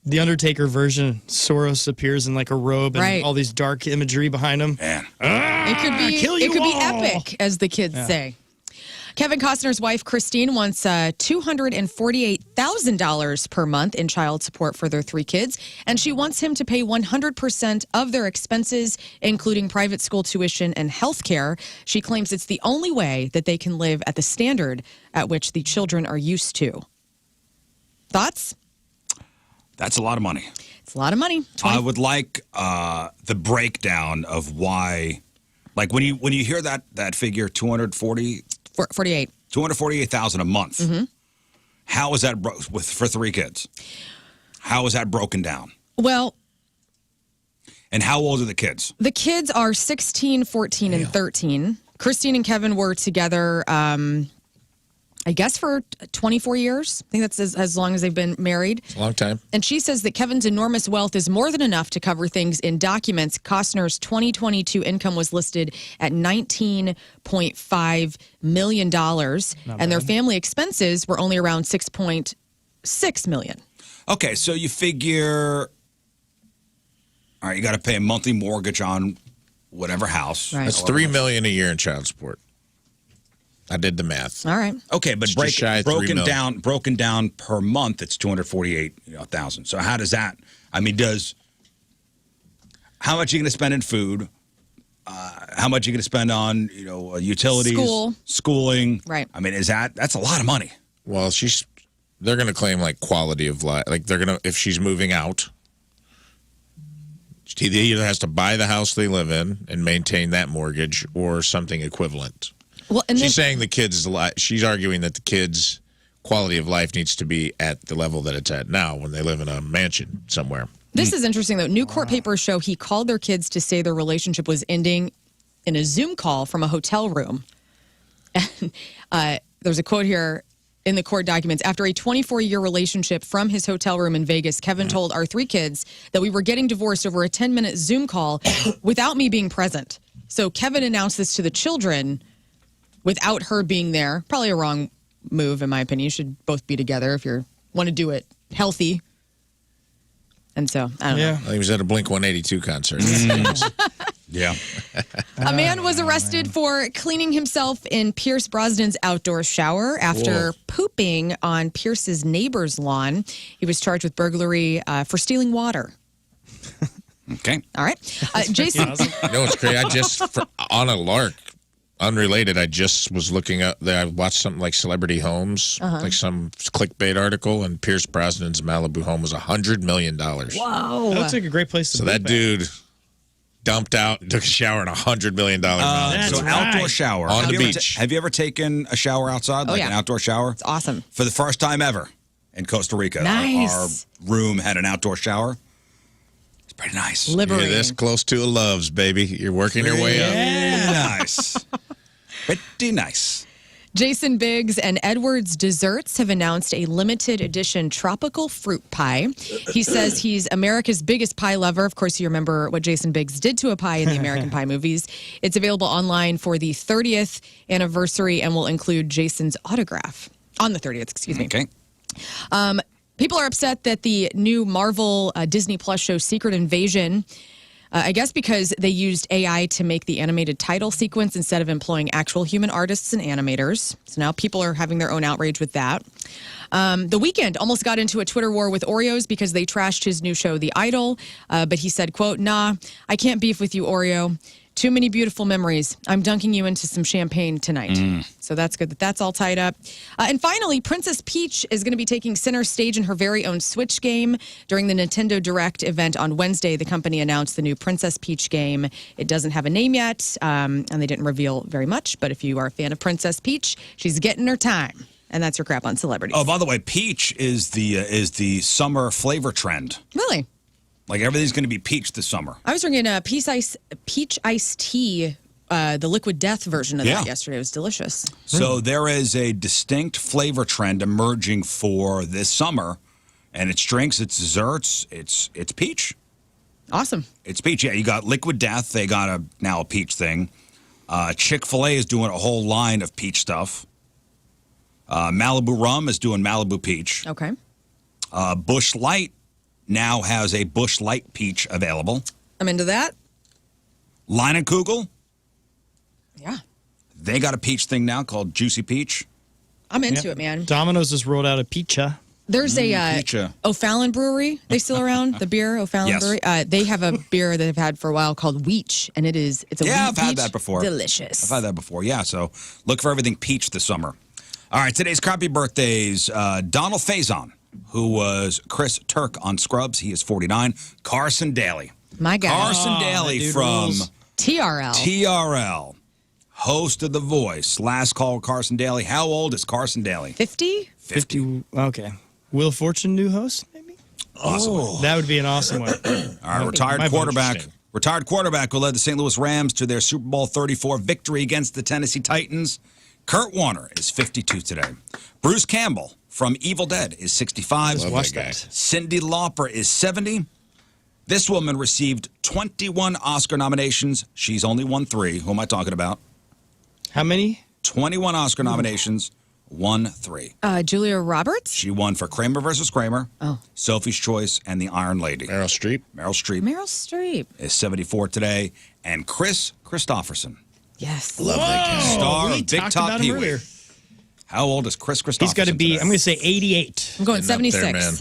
The Undertaker version, Soros appears in like a robe and all these dark imagery behind him. Man. It could be. kill you It could be all. epic, as the kids say. Kevin Costner's wife, Christine, wants $248,000 per month in child support for their 3 kids, and she wants him to pay 100% of their expenses, including private school tuition and health care. She claims it's the only way that they can live at the standard at which the children are used to. Thoughts? That's a lot of money. It's a lot of money. I would like the breakdown of why, like when you hear that figure, 48. $248,000 a month. Mm-hmm. How is that for 3 kids? How is that broken down? Well, and how old are the kids? The kids are 16, 14, and 13. Christine and Kevin were together, I guess, for 24 years. I think that's as long as they've been married. It's a long time. And she says that Kevin's enormous wealth is more than enough to cover things in documents. Costner's 2022 income was listed at $19.5 million, and their family expenses were only around $6.6 million. Okay, so you figure, all right, you got to pay a monthly mortgage on whatever house. Right. That's $3 million a year in child support. I did the math. All right. Okay, but broken down per month, it's $248,000. So how does that? I mean, how much are you going to spend in food? How much are you going to spend on utilities, schooling? Right. I mean, that's a lot of money. Well, they're going to claim like quality of life. Like if she's moving out, she either has to buy the house they live in and maintain that mortgage or something equivalent. Well, and she's saying the kids' she's arguing that the kids' quality of life needs to be at the level that it's at now when they live in a mansion somewhere. This is interesting, though. New court papers show he called their kids to say their relationship was ending in a Zoom call from a hotel room. And there's a quote here in the court documents. After a 24-year relationship from his hotel room in Vegas, Kevin told our 3 kids that we were getting divorced over a 10-minute Zoom call without me being present. So Kevin announced this to the children without her being there. Probably a wrong move, in my opinion. You should both be together if you want to do it healthy. And so, I don't know. He was at a Blink-182 concert. Yeah. A man was arrested for cleaning himself in Pierce Brosnan's outdoor shower after pooping on Pierce's neighbor's lawn. He was charged with burglary for stealing water. Okay. All right. Jason. It's crazy. On a lark, unrelated, I just was looking up. I watched something like Celebrity Homes, like some clickbait article, and Pierce Brosnan's Malibu home was $100 million. Whoa. That looks like a great place to So that dude dumped out and took a shower in a $100 million outdoor shower. On the beach. Have you ever taken a shower outside, an outdoor shower? It's awesome. For the first time ever in Costa Rica. Nice. Our room had an outdoor shower. It's pretty nice. Liberating. You're this close to a Love's, baby. You're working your way up. Nice. Pretty nice. Jason Biggs and Edwards Desserts have announced a limited edition tropical fruit pie. He says he's America's biggest pie lover. Of course, you remember what Jason Biggs did to a pie in the American Pie movies. It's available online for the 30th anniversary and will include Jason's autograph on the 30th, excuse me. Okay. People are upset that the new Marvel Disney Plus show Secret Invasion I guess because they used AI to make the animated title sequence instead of employing actual human artists and animators. So now people are having their own outrage with that. The Weeknd almost got into a Twitter war with Oreos because they trashed his new show, The Idol. But he said, quote, "Nah, I can't beef with you, Oreo. Too many beautiful memories. I'm dunking you into some champagne tonight." So that's good that that's all tied up. And finally, Princess Peach is going to be taking center stage in her very own Switch game. During the Nintendo Direct event on Wednesday, the company announced the new Princess Peach game. It doesn't have a name yet, and they didn't reveal very much. But if you are a fan of Princess Peach, she's getting her time. And that's your crap on celebrities. Oh, by the way, peach is the summer flavor trend. Really? Like everything's going to be peach this summer. I was drinking a peach iced tea, the Liquid Death version of that yesterday. It was delicious. So there is a distinct flavor trend emerging for this summer, and it's drinks, it's desserts, it's peach. Awesome. It's peach. Yeah, you got Liquid Death. They got now a peach thing. Chick-fil-A is doing a whole line of peach stuff. Malibu Rum is doing Malibu Peach. Okay. Busch Light now has a Busch Light Peach available. I'm into that. Leinenkugel, Yeah. they got a peach thing now called Juicy Peach. I'm into it, man. Domino's just rolled out a pizza. There's a Pecha. O'Fallon Brewery. They still around? The beer, O'Fallon Yes. Brewery. They have a beer that they've had for a while called Weech, and it's a Yeah, wheat I've had peach. that before. Delicious. I've had that before, yeah. So look for everything peach this summer. All right, today's crappy birthdays. Donald Faison, who was Chris Turk on Scrubs. He is 49. Carson Daly. My God. Carson that Daly dude from rules. TRL. TRL. Host of The Voice. Last call, Carson Daly. How old is Carson Daly? 50? 50. Okay. Will Fortune new host, maybe? Awesome. That would be an awesome one. All right, retired Might be quarterback. interesting. Retired quarterback who led the St. Louis Rams to their Super Bowl 34 victory against the Tennessee Titans. Kurt Warner is 52 today. Bruce Campbell from Evil Dead is 65. Love that guy. Cyndi Lauper is 70. This woman received 21 Oscar nominations. She's only won 3. Who am I talking about? How many? 21 Oscar nominations, won 3. Julia Roberts? She won for Kramer versus Kramer, Sophie's Choice, and The Iron Lady. Meryl Streep. Meryl Streep Meryl Streep. is 74 today. And Chris Christopherson, Yes. Love that guy. star we of Big talked Top about him Pee Wee. earlier. How old is Chris Christopherson? He's got to be, today? I'm going to say 88. I'm going Getting up 76. there, man.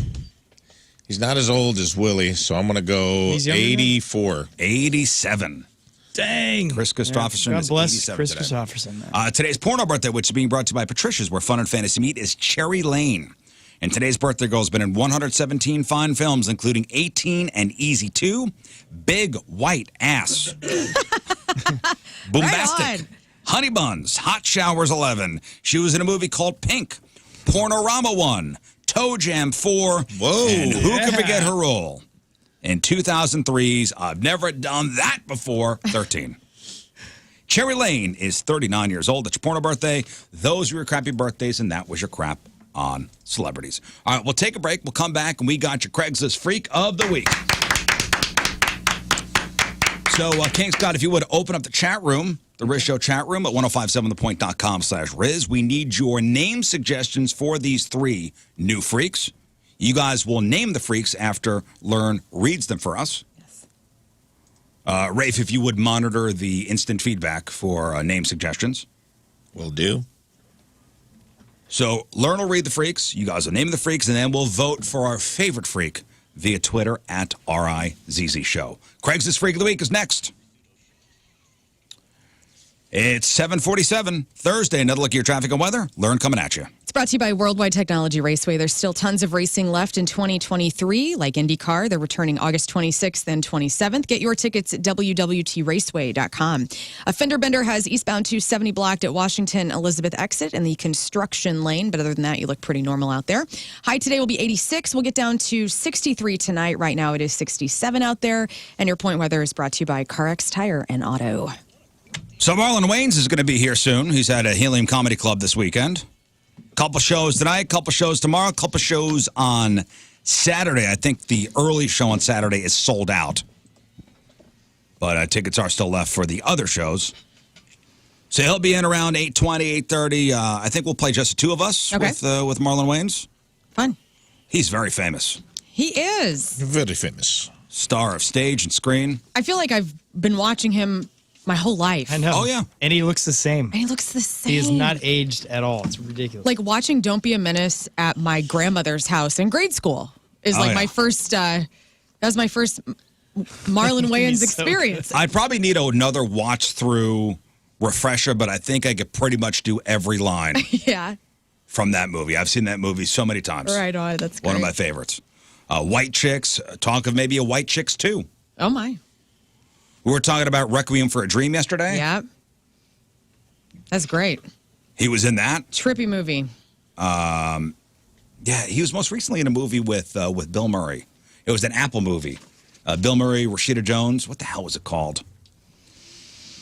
He's not as old as Willie, so I'm going to go He's younger than 84. 87. Dang. Chris Christopherson God is bless 87 Chris today. Christopherson. Man. Today's porno birthday, which is being brought to you by Patricia's, where fun and fantasy meet, is Cherry Lane. And today's birthday girl has been in 117 fine films, including 18 and Easy 2, Big White Ass, Boombastic, Right on. Honey Buns, Hot Showers 11. She was in a movie called Pink, Pornorama 1, Toe Jam 4, Whoa. and who can Yeah. forget her role in 2003's I've Never Done That Before, 13. Cherry Lane is 39 years old. That's your porno birthday. Those were your crappy birthdays, and that was your crap on celebrities. All right, we'll take a break. We'll come back, and we got your Craigslist Freak of the Week. So, King Scott, if you would open up the chat room, the Rizz Show chat room at 1057thepoint.com/Rizz. We need your name suggestions for these 3 new freaks. You guys will name the freaks after Lern reads them for us. Rafe, if you would monitor the instant feedback for name suggestions. Will do. So Lern will read the freaks. You guys will name the freaks, and then we'll vote for our favorite freak via Twitter at RIZZ Show. Craigslist Freak of the Week is next. It's 7:47, Thursday. Another look at your traffic and weather. Lern coming at you. It's brought to you by Worldwide Technology Raceway. There's still tons of racing left in 2023, like IndyCar. They're returning August 26th and 27th. Get your tickets at www.raceway.com. A fender bender has eastbound 270 blocked at Washington Elizabeth exit in the construction lane. But other than that, you look pretty normal out there. High today will be 86. We'll get down to 63 tonight. Right now it is 67 out there. And your point weather is brought to you by CarX Tire and Auto. So Marlon Wayans is going to be here soon. He's at a Helium Comedy Club this weekend. Couple shows tonight, couple shows tomorrow, couple shows on Saturday. I think the early show on Saturday is sold out. But tickets are still left for the other shows. So he'll be in around 8:20, 8:30. I think we'll play just the 2 of us Okay. with Marlon Wayans. Fun. He's very famous. He is. Very famous. Star of stage and screen. I feel like I've been watching him my whole life. I know. Oh, yeah. And he looks the same. And he looks the same. He is not aged at all. It's ridiculous. Like watching Don't Be a Menace at my grandmother's house in grade school is like my first, that was my first Marlon Wayans experience. I'd probably need another watch through refresher, but I think I could pretty much do every line Yeah. from that movie. I've seen that movie so many times. Right on. That's great. One of my favorites. White Chicks. Talk of maybe a White Chicks 2. Oh, my. We were talking about Requiem for a Dream yesterday. Yeah. That's great. He was in that. Trippy movie. Yeah, he was most recently in a movie with Bill Murray. It was an Apple movie. Bill Murray, Rashida Jones. What the hell was it called?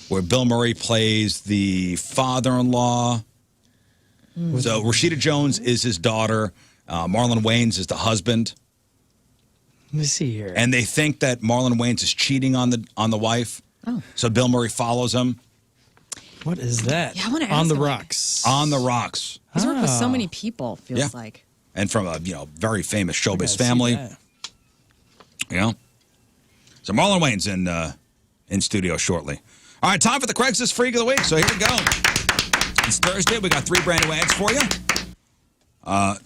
Where Bill Murray plays the father-in-law. So Rashida Jones is his daughter. Marlon Wayans is the husband. Let me see here. And they think that Marlon Wayans is cheating on the wife. Oh. So Bill Murray follows him. What is that? Yeah, I want to ask On the him. Rocks. On the Rocks. He's worked with so many people, feels like. And from a very famous I showbiz gotta see family. that. Yeah. So Marlon Wayans in studio shortly. All right, time for the Craigslist Freak of the Week. So here we go. It's Thursday. We got 3 brand new ads for you.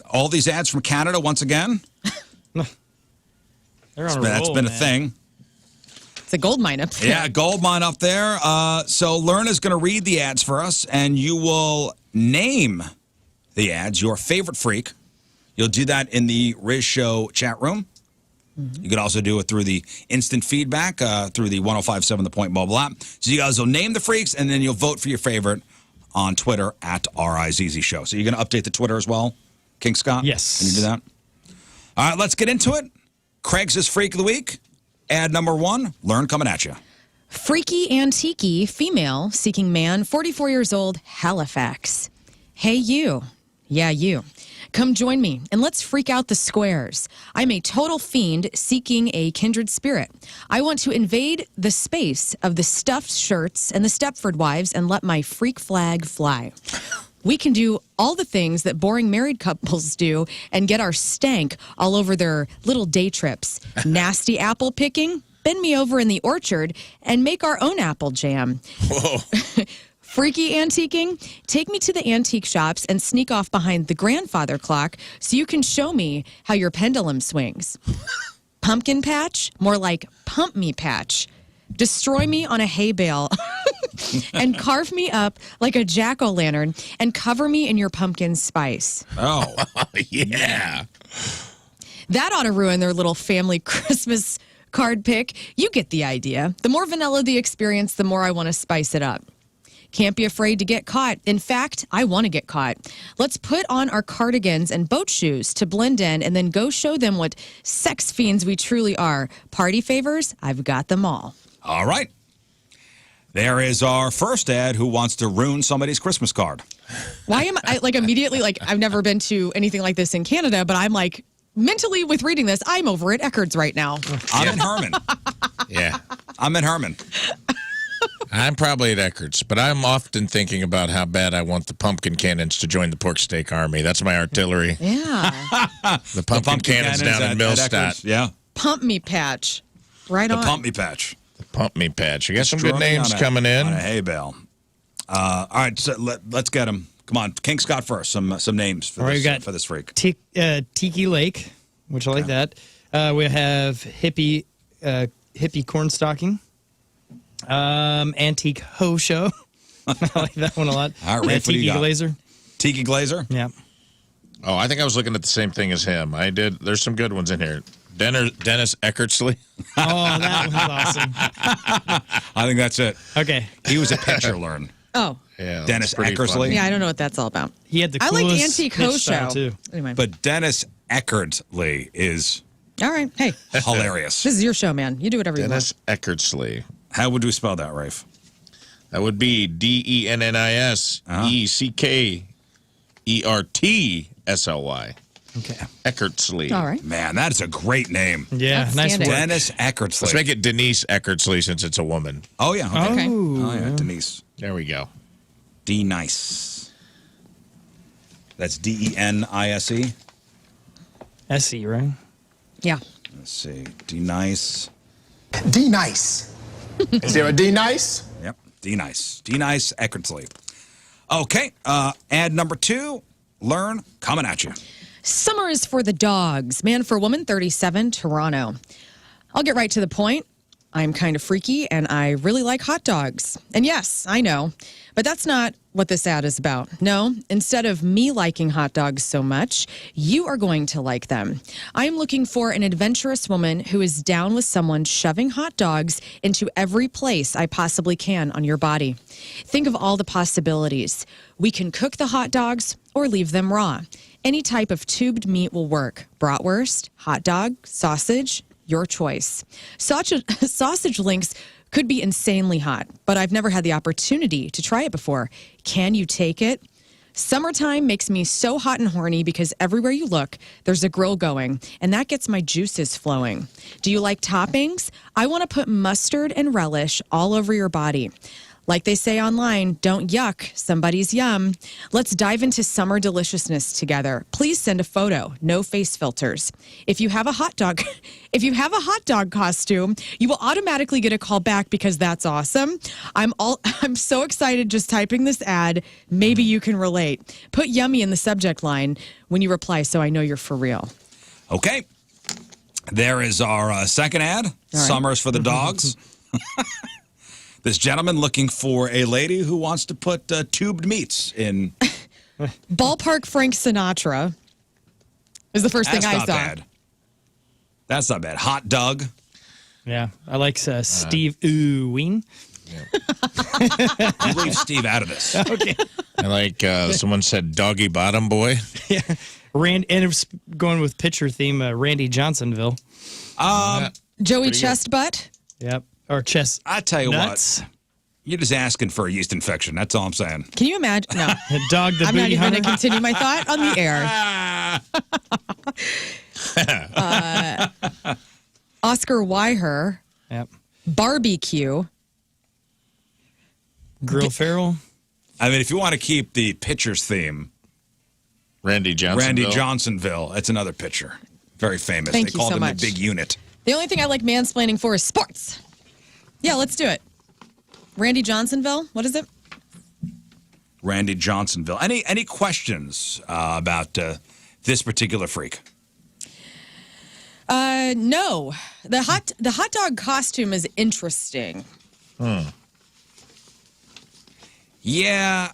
All these ads from Canada once again. They're on a That's roll, been a man. thing. It's a gold mine up there. Yeah, gold mine up there. So Lern is going to read the ads for us, and you will name the ads, your favorite freak. You'll do that in the Rizz Show chat room. You can also do it through the instant feedback through the 105.7 The Point mobile app. So you guys will name the freaks, and then you'll vote for your favorite on Twitter at RIZZ Show. So you're going to update the Twitter as well, King Scott? Yes. Can you do that? All right, let's get into it. Craig's Freak of the Week. Ad number 1, Lern coming at you. Freaky antique female seeking man, 44 years old, Halifax. Hey, you. Yeah, you. Come join me and let's freak out the squares. I'm a total fiend seeking a kindred spirit. I want to invade the space of the stuffed shirts and the Stepford wives and let my freak flag fly. We can do all the things that boring married couples do and get our stank all over their little day trips. Nasty apple picking, bend me over in the orchard, and make our own apple jam. Whoa. Freaky antiquing, take me to the antique shops and sneak off behind the grandfather clock so you can show me how your pendulum swings. Pumpkin patch, more like pump me patch. Destroy me on a hay bale and carve me up like a jack-o'-lantern and cover me in your pumpkin spice. Oh. Yeah. That ought to ruin their little family Christmas card pick. You get the idea. The more vanilla the experience, the more I want to spice it up. Can't be afraid to get caught. In fact, I want to get caught. Let's put on our cardigans and boat shoes to blend in and then go show them what sex fiends we truly are. Party favors, I've got them all. All right. There is our first ad who wants to ruin somebody's Christmas card. Why am I immediately I've never been to anything like this in Canada, but I'm mentally with reading this, I'm over at Eckerd's right now. I'm in Herman. Yeah. I'm in Herman. I'm probably at Eckert's, but I'm often thinking about how bad I want the pumpkin cannons to join the pork steak army. That's my artillery. Yeah. The pumpkin cannons down in Eckerd's. Millstadt. Yeah. Pump me patch. Right The on. Pump Me Patch. The Pump Me Patch. You got some good Destroy me names on coming in. On a hay bale. All right, so let's get them. Come on, King Scott first. Some names for All right, this we got for this freak. Tiki Lake, which I like that. We have hippie corn stocking. Antique Hooshe. I like that one a lot. All right, Rafe, what do you Tiki got? Glazer. Tiki Glazer. Yeah. Oh, I think I was looking at the same thing as him. I did. There's some good ones in here. Dennis Eckertsley. Oh, that was awesome. I think that's it. Okay. He was a pitcher, Lern. Oh. Yeah, Dennis that's pretty Eckersley. funny. Yeah, I don't know what that's all about. He had the I coolest like the Antique pitch style, Hooshe. too. Anyway. But Dennis Eckersley is all right. Hey, hilarious. this is your show, man. You do whatever Dennis Eckersley. How would we spell that, Rafe? That would be DennisEckertsly. Okay. Eckertsley. you want. All right. Man, that is a great name. Yeah, nice Outstanding. work. Dennis Eckersley. Let's make it Denise Eckertsley since it's a woman. Oh, yeah. Okay. Okay. Oh, yeah, Denise. There we go. D-Nice. That's Denise. SE, right? Yeah. Let's see. D-Nice. D-Nice. Is there a D-Nice? Yep. D-Nice. D-Nice Eckersley. Okay. Ad number 2. Lern, coming at you. Summer is for the dogs. Man for woman, 37, Toronto. I'll get right to the point. I'm kind of freaky and I really like hot dogs. And yes, I know, but that's not what this ad is about. No, instead of me liking hot dogs so much, you are going to like them. I am looking for an adventurous woman who is down with someone shoving hot dogs into every place I possibly can on your body. Think of all the possibilities. We can cook the hot dogs or leave them raw. Any type of tubed meat will work. Bratwurst, hot dog, sausage, your choice. Sausage links could be insanely hot, but I've never had the opportunity to try it before. Can you take it? Summertime makes me so hot and horny because everywhere you look, there's a grill going, and that gets my juices flowing. Do you like toppings? I want to put mustard and relish all over your body. Like they say online, don't yuck, somebody's yum. Let's dive into summer deliciousness together. Please send a photo, no face filters. If you have a hot dog costume, you will automatically get a call back because that's awesome. I'm so excited just typing this ad. Maybe you can relate. Put yummy in the subject line when you reply so I know you're for real. Okay. There is our second ad. Right. Summer's for the dogs. This gentleman looking for a lady who wants to put tubed meats in. Ballpark Frank Sinatra is the first thing I saw. Bad. That's not bad. Hot Doug. Yeah, I like Steve Ween. Yeah. You leave Steve out of this. Okay. I like someone said Doggy Bottom Boy. Yeah. And it was going with picture theme, Randy Johnsonville. Joey Chestbutt. Yep. Or chest. I tell you nuts. what, you're just asking for a yeast infection. That's all I'm saying. Can you imagine? No. Dog the I'm not booty even hunter. going to continue my thought on the air. Oscar Weiher. Yep. Barbecue. Grill Farrell. I mean, if you want to keep the pitcher's theme, Randy Johnsonville. That's another pitcher. Very famous. Thank they you called so him much. the big unit. The only thing I like mansplaining for is sports. Yeah, let's do it. Randy Johnsonville, what is it? Randy Johnsonville. Any questions about this particular freak? No. The hot dog costume is interesting. Yeah.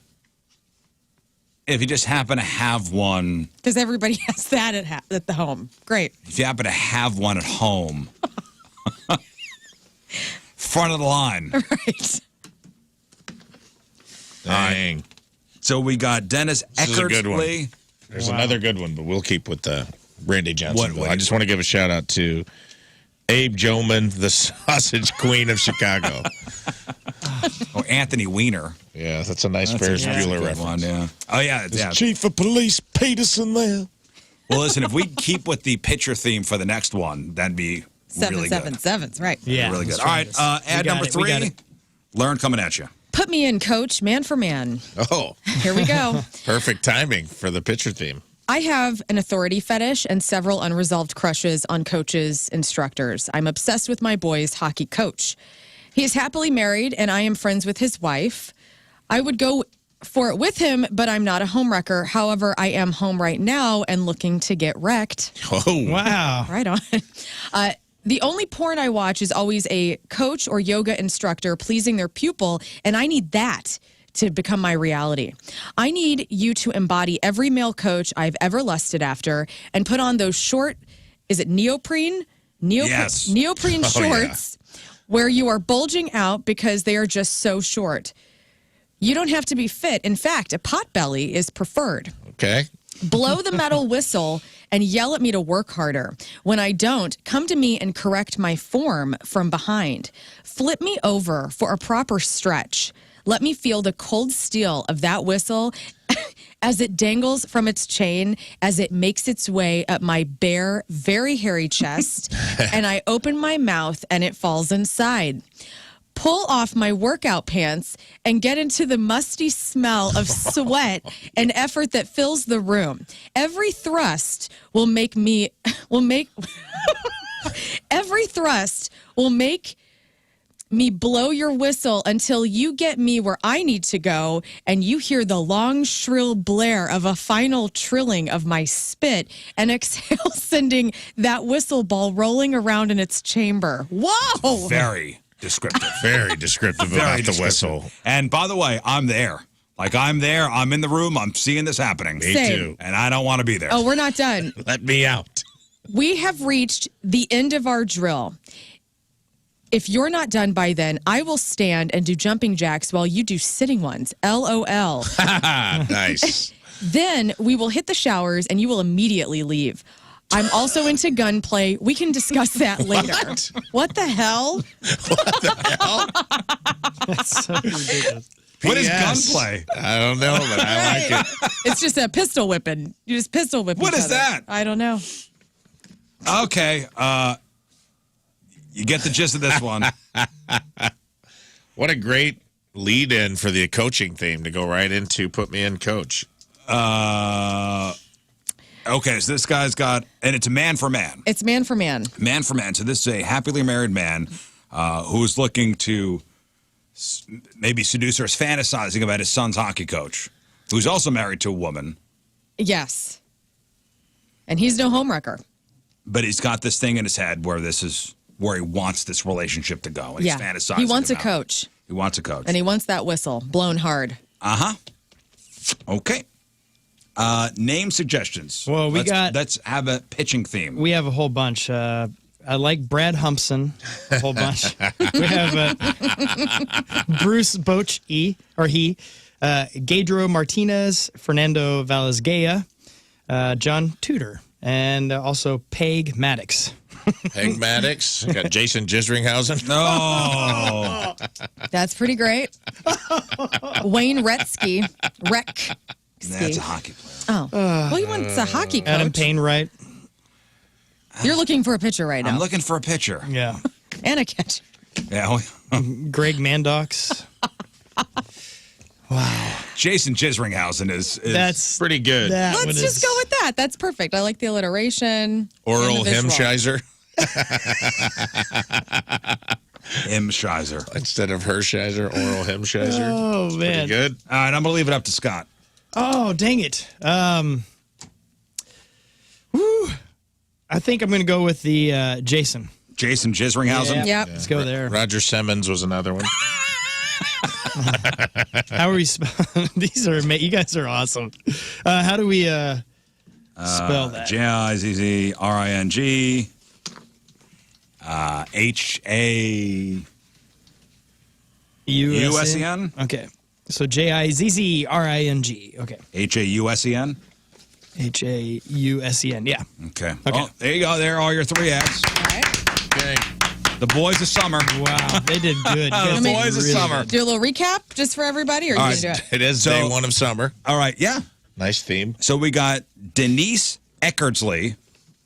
If you just happen to have one. Because everybody has that at the home. Great. If you happen to have one at home. Front of the line. Right. Dang. So we got Dennis This is a good one. Eckersley. There's another good one, but we'll keep with Randy Johnson. I just want to give a shout out to Abe Joman, the sausage queen of Chicago. Or Anthony Weiner. Yeah, that's a nice Ferris Bueller reference. One, yeah. Oh, yeah. Is Chief of Police Peterson there? Well, listen, if we keep with the pitcher theme for the next one, that'd be really good. 777s, right. Yeah. Really good. All right, ad number 3. Lern coming at you. Put me in, coach, man for man. Oh. Here we go. Perfect timing for the pitcher theme. I have an authority fetish and several unresolved crushes on coaches, instructors. I'm obsessed with my boy's hockey coach. He is happily married, and I am friends with his wife. I would go for it with him, but I'm not a homewrecker. However, I am home right now and looking to get wrecked. Oh, wow. Right on. The only porn I watch is always a coach or yoga instructor pleasing their pupil, and I need that to become my reality. I need you to embody every male coach I've ever lusted after and put on those short, is it neoprene? Yes. Neoprene shorts where you are bulging out because they are just so short. You don't have to be fit. In fact, a pot belly is preferred. okay. Blow the metal whistle and yell at me to work harder. When I don't, come to me and correct my form from behind. Flip me over for a proper stretch. Let me feel the cold steel of that whistle as it dangles from its chain, as it makes its way up my bare, very hairy chest, and I open my mouth and it falls inside. Pull off my workout pants and get into the musty smell of sweat and effort that fills the room. Every thrust will make Every thrust will make me blow your whistle until you get me where I need to go, and you hear the long, shrill blare of a final trilling of my spit and exhale, sending that whistle ball rolling around in its chamber. Whoa! Very descriptive. Very descriptive about the whistle. And by the way, I'm there. Like, I'm there. I'm in the room. I'm seeing this happening. Me Same. too. And I don't want to be there. Oh, we're not done. Let me out. We have reached the end of our drill. If you're not done by then, I will stand and do jumping jacks while you do sitting ones. LOL. Nice. Then we will hit the showers and you will immediately leave. I'm also into gunplay. We can discuss that later. What the hell? That's so ridiculous. What is P.S. gunplay? I don't know, but I like it. It's just a pistol whipping. You just pistol whip What each is other. that? I don't know. Okay. You get the gist of this one. What a great lead-in for the coaching theme to go right into Put Me in, Coach. Okay, so this guy's got, and it's a man for man. It's man for man. Man for man. So this is a happily married man who's looking to maybe seduce or is fantasizing about his son's hockey coach, who's also married to a woman. Yes. And he's no homewrecker. But he's got this thing in his head where this is where he wants this relationship to go. And he's fantasizing He wants a about it. coach. He wants a coach. And he wants that whistle blown hard. Uh-huh. Okay. Name suggestions. Well, let's have a pitching theme. We have a whole bunch. I like Brad Humpson, a whole bunch. We have Bruce Boch, he, Gaedro Martinez, Fernando Valesgaya, John Tudor, and also Peg Maddox. Peg Maddox. Got Jason Jisringhausen. No. That's pretty great. Wayne Gretzky. That's a hockey player. Oh. Well, he wants a hockey coach. Adam Payne Wright. You're looking for a pitcher right now. I'm looking for a pitcher. Yeah. And a catcher. Yeah. Greg Mandox. Wow. Jason Jisringhausen is That's pretty good. Let's just go with that. That's perfect. I like the alliteration. Oral and the visual. Hemschizer Hemschizer. instead of Hershiser. Oral Hemschizer. Oh, man. Pretty good. All right, I'm going to leave it up to Scott. Oh, dang it. I think I'm going to go with the Jason. Jason Jisringhausen. Yep. Let's go there. Roger Simmons was another one. How are we spelling? These are, you guys are awesome. How do we spell that? Jizring. HAUSEN. Okay. So Jizzring. Okay. HAUSEN. HAUSEN. Yeah. Okay. Okay. Well, there you go. There are your three ads. All right. Okay. The boys of summer. Wow. They did good. You guys The did boys of really summer. good. Do a little recap just for everybody, or are you All going to right. do it? It is day one of summer. All right. Yeah. Nice theme. So we got Denise Eckersley.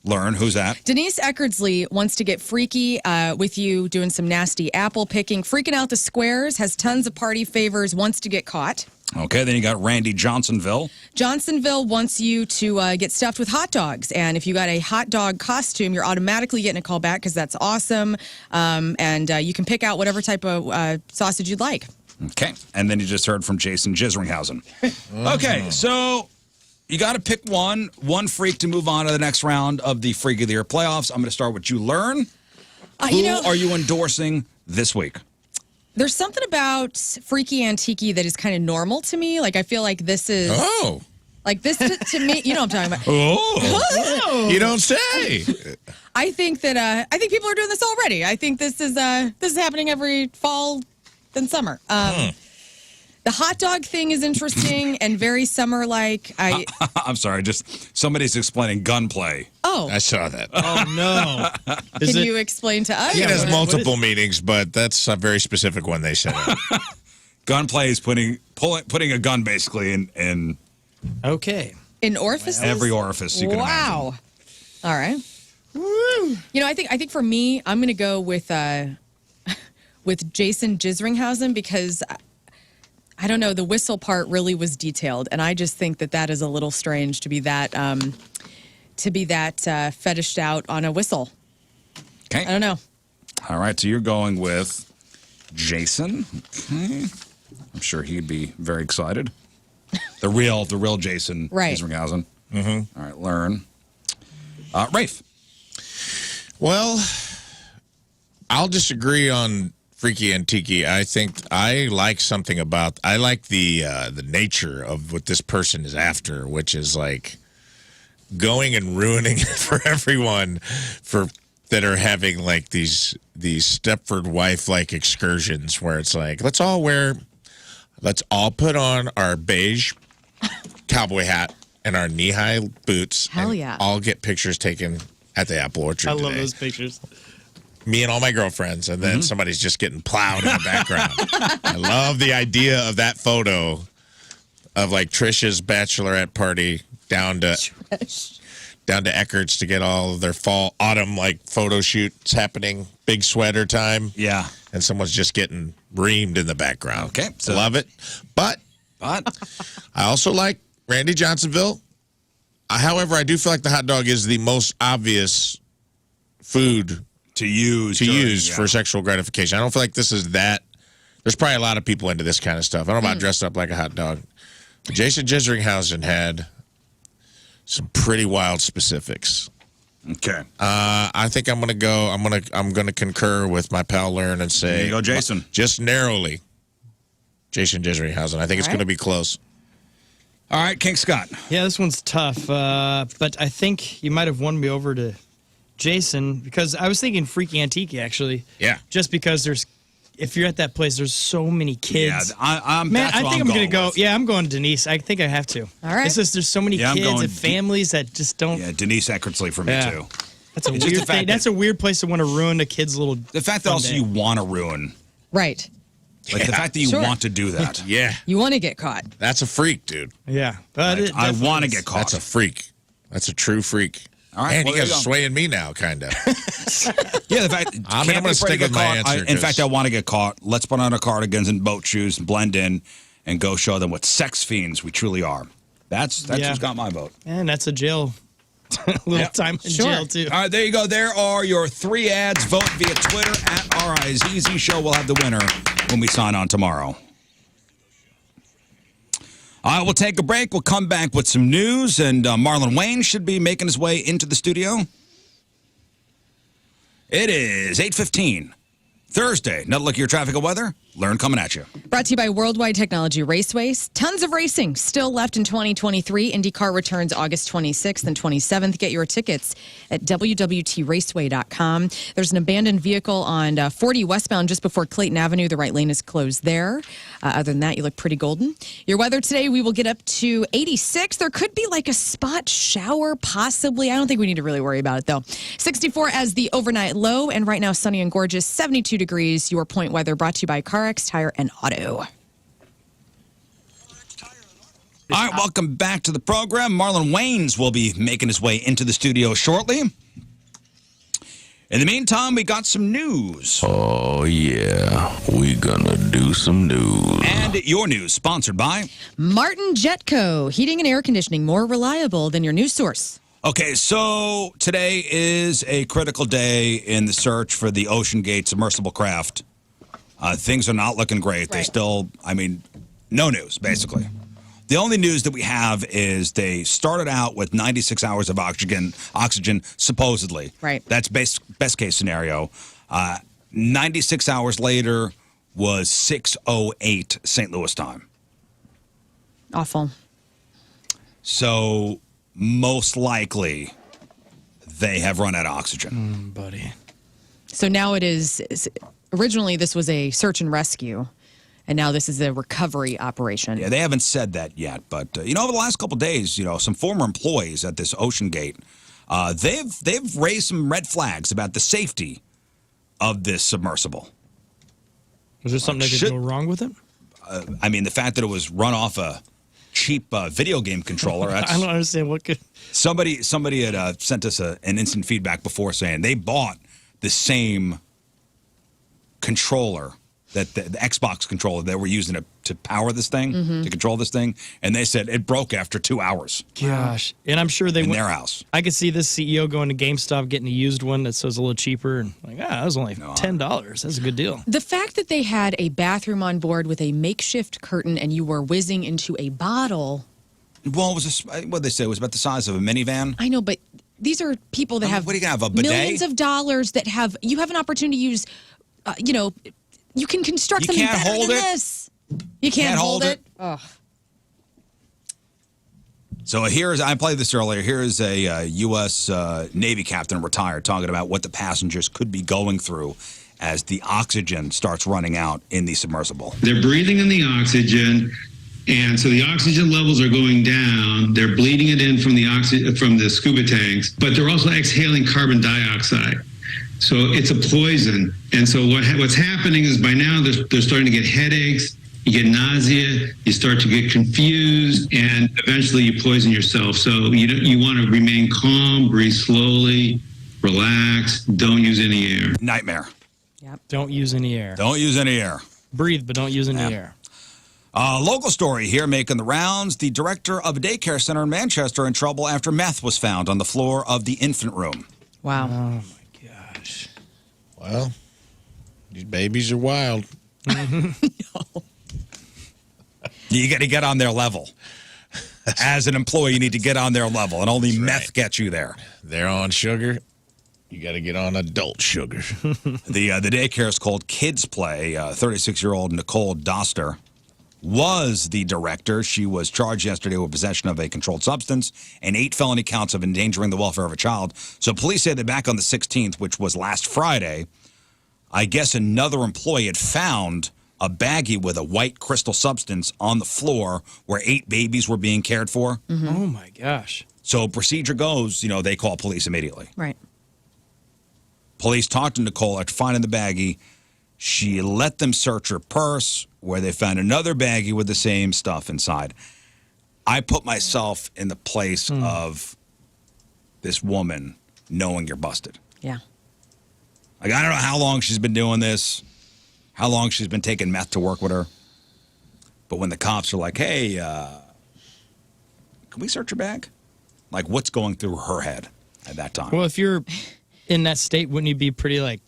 Learn. Who's that? Denise Eckersley wants to get freaky with you, doing some nasty apple picking, freaking out the squares, has tons of party favors, wants to get caught. Okay. Then you got Randy Johnsonville. Johnsonville wants you to get stuffed with hot dogs. And if you got a hot dog costume, you're automatically getting a call back because that's awesome. And you can pick out whatever type of sausage you'd like. Okay. And then you just heard from Jason Jisringhausen. Okay. So you got to pick one freak to move on to the next round of the Freak of the Year playoffs. I'm going to start with you, Learn. Who are you endorsing this week? There's something about Freaky Antiki that is kind of normal to me. Like, I feel like this is... Oh. Like, this to me... You know what I'm talking about. Oh. You don't say. I think that... I think people are doing this already. I think this is happening every fall and summer. The hot dog thing is interesting and very summer-like. I'm sorry, just somebody's explaining gunplay. Oh. I saw that. Oh, no. Can you explain to us? It has What- multiple meanings, but that's a very specific one they said. Gunplay is putting a gun basically in Okay. In orifices? every orifice you can imagine. Wow. All right. Woo. You know, I think for me, I'm going to go with Jason Jisringhausen because I don't know, the whistle part really was detailed, and I just think that is a little strange to be that fetished out on a whistle. Okay. I don't know. All right, so you're going with Jason. Okay. I'm sure he'd be very excited. The real Jason Isringhausen. Mm-hmm. All right, Lern. Rafe. Well, I'll disagree on Freaky and Tiki. I think I like something about. I like the nature of what this person is after, which is like going and ruining it for everyone that are having like these Stepford wife like excursions where it's like let's all put on our beige cowboy hat and our knee-high boots. Hell and yeah. all get pictures taken at the Apple Orchard I love today. those pictures. Me and all my girlfriends, and then somebody's just getting plowed in the background. I love the idea of that photo of like Trisha's bachelorette party down to Eckert's to get all of their autumn like photo shoots happening, big sweater time. Yeah. And someone's just getting reamed in the background. Okay. So, love it. But I also like Randy Johnsonville. However, I do feel like the hot dog is the most obvious food to use for sexual gratification. I don't feel like this is that. There's probably a lot of people into this kind of stuff. I don't know about dressed up like a hot dog. Jason Isringhausen had some pretty wild specifics. Okay. I think I'm gonna go. I'm gonna concur with my pal Lern and say, there you go, Jason. Just narrowly, Jason Isringhausen. I think it's gonna be close. All right, King Scott. Yeah, this one's tough, but I think you might have won me over to Jason because I was thinking Freaky Antique actually. Yeah. Just because if you're at that place, there's so many kids. Yeah, I'm. Man, that's I what think I'm gonna go. with. Yeah, I'm going Denise. I think I have to. All right. It's just there's so many Yeah, I'm kids going and families that just don't. Yeah, Denise Eckertsley for me Yeah. too. That's a It's just weird the fact thing. That's a weird place to want to ruin a kid's little. The fact that fun also day. you want to ruin, Right. like the fact that you Sure. want to do that. Yeah, You want to get caught. that's a freak, dude. Yeah, but Like, it I definitely want to is. get caught. That's a freak. That's a true freak. All right, Man, well, you there guys are you go. swaying me now, kind of. Yeah, the fact. I'm gonna stick with my answer, In fact, 'cause- I want to get caught. Let's put on our cardigans and boat shoes, and blend in, and go show them what sex fiends we truly are. That's Yeah. who's got my vote. And that's a jail. little Yeah. time in Sure. jail too. All right, there you go. There are your 3 ads. Vote via Twitter at RIZZ Show. We'll have the winner when we sign on tomorrow. All right, we'll take a break. We'll come back with some news, and Marlon Wayans should be making his way into the studio. It is 8:15, Thursday. Another look at your traffic and weather. Lern coming at you. Brought to you by Worldwide Technology Raceways. Tons of racing still left in 2023. IndyCar returns August 26th and 27th. Get your tickets at www.raceway.com. There's an abandoned vehicle on 40 westbound just before Clayton Avenue. The right lane is closed there. Other than that, you look pretty golden. Your weather today, we will get up to 86. There could be like a spot shower, possibly. I don't think we need to really worry about it, though. 64 as the overnight low, and right now sunny and gorgeous, 72 degrees. Your point weather brought to you by CarX Tire and Auto. All right, welcome back to the program. Marlon Wayans will be making his way into the studio shortly. In the meantime, we got some news. Oh, yeah. We gonna do some news. And your news, sponsored by... Martin Jetco, heating and air conditioning, more reliable than your news source. Okay, so today is a critical day in the search for the Ocean Gate submersible craft. Things are not looking great. They Right. still, no news, basically. The only news that we have is they started out with 96 hours of oxygen supposedly. Right. That's best case scenario. 96 hours later was 6:08 St. Louis time. Awful. So most likely they have run out of oxygen. Buddy. So now it is, originally this was a search and rescue, and now this is a recovery operation. Yeah, they haven't said that yet, but over the last couple of days, some former employees at this Ocean Gate, they've raised some red flags about the safety of this submersible. Was there something that could should- go wrong with it? The fact that it was run off a cheap video game controller. That's, I don't understand what could. somebody had sent us an instant feedback before saying they bought the same controller that the Xbox controller that we're using to power this thing, to control this thing, and they said it broke after 2 hours. Gosh. And I'm sure in their house. I could see this CEO going to GameStop, getting a used one that says a little cheaper, and like, that was only $10. That's a good deal. The fact that they had a bathroom on board with a makeshift curtain and you were whizzing into a bottle. Well, it was what they say, it was about the size of a minivan. I know, but these are people that have what are you gonna have, a bidet? Millions of dollars that you have an opportunity to use, you can construct something better than this. You can't hold it. Ugh. So I played this earlier. Here is a U.S. Navy captain retired talking about what the passengers could be going through as the oxygen starts running out in the submersible. They're breathing in the oxygen, and so the oxygen levels are going down. They're bleeding it in from the scuba tanks, but they're also exhaling carbon dioxide. So it's a poison. And so what's happening is by now they're starting to get headaches, you get nausea, you start to get confused, and eventually you poison yourself. So you want to remain calm, breathe slowly, relax, don't use any air. Nightmare. Yep. Don't use any air. Don't use any air. Breathe, but don't use any air. Local story here making the rounds. The director of a daycare center in Manchester in trouble after meth was found on the floor of the infant room. Wow. Oh, my gosh. Well, these babies are wild. No. You got to get on their level. As an employee, you need to get on their level, and only meth gets you there. They're on sugar. You got to get on adult sugar. The daycare is called Kids Play. 36-year-old Nicole Doster was the director. She was charged yesterday with possession of a controlled substance and 8 felony counts of endangering the welfare of a child. So police say that back on the 16th, which was last Friday, I guess another employee had found a baggie with a white crystal substance on the floor where 8 babies were being cared for. Mm-hmm. Oh, my gosh. So procedure goes, they call police immediately. Right. Police talked to Nicole after finding the baggie. She let them search her purse, where they found another baggie with the same stuff inside. I put myself in the place of this woman knowing you're busted. Yeah. Like, I don't know how long she's been doing this, how long she's been taking meth to work with her. But when the cops are like, hey, can we search your bag? Like, what's going through her head at that time? Well, if you're in that state, wouldn't you be pretty,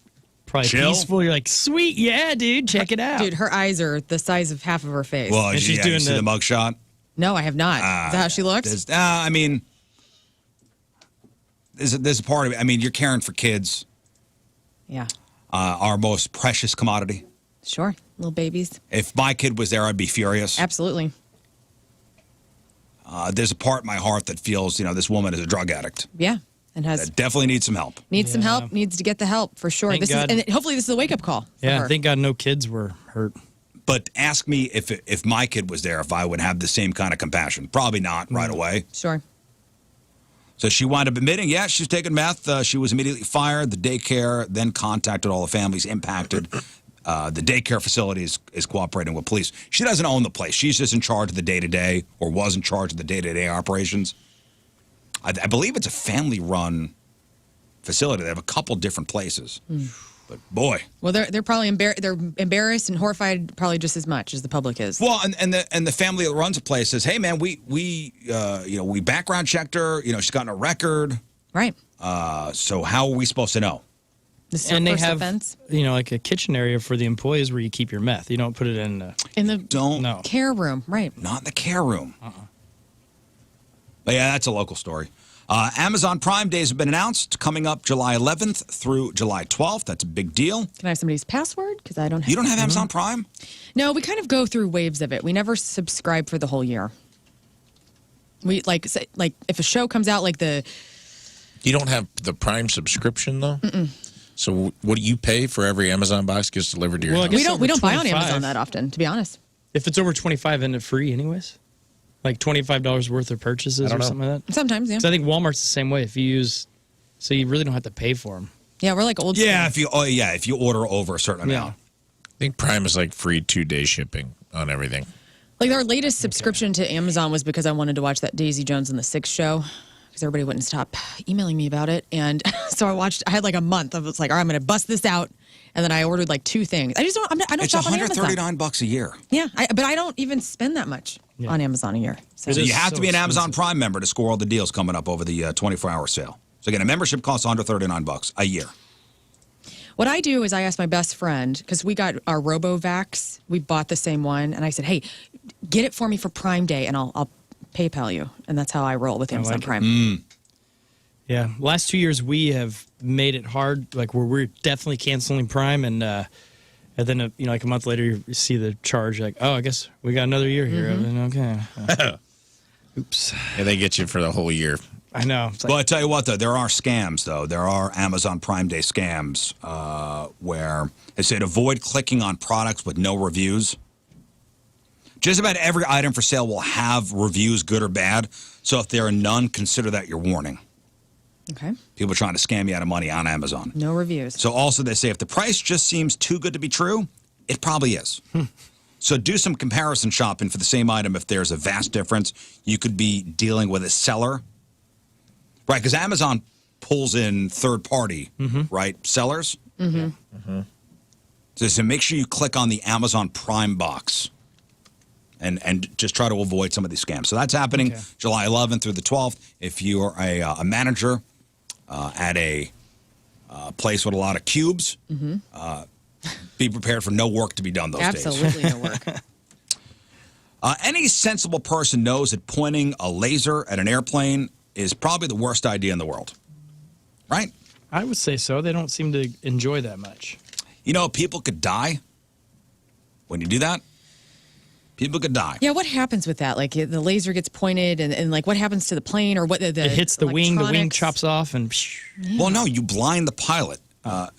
probably chill? Peaceful? You're like, sweet, yeah, dude, check it out. Dude, her eyes are the size of half of her face. Well, and she's doing you see the mugshot? No, I have not. Is that how she looks? There's a part of it. I mean, you're caring for kids. Yeah. Our most precious commodity. Sure. Little babies. If my kid was there, I'd be furious. Absolutely. There's a part of my heart that feels, this woman is a drug addict. Yeah. And That definitely needs some help. Needs some help. Needs to get the help for sure. Thank God. And hopefully this is a wake up call. For her. Thank God no kids were hurt. But ask me if my kid was there, if I would have the same kind of compassion. Probably not right away. Sure. So she wound up admitting, she was taking meth. She was immediately fired. The daycare then contacted all the families impacted. The daycare facility is cooperating with police. She doesn't own the place. She's just in charge of the day-to-day, or was in charge of the day-to-day operations. I believe it's a family-run facility. They have a couple different places. But boy. Well, they're probably embarrassed and horrified probably just as much as the public is. Well, and the family that runs the place says, "Hey, man, we background checked her. She's gotten a record. Right. So how are we supposed to know?" This is And her they first have, offense. like a kitchen area for the employees where you keep your meth. You don't put it in the care room. Right. Not in the care room. But yeah, that's a local story. Amazon Prime Days have been announced, coming up July 11th through July 12th. That's a big deal. Can I have somebody's password? Because I don't have. You don't have Amazon Prime? No, we kind of go through waves of it. We never subscribe for the whole year. We say, if a show comes out You don't have the Prime subscription though? Mm-mm. So what do you pay for every Amazon box gets delivered to your house? We don't buy on Amazon that often, to be honest. If it's over 25, isn't it free anyways? Like $25 worth of purchases or something like that? Sometimes, yeah. So I think Walmart's the same way. If you so you really don't have to pay for them. Yeah, we're like old. Yeah, if you order over a certain amount. I think Prime is free 2-day shipping on everything. Our latest subscription to Amazon was because I wanted to watch that Daisy Jones and the Six show, because everybody wouldn't stop emailing me about it. And so I had a month. I was like, all right, I'm going to bust this out. and then I ordered like 2 things. I just don't. I don't shop on Amazon. It's $139 a year. Yeah, but I don't even spend that much on Amazon a year. So you have to be an Amazon Prime member to score all the deals coming up over the 24-hour sale. So again, a membership costs $139 a year. What I do is I ask my best friend, because we got our RoboVax. We bought the same one, and I said, "Hey, get it for me for Prime Day, and I'll PayPal you." And that's how I roll with Amazon Prime. Yeah, last 2 years we have made it hard, like where we're definitely canceling Prime, and then like a month later you see the charge, like, oh, I guess we got another year here. Okay. Oops. Yeah, they get you for the whole year. I know. Well, I tell you what, though, there are scams, though. There are Amazon Prime Day scams where they say to avoid clicking on products with no reviews. Just about every item for sale will have reviews, good or bad. So if there are none, consider that your warning. Okay. People are trying to scam you out of money on Amazon. No reviews. So also they say if the price just seems too good to be true, it probably is. So do some comparison shopping for the same item if there's a vast difference. You could be dealing with a seller. Right, because Amazon pulls in third-party, right, sellers. So make sure you click on the Amazon Prime box and just try to avoid some of these scams. So that's happening July 11th through the 12th. If you're a manager at a place with a lot of cubes, be prepared for no work to be done those days. Absolutely no work. Any sensible person knows that pointing a laser at an airplane is probably the worst idea in the world, right? I would say so. They don't seem to enjoy that much. You know, people could die when you do that. People could die. Yeah, what happens with that? Like the laser gets pointed, and like what happens to the plane, or what? It hits the wing chops off, and. Well, no, you blind the pilot.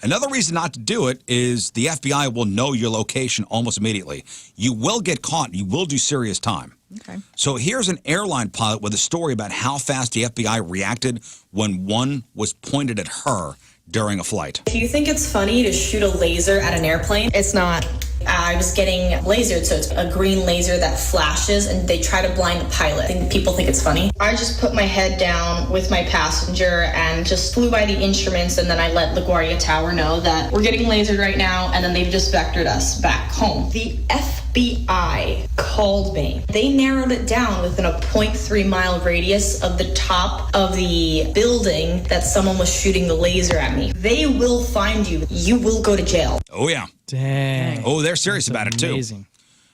Another reason not to do it is the FBI will know your location almost immediately. You will get caught. You will do serious time. Okay. So here's an airline pilot with a story about how fast the FBI reacted when one was pointed at her during a flight. If you think it's funny to shoot a laser at an airplane, it's not. I was getting lasered, so it's a green laser that flashes, and they try to blind the pilot. I think people think it's funny. I just put my head down with my passenger and just flew by the instruments, and then I let LaGuardia Tower know that we're getting lasered right now, and then they've just vectored us back home. The FBI called me. They narrowed it down within a 0.3-mile radius of the top of the building that someone was shooting the laser at me. They will find you. You will go to jail. Oh, yeah. Dang. Oh, they're serious about it, too. Amazing.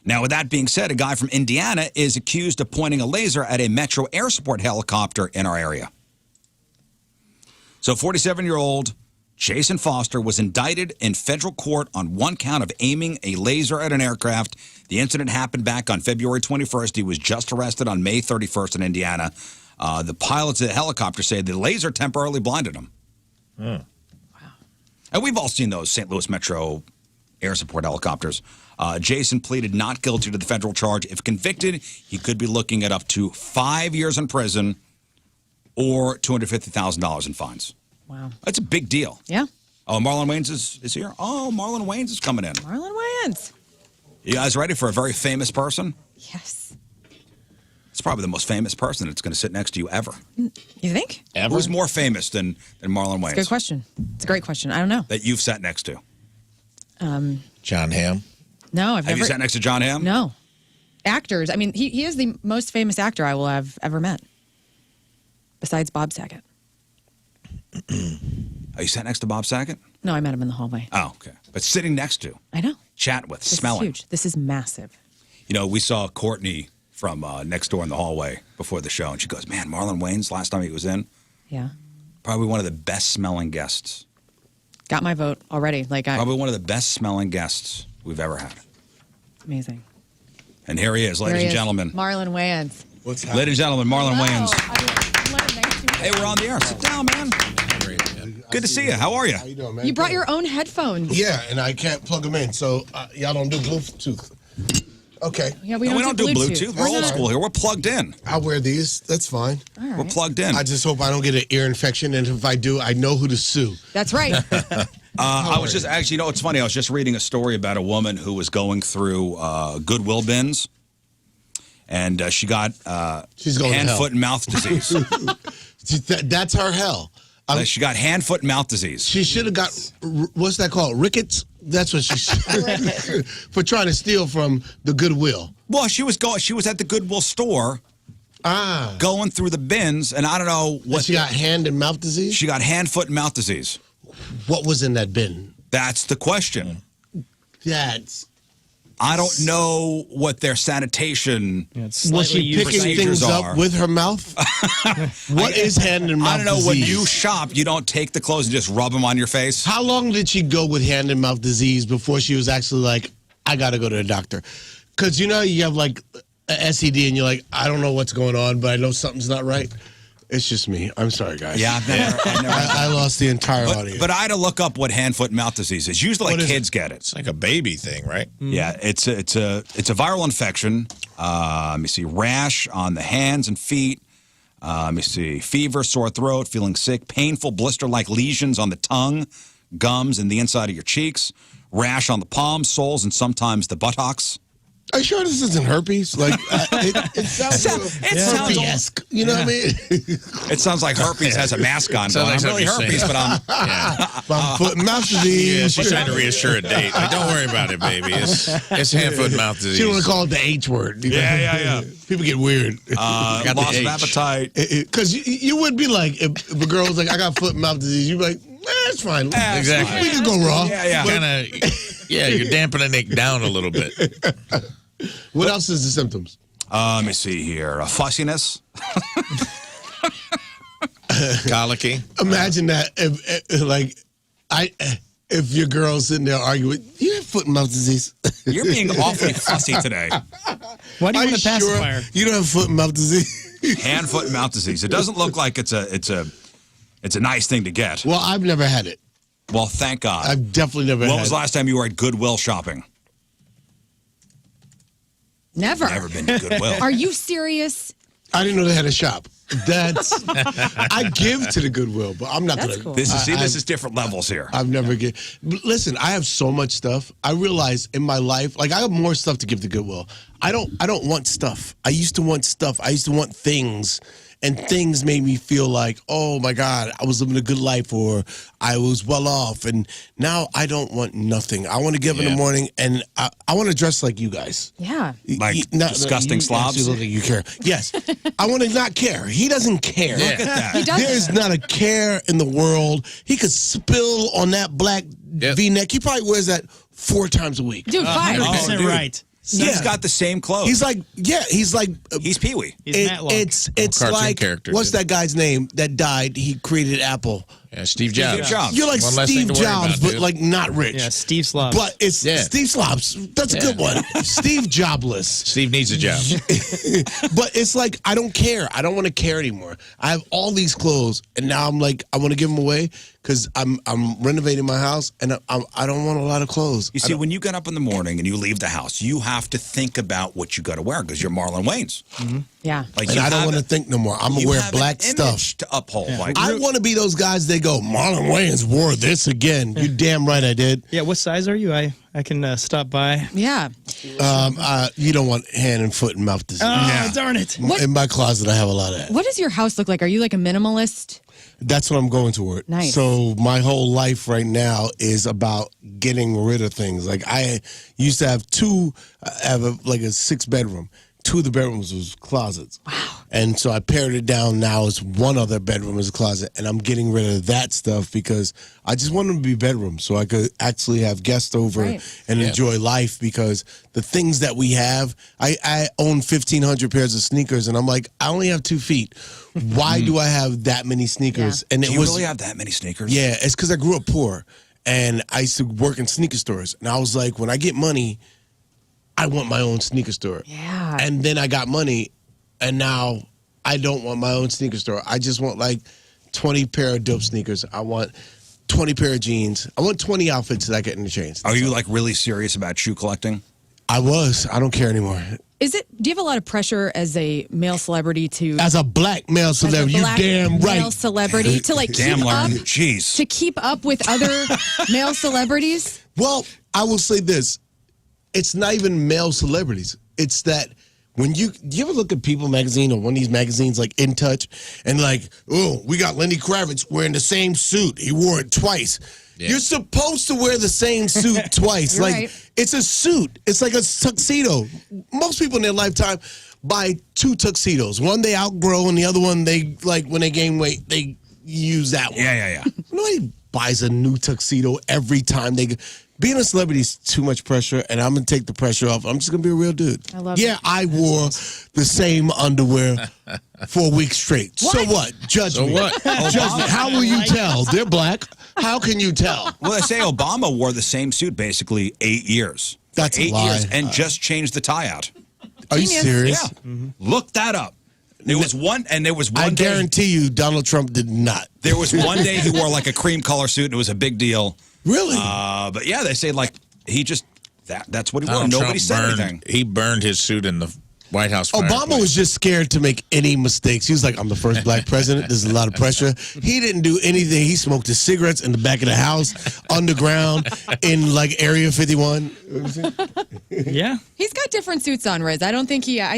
Now, with that being said, a guy from Indiana is accused of pointing a laser at a Metro Air Support helicopter in our area. So 47-year-old Jason Foster was indicted in federal court on one count of aiming a laser at an aircraft. The incident happened back on February 21st. He was just arrested on May 31st in Indiana. The pilots of the helicopter say the laser temporarily blinded him. Wow. And we've all seen those St. Louis Metro Air Support helicopters. Jason pleaded not guilty to the federal charge. If convicted, he could be looking at up to 5 years in prison or $250,000 in fines. Wow. That's a big deal. Yeah. Oh, Marlon Wayans is here? Oh, Marlon Wayans is coming in. Marlon Wayans. You guys ready for a very famous person? Yes. It's probably the most famous person that's going to sit next to you ever. You think? Ever? Who's more famous than Marlon Wayans? It's a good question. It's a great question. I don't know. That you've sat next to? John Hamm. No, I've Have never. you sat next to John Hamm? No. Actors. I mean, he is the most famous actor I will have ever met, besides Bob Saget. Are you sat next to Bob Saget? No, I met him in the hallway. Oh, okay. But sitting next to, I know. chat with, This smelling. is huge. This is massive. You know, we saw Courtney from next door in the hallway before the show, and she goes, man, Marlon Wayans, last time he was in, Yeah. probably one of the best smelling guests. Got my vote already. Probably one of the best smelling guests we've ever had. Amazing. And here he is, ladies and gentlemen. Marlon Wayans. What's Ladies and gentlemen, Marlon Wayans. Wayans. Hey, we're on the air. Sit down, man. Good to see you. How are you? How you doing, man? You brought your own headphones. Yeah, and I can't plug them in, so y'all don't do Bluetooth. Okay. Yeah, We don't do Bluetooth. We're old school here. We're plugged in. I'll wear these. That's fine. All right. We're plugged in. I just hope I don't get an ear infection, and if I do, I know who to sue. That's right. I was just actually, you know, it's funny. I was just reading a story about a woman who was going through Goodwill bins, and she got She's going to hand, hell. foot, and mouth disease. That's her hell. She got hand, foot, and mouth disease. She should have got, what's that called? Rickets? That's what she should for trying to steal from the Goodwill. Well, she was at the Goodwill store. Going through the bins, and I don't know what. And she got hand and mouth disease? She got hand, foot, and mouth disease. What was in that bin? That's the question. I don't know what their sanitation was she picking things up with her mouth? What is hand and mouth I don't know. disease? When you shop, you don't take the clothes and just rub them on your face. How long did she go with hand and mouth disease before she was actually like, I got to go to the doctor? Because you know you have like an STD and you're like, I don't know what's going on, but I know something's not right. It's just me. I'm sorry, guys. Yeah, I lost the entire audience. But I had to look up what hand, foot, and mouth disease is. Usually, like kids get it. It's like a baby thing, right? Yeah, it's a viral infection. Let me see, rash on the hands and feet. Let me see, fever, sore throat, feeling sick, painful blister-like lesions on the tongue, gums, and the inside of your cheeks. Rash on the palms, soles, and sometimes the buttocks. Are you sure this isn't herpes? Like it sounds herpes-esque. You know what I mean? It sounds like herpes has a mask on. Sounds like I'm really herpes, but I'm foot and mouth disease. Yeah, she's trying to reassure a date. Like, don't worry about it, baby. It's hand, foot, and mouth disease. She don't want to call it the H word. Yeah. People get weird. Loss of appetite. Because you would be like, if a girl was like, I got foot and mouth disease, you'd be like, it's fine. Exactly. We could go raw. Yeah, you're dampening it down a little bit. What else is the symptoms? Let me see here. Fussiness. Colicky. Imagine that if your girl's sitting there arguing, you have foot and mouth disease. You're being awfully fussy today. Why do you want a pacifier? Sure you don't have foot and mouth disease? Hand, foot, and mouth disease. It doesn't look like it's a nice thing to get. Well, I've never had it. Well, thank God. I've definitely never had it. When was the last time you were at Goodwill shopping? Never. Never been to Goodwill. Are you serious? I didn't know they had a shop. I give to the Goodwill, but I'm not going to. Cool. This is different levels here. I've never given. Listen, I have so much stuff. I realize in my life, like I have more stuff to give to Goodwill. I don't want stuff. I used to want stuff. I used to want things. And things made me feel like, oh, my God, I was living a good life or I was well off. And now I don't want nothing. I want to give in the morning and I want to dress like you guys. Yeah. Like disgusting slobs? You look like you care. Yes. I want to not care. He doesn't care. Look at that. He doesn't. There's not a care in the world. He could spill on that black V-neck. He probably wears that 4 times a week. Dude, fine. 100% right. He's got the same clothes. He's like he's Pee-wee. He's Matlock. It's Cartoon like character, what's that guy's name that died? He created Apple. Yeah, Steve Jobs. You're like One less thing Steve to worry Jobs, about, but like not rich. Yeah, Steve Slobs. But it's Steve Slobs. That's a good one. Steve Jobless. Steve needs a job. But it's like I don't care. I don't want to care anymore. I have all these clothes, and now I'm like I want to give them away because I'm renovating my house, and I don't want a lot of clothes. You see, when you get up in the morning and you leave the house, you have to think about what you got to wear because you're Marlon Wayans. Mm-hmm. Yeah. Like and I don't want to think no more. I'm going to wear black stuff. To uphold. Yeah. Like, I want to be those guys that go, Marlon Wayans wore this again. You damn right I did. Yeah, what size are you? I can stop by. Yeah. You don't want hand and foot and mouth disease. Oh, darn it. In my closet, I have a lot of that. What does your house look like? Are you like a minimalist? That's what I'm going toward. Nice. So my whole life right now is about getting rid of things. Like I used to have like a 6-bedroom. 2 of the bedrooms was closets. Wow. And so I pared it down. Now it's 1 other bedroom is a closet. And I'm getting rid of that stuff because I just want them to be bedrooms so I could actually have guests over and enjoy life because the things that we have, I own 1,500 pairs of sneakers and I'm like, I only have 2 feet. Why do I have that many sneakers? Yeah. And do you really have that many sneakers? Yeah, it's because I grew up poor and I used to work in sneaker stores. And I was like, when I get money, I want my own sneaker store. Yeah. And then I got money, and now I don't want my own sneaker store. I just want like 20 pair of dope sneakers. I want 20 pair of jeans. I want 20 outfits that I get in the chains. Are you like really serious about shoe collecting? I was. I don't care anymore. Do you have a lot of pressure as a male celebrity to... As a black male celebrity, you damn right. male celebrity to like damn keep Lern. up... Jeez. To keep up with other male celebrities? Well, I will say this. It's not even male celebrities. It's that do you ever look at People magazine or one of these magazines like In Touch and like, oh, we got Lenny Kravitz wearing the same suit. He wore it twice. Yeah. You're supposed to wear the same suit twice. You're like right. It's a suit. It's like a tuxedo. Most people in their lifetime buy 2 tuxedos. One they outgrow and the other one they like when they gain weight, they use that one. Yeah. Nobody buys a new tuxedo every time they being a celebrity is too much pressure, and I'm going to take the pressure off. I'm just going to be a real dude. I love it. I wore the same underwear for a week straight. What? So what? Judge me. what? Judge me. How will you tell? They're black. How can you tell? Well, they say Obama wore the same suit basically 8 years. That's a 8 lie. years and just changed the tie out. Are you Genius. serious? Yeah. Mm-hmm. Look that up. There was one day. I guarantee you Donald Trump did not. There was one day he wore like a cream color suit and it was a big deal. Really? But yeah, they say like he just that's what he wore. Donald Nobody Trump said anything. He burned his suit in the White House. Obama fireplace. was just scared to make any mistakes. He was like, I'm the first black president. There's a lot of pressure. He didn't do anything. He smoked his cigarettes in the back of the house, underground, in like Area 51. Yeah. He's got different suits on, Rizz. I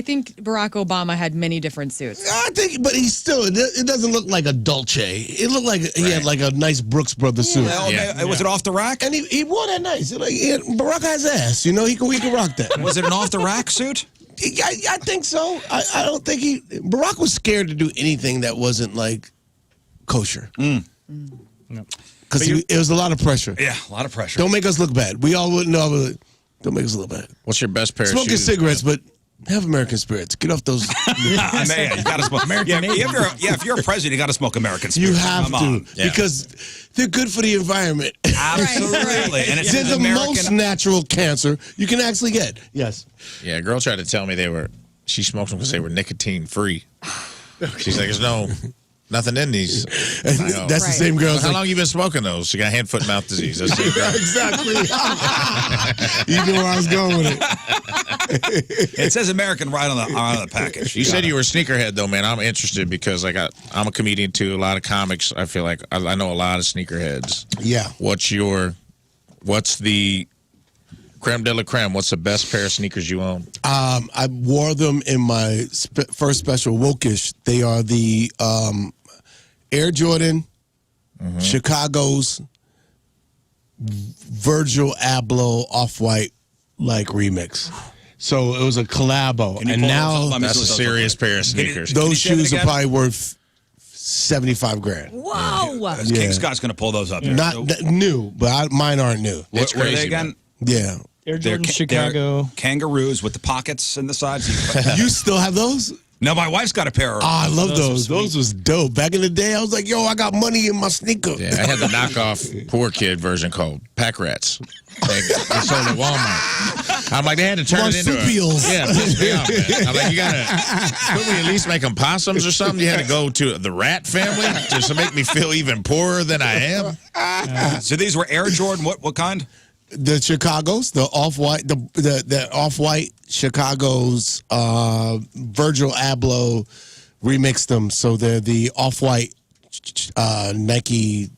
think Barack Obama had many different suits. I think, but he still, it doesn't look like a Dolce. It looked like he had like a nice Brooks Brothers suit. Was it off the rack? And he wore that nice. Like, Barack has ass, you know, he can rock that. Was it an off the rack suit? I think so. I don't think Barack was scared to do anything that wasn't like kosher. Because it was a lot of pressure. Yeah, a lot of pressure. Don't make us look bad. We all wouldn't know, but don't make us look bad. What's your best pair of Smoking shoes? cigarettes, but have American spirits. Get off those. You got to smoke American. If you're a president, you got to smoke American You Spirit. have Come to on. because they're good for the environment. Absolutely, and it's They're the American. most natural cancer you can actually get. Yes. Yeah, a girl tried to tell me she smoked them because they were nicotine free. She's like, there's nothing in these. And that's the same girl. How long you been smoking those? She got hand, foot, and mouth disease. That's the same girl. Exactly. You knew where I was going with it. It says American right on the package. You said you were a sneakerhead, though, man. I'm interested because I'm a comedian, too. A lot of comics. I feel like I know a lot of sneakerheads. Yeah. What's the creme de la creme? What's the best pair of sneakers you own? I wore them in my first special, Wokish. They are the Air Jordan, Chicago's Virgil Abloh Off-White like remix. So it was a collabo. And now that's a serious pair of sneakers. Those shoes are probably worth $75,000. Whoa! King Scott's going to pull those up. There. Not new, but mine aren't new. It's What are crazy, they again? man. Yeah. Air Jordan, They're Chicago. kangaroos with the pockets in the sides. You still have those? No, my wife's got a pair. Oh, I love those. are Those was dope. Back in the day, I was like, yo, I got money in my sneaker. Yeah, I had the knockoff poor kid version called Pack Rats. They sold at Walmart. I'm like, they had to turn it into Marsupials. Yeah, piss me off, man. I'm like, couldn't we at least make them possums or something? You had to go to the rat family just to make me feel even poorer than I am. So these were Air Jordan. What kind? The Chicago's, the Off-White, the Off-White Chicago's Virgil Abloh remixed them. So they're the Off-White Nike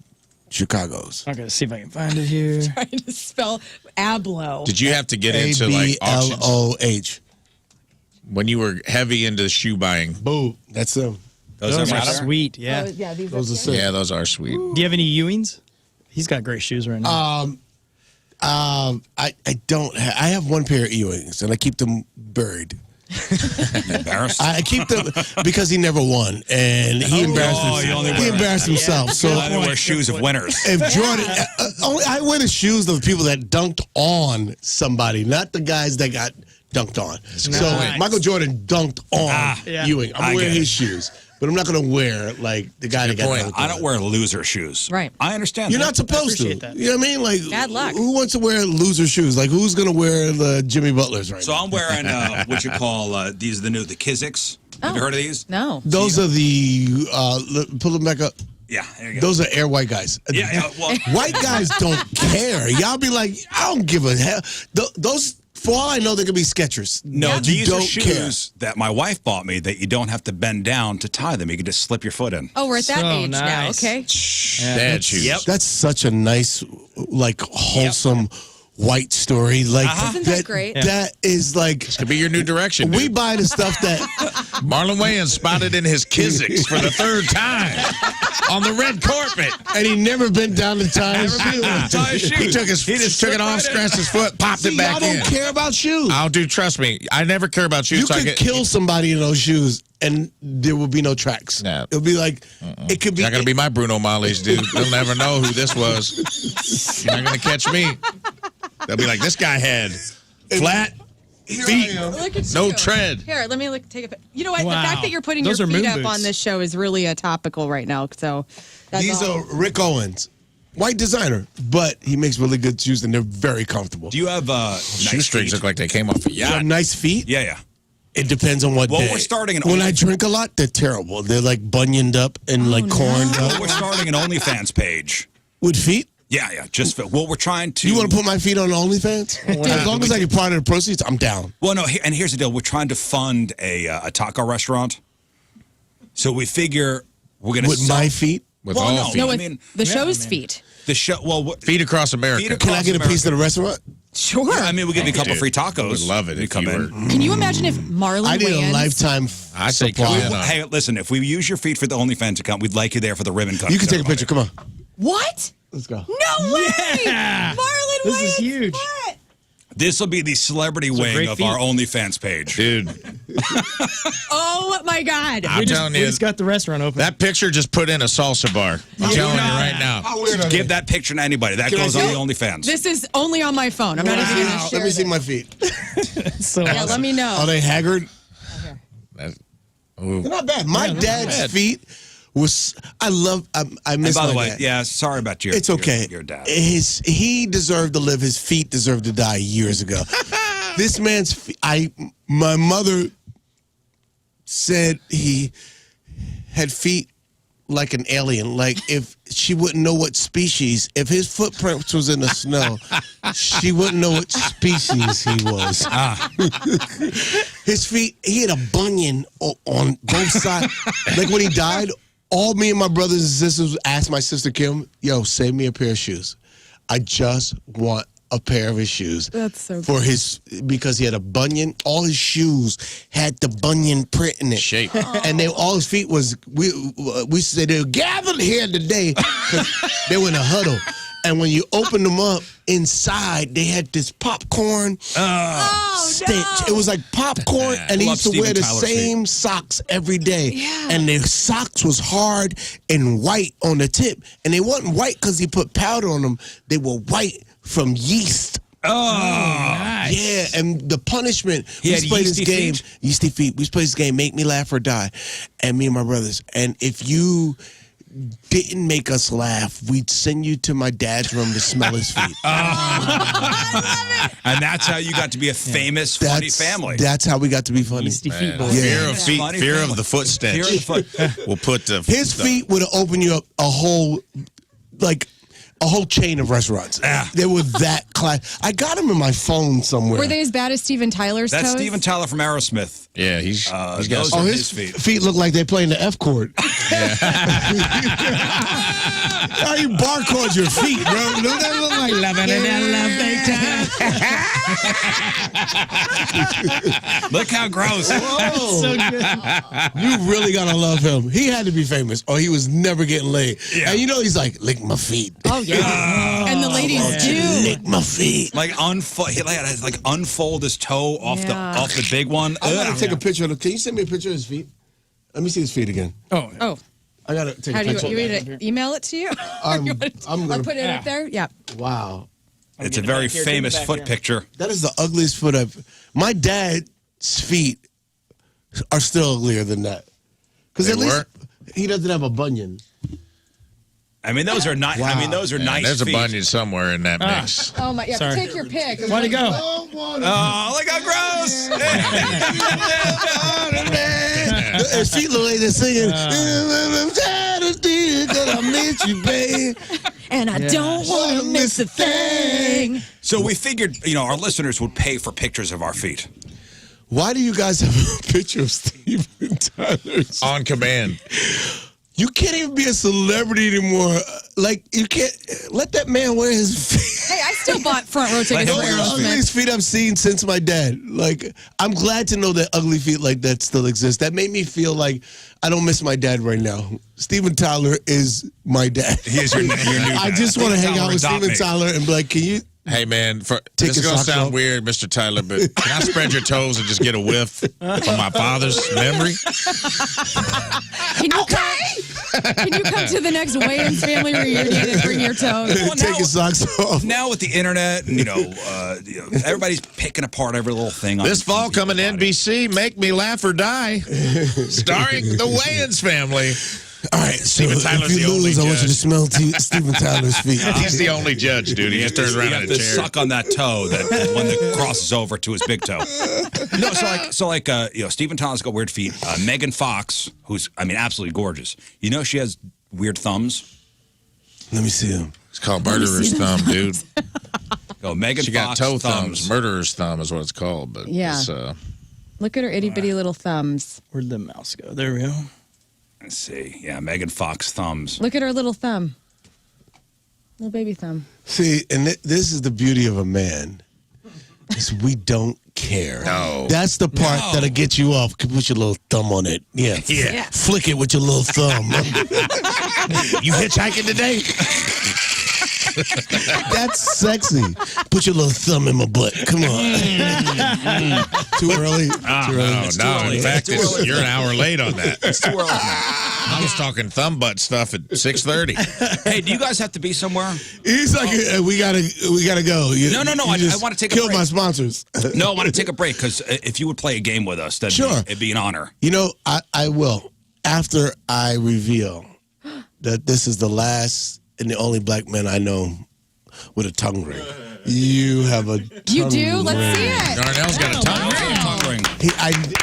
Chicago's. I'm going to see if I can find it here. Trying to spell Abloh. Did you have to get into like auctions ABLOH. when you were heavy into shoe buying? Boo. That's them. Those are matter? sweet, yeah. Yeah, these Those are sick. Yeah, those are sweet. Do you have any Ewings? He's got great shoes right now. I don't. I have one pair of earrings, and I keep them buried. Embarrassed. I keep them because he never won, and he embarrassed himself. He embarrassed himself. So I wear shoes of winners. if Jordan, I wear the shoes of the people that dunked on somebody, not the guys that got dunked on. So Nice. Michael Jordan dunked on Yeah. Ewing. I'm I wearing get it. his shoes, but I'm not going to wear like the guy that got point. dunked I on. don't wear loser shoes. Right. I understand. You're that. not supposed to. appreciate that. You know what I mean? Like, Bad luck. Who wants to wear loser shoes? Like, who's going to wear the Jimmy Butlers right So now? I'm wearing what you call these are the Kizik's. Have you heard of these? No. Those are the, pull them back up. Yeah, there you go. Those are air white guys. Yeah, well, White guys don't care. Y'all be like, I don't give a hell. Those, for all I know, they could be Skechers. no, You these are don't shoes that my wife bought me that you don't have to bend down to tie them. You can just slip your foot in. Oh, we're at that So age now. nice. Okay. Dad shoes. Yep. That's such a nice, like, wholesome white story. Like Isn't that great? That is like This could be your new direction. we dude. buy the stuff that Marlon Wayans spotted in his Kizik's for the third time on the red carpet. and he never been down to tie his shoes. He took it off, scratched his foot, popped it back y'all in. don't care about shoes. Trust me. I never care about shoes. You could kill somebody in those shoes, and there will be no tracks. No. It'll be like it could be. Not gonna be my Bruno Marley's, dude. They'll never know who this was. You're not gonna catch me. They'll be like, this guy had flat feet, Look at no you. tread. Here, let me take a. You know what? Wow. The fact that you're putting Those your are feet moon up boots. on this show is really topical right now. So that's He's all. a Rick Owens, white designer, but he makes really good shoes, and they're very comfortable. Do you have Shoestrings look like they came off a You have yacht. nice feet? Yeah. It depends on what Well, day. we're starting an when I only- drink a lot, they're terrible. They're like bunioned up and like corned up. We're starting an OnlyFans page. With feet? Yeah. Just for, well, we're trying to. You want to put my feet on OnlyFans? As long as I get part of the proceeds, I'm down. Well, no. And here's the deal: we're trying to fund a taco restaurant. So we figure we're going to With my feet? With Well, all no, feet. No, I with mean, the show's feet. the show. Well, Feet across America. Feet Can I across get a piece of America. the restaurant? Sure. Yeah, I mean, we give you a couple Dude, free tacos. I would love it You if come you in. were. Can you imagine if Marlon I need Wayans? a lifetime I say supply. come in. Hey, listen, if we use your feet for the OnlyFans account, we'd like you there for the ribbon cut. You can take a picture. Come on. What? Let's go. No way! Yeah. Marlon This Wayans. is huge. What? This will be the celebrity Those are wing great of feet. our OnlyFans page. Dude, Oh my God! I'm telling We you, just got the restaurant open. that picture just put in a salsa bar. I'm telling you right now. How weird are Give they? that picture to anybody. That Can I goes see on it? the OnlyFans. This is only on my phone. I'm not even going to Wow. share. Let me see this. my feet. so Yeah, let me know. Are they haggard? That's- ooh. They're not bad. My not dad's bad. feet was. I and miss by my the way, dad. yeah, sorry about your. It's okay. Your dad. He deserved to live. His feet deserved to die years ago. This man's feet. My mother said he had feet like an alien. Like if she wouldn't know what species, if his footprints was in the snow, she wouldn't know what species he was. His feet, he had a bunion on both sides. Like when he died, all me and my brothers and sisters asked my sister Kim, yo, save me a pair of shoes. I just want a pair of his shoes. That's so for his because he had a bunion. All his shoes had the bunion print in it. Shape. And all his feet was we said they were gathered here today because they were in a huddle. And when you open them up inside, they had this popcorn stench. no. It was like popcorn, and he Love used to Steven wear the Tyler's feet. same socks every day. Yeah. And the socks was hard and white on the tip, and they wasn't white because he put powder on them. They were white from yeast. nice. Yeah, and the punishment. He We had played this yeasty game. feet? Yeasty feet. We played this game. Make me laugh or die, and me and my brothers. And if you didn't make us laugh, we'd send you to my dad's room to smell his feet. And that's how you got to be a famous, funny family. That's how we got to be funny. Yeasty feet Man, boy. Fear of feet, Funny fear family. of the foot stench. Fear of the foot. We'll put the His feet would have opened you up a whole chain of restaurants. Yeah. They were that class. I got them in my phone somewhere. Were they as bad as Steven Tyler's That's toes? Steven Tyler from Aerosmith. Yeah, he's got those some. are his his feet. feet look like they playing the F chord. How you barcode your feet, bro? Don't that look like loving Look how gross. so good. You really gotta love him. He had to be famous, or he was never getting laid. Yeah. And you know he's like, lick my feet. Oh yeah. And the ladies do. Lick my feet. Like unfold his toe off Yeah. off the big one. I gotta Ugh. take a picture of him. Can you send me a picture of his feet? Let me see his feet again. Oh, Oh, I gotta take how a do picture. you want me to email it to you? I'm or gonna. put it up there? Yeah. Wow, It's a very famous foot picture. that is the ugliest foot I've. My dad's feet are still uglier than that. Because They at least were? he doesn't have a bunion. I mean, those are nice. I mean, those are Man, nice. there's feet. a bunion somewhere in that mix. Oh my. Yeah. Sorry. Take your pick. why'd it go? Oh, look how gross! His feet look like they're singing. I'm tired of this 'cause I miss you, babe. And I don't want to miss a thing. So we figured, our listeners would pay for pictures of our feet. Why do you guys have a picture of Steven Tyler's? On command. You can't even be a celebrity anymore. Like, you can't let that man wear his feet. Hey, I still bought front row tickets for The Aerosmith. ugliest feet I've seen since my dad. Like, I'm glad to know that ugly feet like that still exist. That made me feel like I don't miss my dad right now. Steven Tyler is my dad. He is your new dad. I just want to hang out with Adopt Steven me. Tyler and be like, can you? Hey, man, Take this is your going to socks sound off. weird, Mr. Tyler, but can I spread your toes and just get a whiff of my father's memory? Can you come to the next Wayans Family reunion and bring your toes? Well, Take your socks off. Now with the internet, and, everybody's picking apart every little thing. This fall coming to NBC, Make Me Laugh or Die, starring the Wayans Family. All right, so Steven Tyler's if you the only lose, I want you to judge. smell Steven Tyler's feet. He's the only judge, dude. He just turns around in a to chair. suck on that toe, that one that crosses over to his big toe. No, Steven Tyler's got weird feet. Megan Fox, who's absolutely gorgeous. You know she has weird thumbs. Let me see him. It's called murderer's thumb, dude. Go, Megan She Fox got toe thumbs. thumbs. Murderer's thumb is what it's called. But Yeah. it's, Look at her itty bitty little thumbs. Where'd the mouse go? There we go. Let's see. Yeah, Megan Fox thumbs. Look at her little thumb. Little baby thumb. See, and this is the beauty of a man. Is we don't care. No. That's the part No. that'll get you off. Put your little thumb on it. Yeah. Yeah. Flick it with your little thumb. You hitchhiking today? That's sexy. Put your little thumb in my butt. Come on. Too early? Too early? No. In fact, It's too early. you're an hour late on that. It's too early. I was talking thumb butt stuff at 6:30. Hey, do you guys have to be somewhere? He's like, we gotta go. No, I just wanna take a kill break. my sponsors. No, I want to take a break because if you would play a game with us, it'd be an honor. You know, I will after I reveal that this is the last and the only black man I know with a tongue ring. You have a You tongue do? ring. Let's see it. Darnell's got a tongue ring. Tongue ring.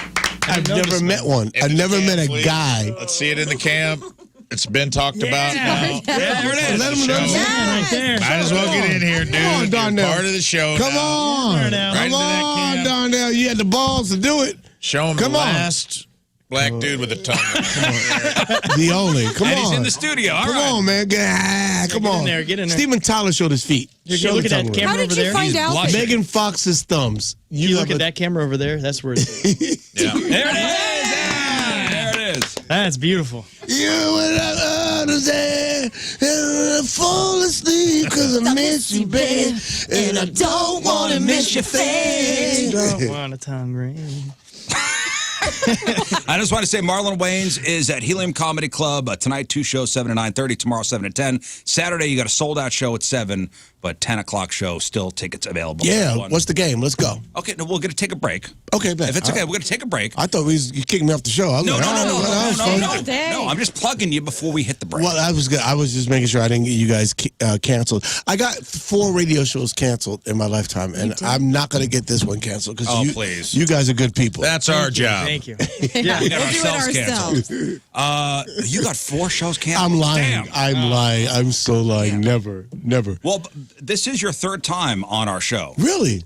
I've never met one. In I've the never camp, met a please. guy. Let's see it in the camp. It's been talked about now. There it is. Let him know. Yes. Right there. Might as well get in here, dude. Come on, You're Darnell. part of the show. Come now. on. Right Come into that on, camp. Darnell. You had the balls to do it. Show him Come the on. last black dude with a tongue ring. The only. Come And on. he's in the studio. All Come right. on, man. Come get in on. there, get in there. Steven Tyler showed his feet. Here, Show look the at that tongue ring. camera How did over you there. find out? blushing. Megan Fox's thumbs. You look have at that camera over there. That's where it's Yeah. There it is. Yeah. There it is. That's beautiful. You will understand. Fall asleep because I miss you, babe. And I don't want to miss your face. Don't want a tongue ring. I just want to say Marlon Wayans is at Helium Comedy Club tonight. 2 shows, 7 to 9:30. Tomorrow, 7 to 10. Saturday, you got a sold-out show at 7, but 10 o'clock show, still tickets available. Yeah, what's the game? Let's go. Okay, no, we're going to take a break. Okay, bet. If it's okay, we're going to take a break. I thought you kicked me off the show. I was No, like, all right, well, that was fun. All day. No, I'm just plugging you before we hit the break. Well, I was good. I was just making sure I didn't get you guys canceled. I got 4 radio shows canceled in my lifetime, and I'm not going to get this one canceled because please. you guys are good people. That's our job. Thank you. Yeah, We got we'll do it ourselves ourselves. canceled. You got 4 shows canceled? I'm lying. Damn. I'm lying. I'm so lying. Never. Well, this is your 3rd time on our show. Really?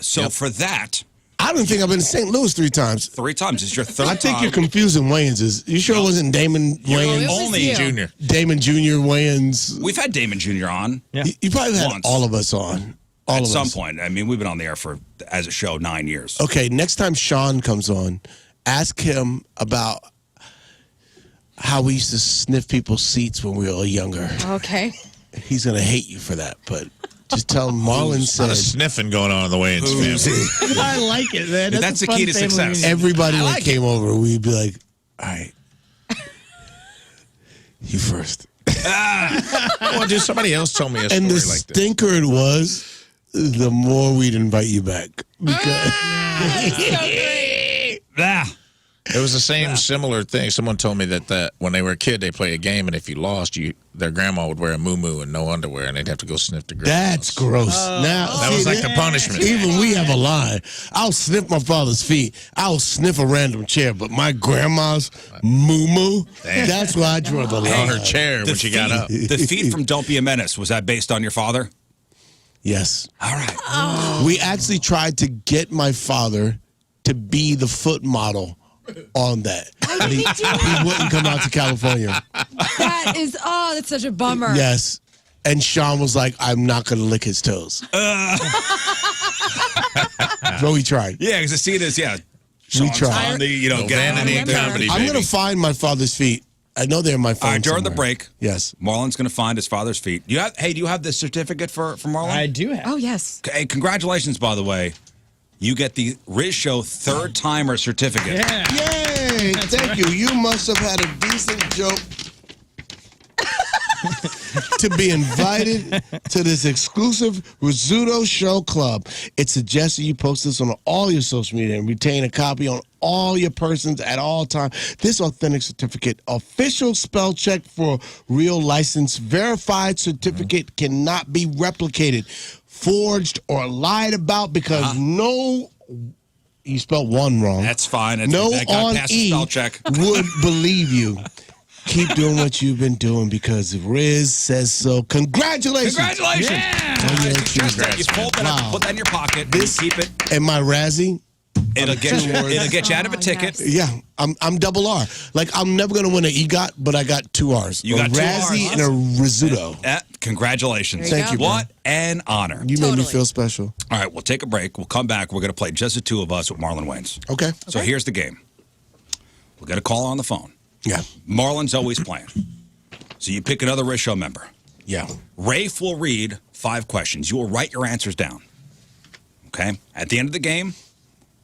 So for that, I don't think I've been to St. Louis 3 times. 3 times is your 3rd I think time. you're confusing Wayanses. You sure it wasn't Damon It Wayans? was only you. Junior. Damon Jr. Wayans. We've had Damon Jr. on Yeah. You probably had Once. all of us on. All at of some us. point. I mean, we've been on the air as a show 9 years. Okay, next time Sean comes on, ask him about how we used to sniff people's seats when we were younger. Okay. He's going to hate you for that, but just tell him Marlon A lot of said sniffing going on in the Wayans family. I like it, man. That's a the key fun to family success. reunion. everybody I that like came over, we'd be like, all right, you first. Well, dude, somebody else told me a story And the like this. stinker it was, the more we'd invite you back. Because Ah. It was the same similar thing. Someone told me that when they were a kid, they play a game, and if you lost, their grandma would wear a muumuu and no underwear, and they'd have to go sniff the grandma. that's gross. Now That was like the punishment. Even we have a line. I'll sniff my father's feet. I'll sniff a random chair, but my grandma's moo that's where I draw the on line. her chair when she got up. The feed from Don't Be a Menace, was that based on your father? Yes. All right. We actually tried to get my father to be the foot model on that. And he wouldn't come out to California. That is, that's such a bummer. Yes. And Sean was like, I'm not going to lick his toes. So we tried. Yeah, because I see this, We tried. on the, vanity and comedy, I'm going to find my father's feet. I know they're in my phone. All right, during the somewhere. break, yes, Marlon's going to find his father's feet. Do you have the certificate for Marlon? I do have. Oh, yes. Hey, congratulations, by the way. You get the Rizz Show third-timer certificate. Yeah. Yay! Thank you. You must have had a decent joke to be invited to this exclusive Rizzuto Show club. It suggests that you post this on all your social media and retain a copy on all your persons at all times. This authentic certificate, official spell check for real license, verified certificate cannot be replicated, forged, or lied about because you spelled one wrong. That's fine. No that guy on passed the E spell check. would believe you. Keep doing what you've been doing because Rizz says so. Congratulations. Congratulations. You fold that up, put that in your pocket, This- keep it. And my Razzie, It'll get you out of a ticket. yeah, I'm double R. Like, I'm never going to win an EGOT, but I got 2 R's. You got 2 Razzie Rs. and a Rizzuto. Congratulations. There you Thank go. you, What an honor. You made me Totally. feel special. All right, we'll take a break. We'll come back. We're going to play just the two of us with Marlon Wayans. Okay. So here's the game. We'll get a caller on the phone. Yeah. Marlon's always playing. So you pick another Rizz Show member. Yeah. Rafe will read 5 questions. You will write your answers down. Okay? At the end of the game,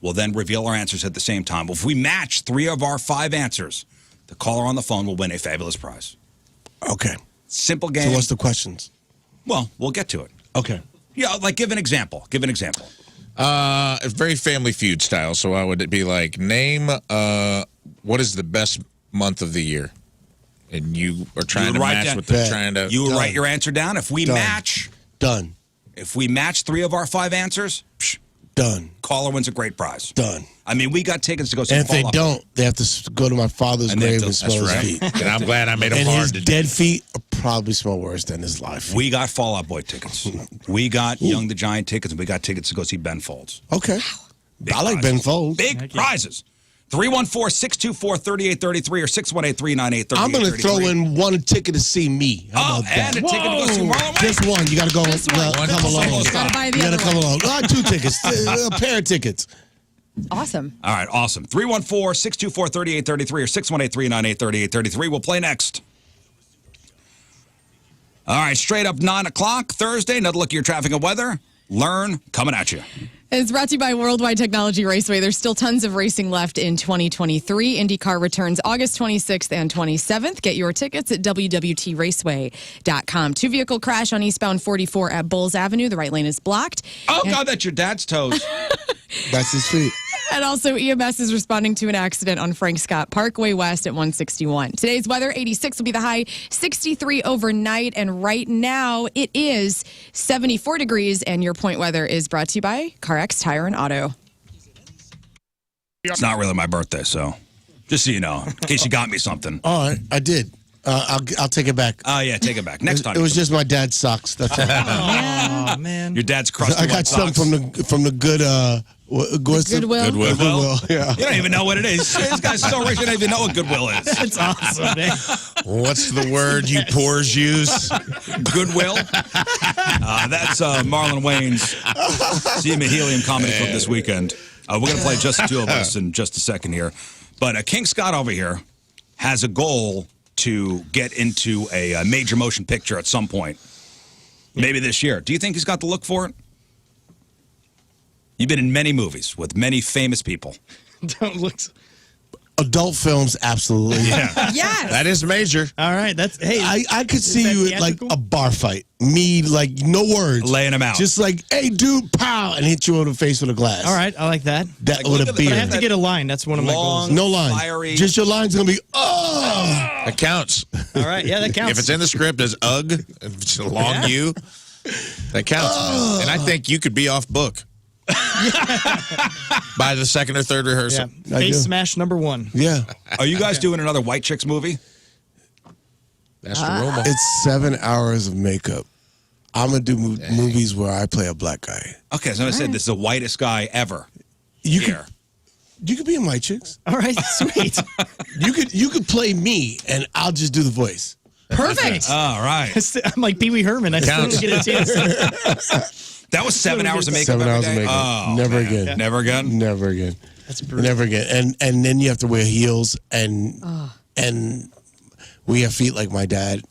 we'll then reveal our answers at the same time. If we match 3 of our 5 answers, the caller on the phone will win a fabulous prize. Okay. Simple game. So what's the questions? Well, we'll get to it. Okay. Yeah, like give an example. Give an example. It's very Family Feud style. So I would be like, name what is the best month of the year, and you are trying to match with the trying to. You write your answer down. If we match, Done. If we match 3 of our 5 answers, Done. caller wins a great prize. Done. I mean, we got tickets to go see. And if they Fall Out don't, they have to go to my father's And they grave have and to- smell that's his right. feet. And I'm glad I made him And hard his to do. dead feet probably smell worse than his life. We got Fall Out Boy tickets. We got Young the Giant tickets, and we got tickets to go see Ben Folds. Okay. Big I like prizes. Ben Folds. Big prizes. 314-624-3833 or 618-398-3833. I'm going to throw in 1 ticket to see me. How about and that? a ticket to go see Marlon Wayans. Just 1. You got to go. Just one. Come along. Gotta buy the You got other to come one. along. 2 tickets. A pair of tickets. Awesome. All right, awesome. 314-624-3833 or 618-398-3833. We'll play next. All right, straight up 9 o'clock Thursday. Another look at your traffic and weather. Lern coming at you. It's brought to you by Worldwide Technology Raceway. There's still tons of racing left in 2023. IndyCar returns August 26th and 27th. Get your tickets at WWTRaceway.com. 2-vehicle crash on eastbound 44 at Bulls Avenue. The right lane is blocked. Oh, God, that's your dad's toes. That's his feet. And also, EMS is responding to an accident on Frank Scott Parkway West at 161. Today's weather, 86 will be the high, 63 overnight, and right now it is 74 degrees, and your point weather is brought to you by CarX Tire and Auto. It's not really my birthday, so just so you know, in case you got me something. All right. I did. I'll take it back. Oh, yeah, take it back. Next time. It was just my dad's socks. That's all. Oh, man. Your dad's crusty I got white some socks. from the good Goodwill. Goodwill. Yeah. You don't even know what it is. This guy's so rich, you don't even know what Goodwill is. That's awesome, man. What's the word you poors use? Goodwill. That's Marlon Wayans. See him at Helium Comedy Club this weekend. We're going to play just the two of us in just a second here. But King Scott over here has a goal to get into a major motion picture at some point. Maybe this year. Do you think he's got the look for it? You've been in many movies with many famous people. Don't look. Adult films, absolutely. Yeah. Yes. That is major. All right. That's, hey. I could see that you at like theatrical? a bar fight. Me, like, no words. Laying him out. Just like, hey, dude, pow, and hit you on the face with a glass. All right. I like that. That Like, with look a at the- beer. But I have to get a line. That's one of my goals. Long- No line. Fiery. Just your line's going to be, oh. That counts. All right. Yeah, that counts. If it's in the script as UG, if it's a long U, that counts. Man. And I think you could be off book by the second or third yeah. rehearsal. I Face do. smash number 1. Yeah. Are you guys doing another White Chicks movie? That's the rumor. It's 7 hours of makeup. I'm going to do movies where I play a black guy. Okay, so I said this is the whitest guy ever. You here. You could be in White Chicks. All right, sweet. You could play me, and I'll just do the voice. Perfect. All right. I'm like Pee Wee Herman. I still don't get a chance. That was 7 hours of makeup 7 every hours day? of makeup. Oh, Never man. again. Never again? Never again. That's brutal. Never again. And then you have to wear heels and we have feet like my dad.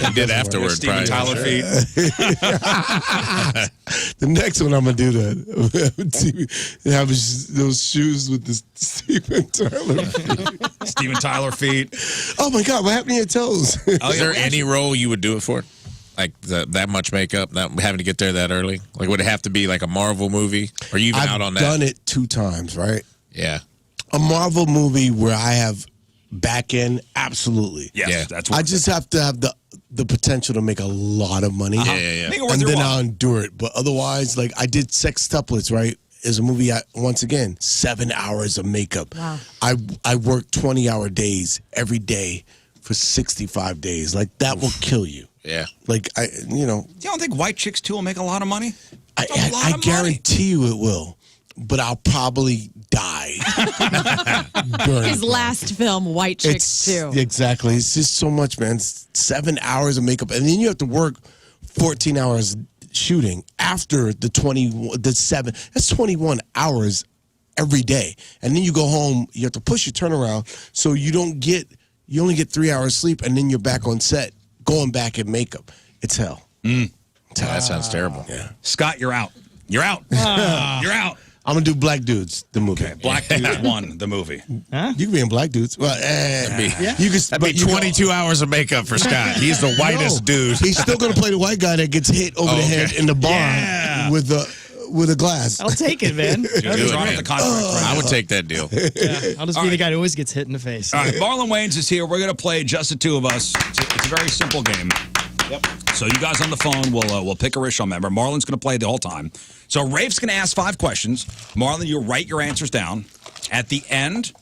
You did afterward, Steven probably. Tyler feet. The next one I'm gonna do that. Have those shoes with the Steven Tyler feet. Steven Tyler feet. Oh my God! What happened to your toes? Is there any role you would do it for? Like that much makeup, not having to get there that early? Like, would it have to be like a Marvel movie? Or are you even out on that? I've done it 2 times, right? Yeah. A Marvel movie where I have back end, absolutely. Yes, Yeah. that's I what just have to have the potential to make a lot of money. Yeah. Make it worth And your then while. I'll endure it. But otherwise, like I did Sextuplets, right? Is a movie, once again, 7 hours of makeup. Wow. I worked 20-hour days every day for 65 days. Like, that will kill you. Yeah. Like, You don't think White Chicks 2 will make a lot of money? It's a lot I of money. guarantee you it will. But I'll probably die. His last film, White Chicks 2. Exactly. It's just so much, man. It's 7 hours of makeup. And then you have to work 14 hours shooting after the 7. That's 21 hours every day. And then you go home, you have to push your turnaround so you only get 3 hours sleep, and then you're back on set going back in makeup. It's hell. It's hell. That sounds terrible. Yeah. Scott, you're out. You're out. You're out. I'm going to do Black Dudes, the movie. Okay, Black Dudes 1, the movie. You can be in Black Dudes. Well, That'd be 22 hours of makeup for Scott. He's the whitest dude. He's still going to play the white guy that gets hit over the head in the bar with a glass. I'll take it, man. Do it, Drawing up man. the contract right I now. would take that deal. I'll just be the guy who always gets hit in the face. All right, Marlon Wayans is here. We're going to play just the 2 of us. It's a very simple game. Yep. So you guys on the phone, we'll pick a Rizzuto member. Marlon's going to play the whole time. So Rafe's going to ask 5 questions. Marlon, you write your answers down. At the end,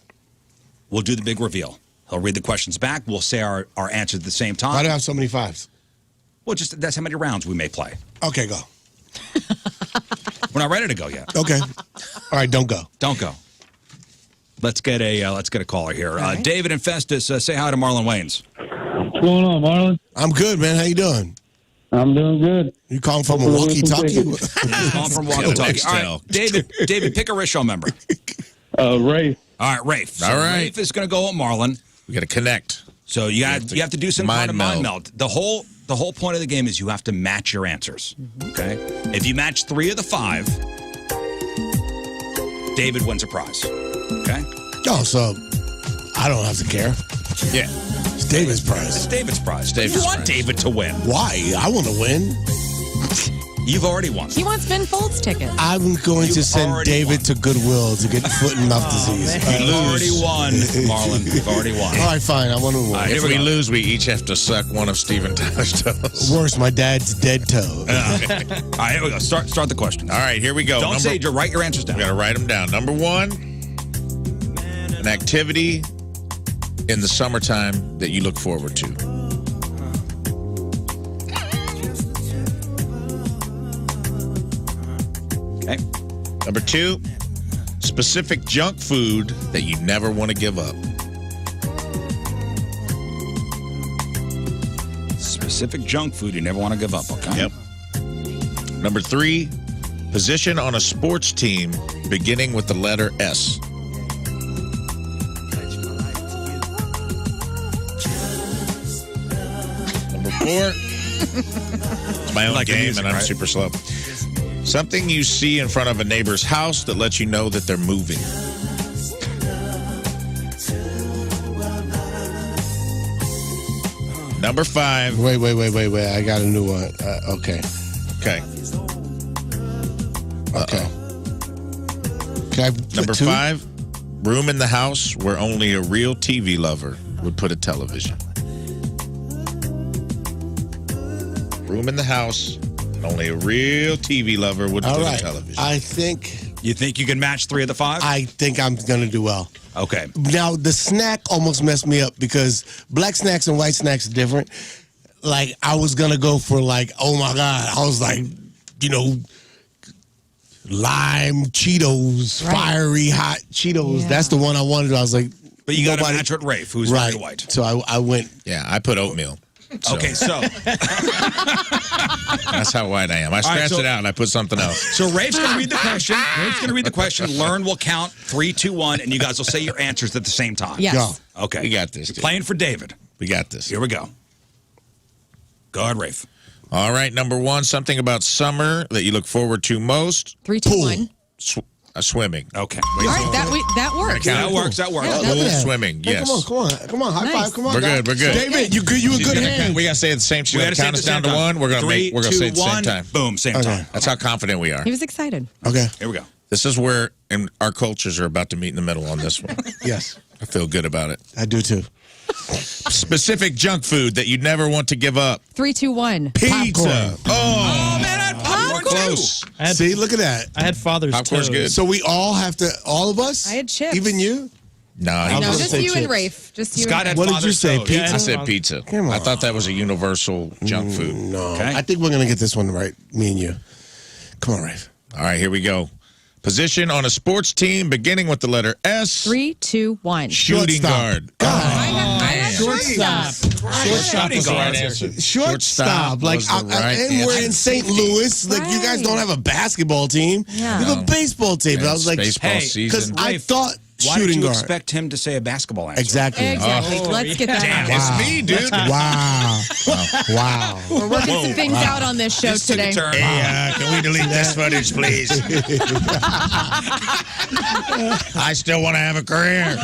we'll do the big reveal. He'll read the questions back. We'll say our answers at the same time. Why do I have so many 5s? Well, just that's how many rounds we may play. Okay, go. We're not ready to go yet. Okay. All right, don't go. Don't go. Let's get a caller here. right. David and Festus, say hi to Marlon Wayans. What's going on, Marlon? I'm good, man. How you doing? I'm doing good. You calling from a walkie-talkie? Calling from walkie-talkie. All right, David, pick a Rizzuto member. Ray. All right, Rafe. So All right. Rafe is going to go with Marlon. We got to connect. So you have to do some kind of mind meld. The whole point of the game is you have to match your answers. Okay? If you match 3 of the 5, David wins a prize. Okay? Oh, so I don't have to care. Yeah. It's David's It's prize. David's prize. David's you want prize. David to win. Why? I want to win. You've already won. He wants Ben Folds tickets. I'm going to send already David won. to Goodwill to get foot and mouth disease. You've already won, Marlon. You've already won. All right, fine. I want to win. If we lose, we each have to suck one of Steven Tyler's toes. Worse, my dad's dead toe. All right, here we go. Start the questions. All right, here we go. Don't say, write your answers down. We got to write them down. Number 1, an activity in the summertime that you look forward to. Okay. Number 2, specific junk food that you never want to give up. Specific junk food you never want to give up, okay? Yep. Number 3, position on a sports team beginning with the letter S. Number 4, it's my own Like the game music, and I'm right? super slow. Something you see in front of a neighbor's house that lets you know that they're moving. Number 5. Wait. I got a new one. Okay. Okay. Okay. Can I put Number 2? 5, room in the house where only a real TV lover would put a television. Room in the house, only a real TV lover would All put right. a television. I think You think you can match 3 of the 5? I'm going to do well. Okay. Now, the snack almost messed me up because black snacks and white snacks are different. Like, I was going to go for, like, oh, my God. I was like, lime Cheetos, Right. fiery hot Cheetos. Yeah. That's the one I wanted. I was like, But you got to nobody- match with Rafe, who's right. very white. So I went. Yeah, I put oatmeal. So Okay, so that's how white I am. I scratched so- it out and I put something else. so Rafe's going to read the question. Rafe's going to read the question. Lern will count 3, 2, 1, and you guys will say your answers at the same time. Yes. Go. Okay. We got this, You're dude. playing for David. We got this. Here we go. Go ahead, Rafe. All right, number 1, something about summer that you look forward to most. 3, 2, 1. Swimming. Okay. All right, that works. That works. That works. Yeah, Look at that. Swimming, Hey, yes. Come on. High Nice. five. Come on. We're guys. good, we're good. David, you good? You a good hand. We got to say it the same. She's We going got to to say count it us at the down same to 1. We're going Three, to say it two, at the same one. time. Boom, same time. That's how confident we are. He was excited. Okay. Here we go. This is where our cultures are about to meet in the middle on this one. Yes, I feel good about it. I do too. Specific junk food that you'd never want to give up. 3, 2, 1. Pizza. Oh, man, I had popcorn close. I had, See, look at that. I had father's Popcorn's toast. good. So we all have to. All of us. I had chips. Even you. No, I No, was gonna just say you and chips. Rafe. Just you. Scott and had What did you father's say, toast. pizza? I said pizza. Come I on. thought that was a universal junk food. No, Okay. I think we're gonna get this one right. Me and you. Come on, Rafe. All right, here we go. Position on a sports team beginning with the letter S. 3, 2, 1. Shooting Shortstop. guard. I had Shortstop. Shortstop was the right guard. answer. Shortstop. Like, was the right and we're answer. in St. Louis. Like, you guys don't have a basketball team. Yeah. You have a baseball team. But I was like, baseball hey, because season. I Rafe, thought Why did shooting you guard. expect him to say a basketball answer? Exactly. Exactly. Let's get that Damn. out. It's me, dude. Wow. Wow. We're working some things out on this show This took a today. turn. Can we delete this footage, please? I still want to have a career.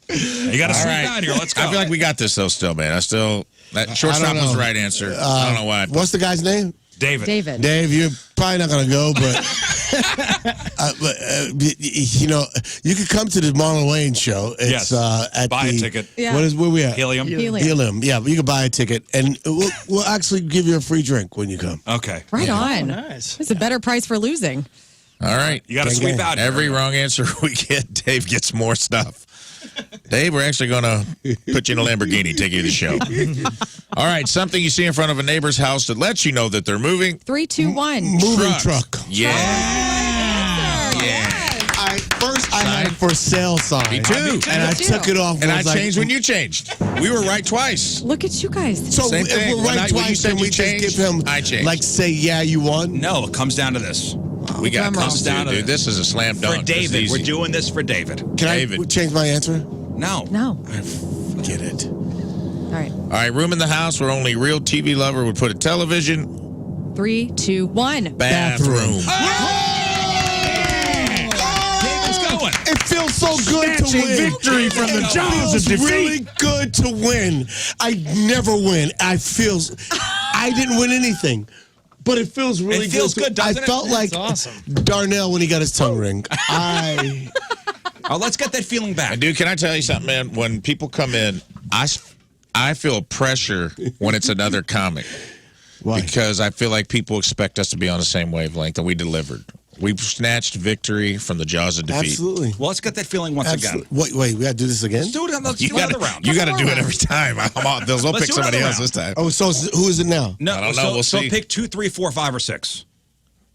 You got to sneak out here. Let's go. I feel like we got this, though, still, man. That shortstop was the right answer. I don't know why. What's the guy's name? David. Dave, you're probably not going to go, but you know, you could come to the Marlon Wayans show. It's Yes. at Buy a the, ticket. Yeah. What is where we at? Helium. Helium. Yeah, you can buy a ticket, and we'll actually give you a free drink when you come. Okay. Right on. Nice. It's a better price for losing. All right. You got to Gang, sweep gang. out here. Every wrong answer we get, Dave gets more stuff. Dave, we're actually going to put you in a Lamborghini, take you to the show. All right, something you see in front of a neighbor's house that lets you know that they're moving. 3, 2, 1. Moving truck. Yeah. I had a for sale sign. Me too. And I too. took it off. And I was like, changed when you changed. We were right twice. Look at you guys. So Same if thing. we're When right you twice, said then you we just changed, give him, I changed. like, say, yeah, you won? No, it comes down to this. We got Drum roll. this, Down to dude. This is a slam dunk. For This is David. We're easy. doing this for David. Can David. I change my answer? No. No. Get it. All right. All right, room in the house where only real TV lover would put a television. 3, 2, 1. Bathroom. David's going. It feels so good to Snatching win. victory from the jaws of It feels really defeat. good to win. I never win. I didn't win anything. But it feels really It feels good. good, doesn't I it? felt like awesome. Darnell when he got his tongue ring. Oh, let's get that feeling back. And dude, can I tell you something, man? When people come in, I feel pressure when it's another comic. Why? Because I feel like people expect us to be on the same wavelength, and we delivered. We snatched victory from the jaws of defeat. Absolutely. Well, let's get that feeling once again. Wait, we got to do this again? Let's do it. Let's You do another gotta, round. you got to do it every time. They'll Let's pick do somebody another else round. this time. Oh, so who is it now? No, I don't know. We'll so see. pick 2, 3, 4, 5, or 6.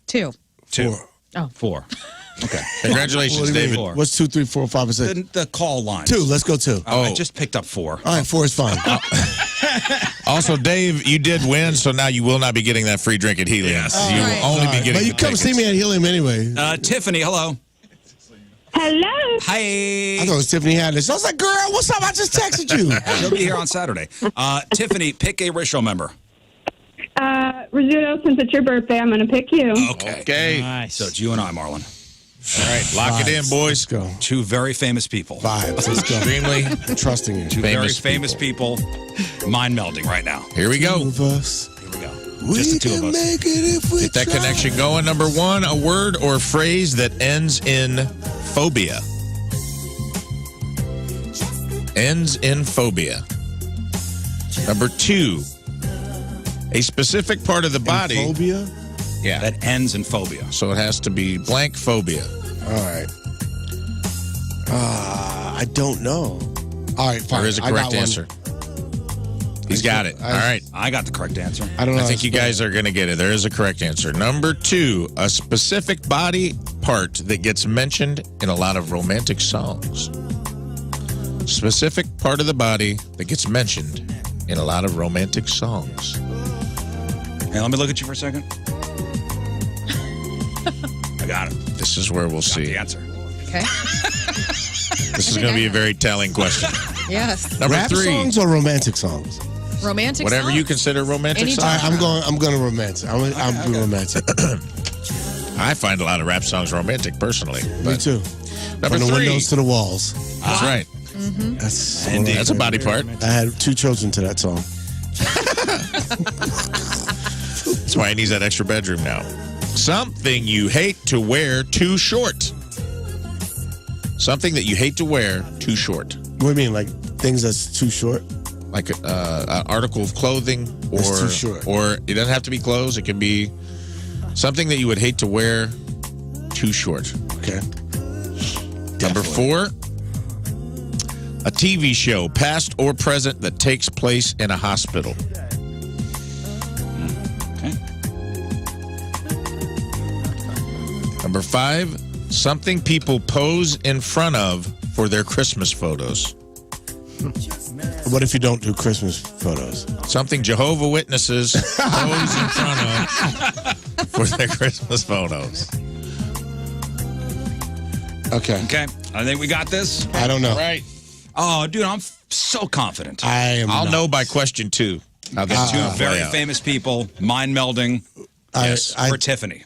2. 2. Four. Oh. 4. Okay. Congratulations, What do you mean? David. Four. What's 2, 3, 4, 5, or 6? The call line. 2. Let's go 2. I just picked up 4. All right, 4 is fine. Also, Dave, you did win, so now you will not be getting that free drink at Helium. Yes. You Right. will only be getting But you the come see tickets. me at Helium anyway. Tiffany, hello. Hello. Hi. I thought it was Tiffany Haddish. I was like, girl, what's up? I just texted you. She'll be here on Saturday. Tiffany, pick a racial member. Rizzuto, since it's your birthday, I'm going to pick you. Okay. Okay. Nice. So it's you and I, Marlon. All right, lock it in, boys. Let's go. 2 very famous people. Vibes. Let's go. Extremely. I'm trusting you. 2 famous very famous people. Mind melding right now. Here we go. Of us. Here we go. We Just the 2 of can us. make it if we Get that try. connection going. Number 1, a word or phrase that ends in phobia. Ends in phobia. Number 2, a specific part of the body. Phobia? Yeah. That ends in phobia. So it has to be blank phobia. All right. I don't know. All right, fine. There is a I got correct one. answer. He's got it. All right. I got the correct answer. I don't know. I think you guys are going to get it. There is a correct answer. Number 2, a specific body part that gets mentioned in a lot of romantic songs. Specific part of the body that gets mentioned in a lot of romantic songs. Hey, let me look at you for a second. I got it. This is where we'll see. The answer. Okay. This is going to be a very telling question. Yes. Number Rap 3. songs or romantic songs? Romantic Whatever songs? you consider romantic Anytime. songs. All right, I'm going to romantic. I'm doing romantic. I find a lot of rap songs romantic, personally. Me But too. number From the 3. windows to the walls. That's right. That's a body part. I had 2 children to that song. That's why he needs that extra bedroom now. Something you hate to wear too short. Something that you hate to wear too short. What do you mean, like things that's too short? Like an article of clothing, or It's too short. or it doesn't have to be clothes. It can be something that you would hate to wear too short. Okay. Number 4, a TV show, past or present, that takes place in a hospital. Okay. Number 5, something people pose in front of for their Christmas photos. What if you don't do Christmas photos? Something Jehovah Witnesses pose in front of for their Christmas photos. Okay. Okay. I think we got this. I don't know. Right. Oh, dude, I'm so confident. I'll not. know by question 2. How this Two will play very out. famous people, mind melding. Yes. For Tiffany.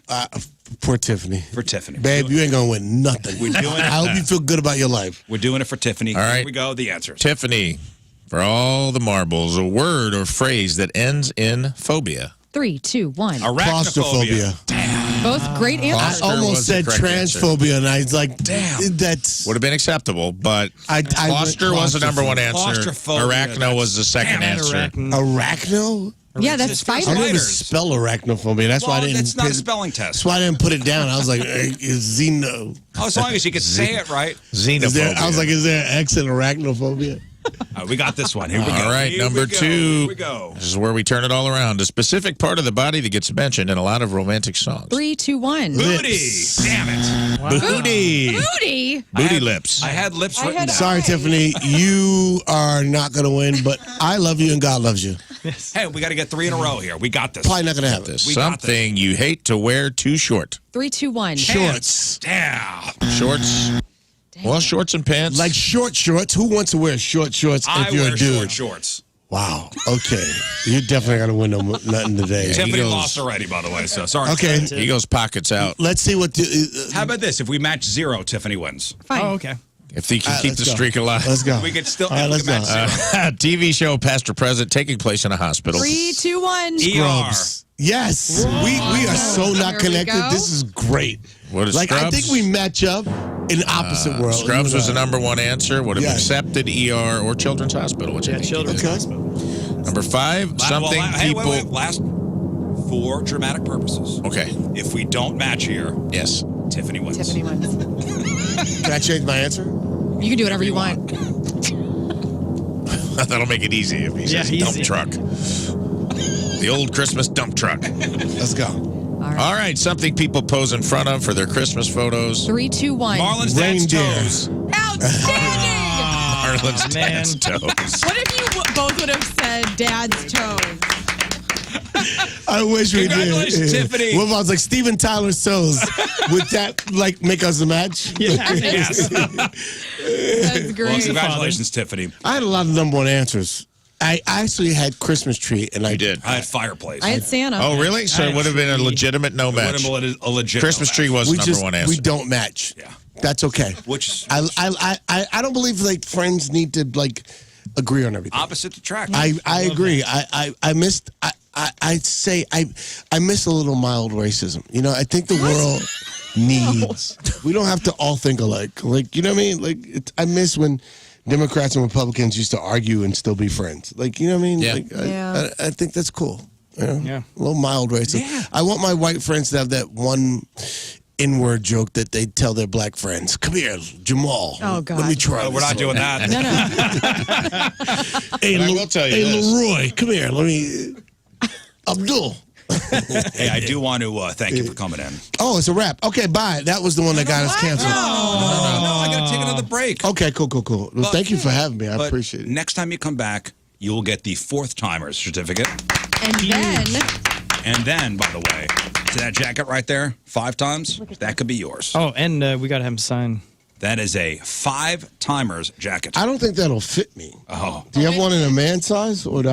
Poor Tiffany. For Tiffany. Babe, you ain't going to win nothing. We're doing it. I hope you feel good about your life. We're doing it for Tiffany. All right. Here we go. The answers. Tiffany, for all the marbles, a word or phrase that ends in phobia. 3, 2, 1. Arachnophobia. Both great I answers. Foster was almost the said correct transphobia, and I was like, Damn. That's... Would have been acceptable, but I Foster was the number 1 answer. Claustrophobia, Arachno was the second answer. Arachno? Yeah, that's It's for I don't spider. even spiders. spell arachnophobia. That's why I Well, didn't. it's not a put- spelling test. That's why I didn't put it down. I was like, Xeno. Oh, as long as you could say it right. Xenophobia. I was like, is there an X in arachnophobia? We got this one. Here we go. All right, Here number we go. 2. Here we go. This is where we turn it all around. A specific part of the body that gets mentioned in a lot of romantic songs. 3, 2, 1. Booty. Damn it. Booty. Booty. Booty lips. I had lips I written had down. Sorry, Tiffany. You are not going to win, but I love you and God loves you. Hey, we got to get 3 in a row here. We got this. Probably not going to have this. We got this. Something you hate to wear too short. 3, 2, 1. Shorts. Damn. Shorts. Well, shorts and pants. Like shorts. Who wants to wear short shorts I if you're wear a dude? short shorts. Wow. Okay. You're definitely going to win nothing today. Tiffany goes- lost already, by the way. So sorry. Okay. he goes pockets out. Let's see what... How about this? If we match 0, Tiffany wins. Fine. okay. If he can keep let's the go. streak alive. Let's go. We could still All right, let's we go. could match 0. TV show, past or present, taking place in a hospital. 3, 2, 1. ER. Scrubs. Yes. We are so not Here we connected. go. This is great. What is Like, I Scrubs? think we match up in opposite worlds. Scrubs was the number 1 answer. Would have Yeah. accepted ER or Children's Hospital. Which I think he Children's did. Hospital. Number 5, something hey, people. wait. Last for dramatic purposes. Okay. If we don't match here, Yes. Tiffany wins. Tiffany wins. Can I change my answer? You can do whatever you want. That'll make it easy if he says Yeah, dump easy. truck. The old Christmas dump truck. Let's go. All right, something people pose in front of for their Christmas photos. 3, 2, 1. Marlon's dad's Reindeer. toes. Outstanding! Marlon's dad's Man. toes. What if you both would have said dad's toes? I wish we did. Congratulations, Tiffany. What if I was like Steven Tyler's toes? Would that like make us a match? Yes. That's great. Well, congratulations, Tiffany. I had a lot of number 1 answers. I actually had Christmas tree, and I You did. I had fireplace. I had Santa. Oh, really? So it would have been a legitimate no It would have match. been a legit Christmas no tree match. was we number just 1 answer. we don't match. Yeah. That's okay. Which I don't believe like friends need to like agree on everything. opposite attract. I agree. I missed. I'd say I miss a little mild racism. You know, I think the world needs. We don't have to all think alike. Like, you know what I mean? Like, I miss when Democrats and Republicans used to argue and still be friends. Like, you know what I mean? Yeah. Like, Yeah. I think that's cool. You know? Yeah. A little mild racism. Yeah. I want my white friends to have that one N-word joke that they tell their black friends. Come here, Jamal. Oh, God. Let me try. We're not doing that. No. Hey, But I will tell you hey, this. Leroy, come here. Let me. Abdul. Hey, I do want to thank you for coming in. Oh, it's a wrap. Okay, bye. That was the one that got us canceled. No, I got to take another break. Okay, cool. Well, thank you for having me. I But appreciate it. Next time you come back, you will get the fourth timers certificate. And then, by the way, see that jacket right there? 5 times? That could be yours. Oh, and we got to have him sign. That is a 5 timers jacket. I don't think that'll fit me. Oh. Do you have one in a man size? Or No,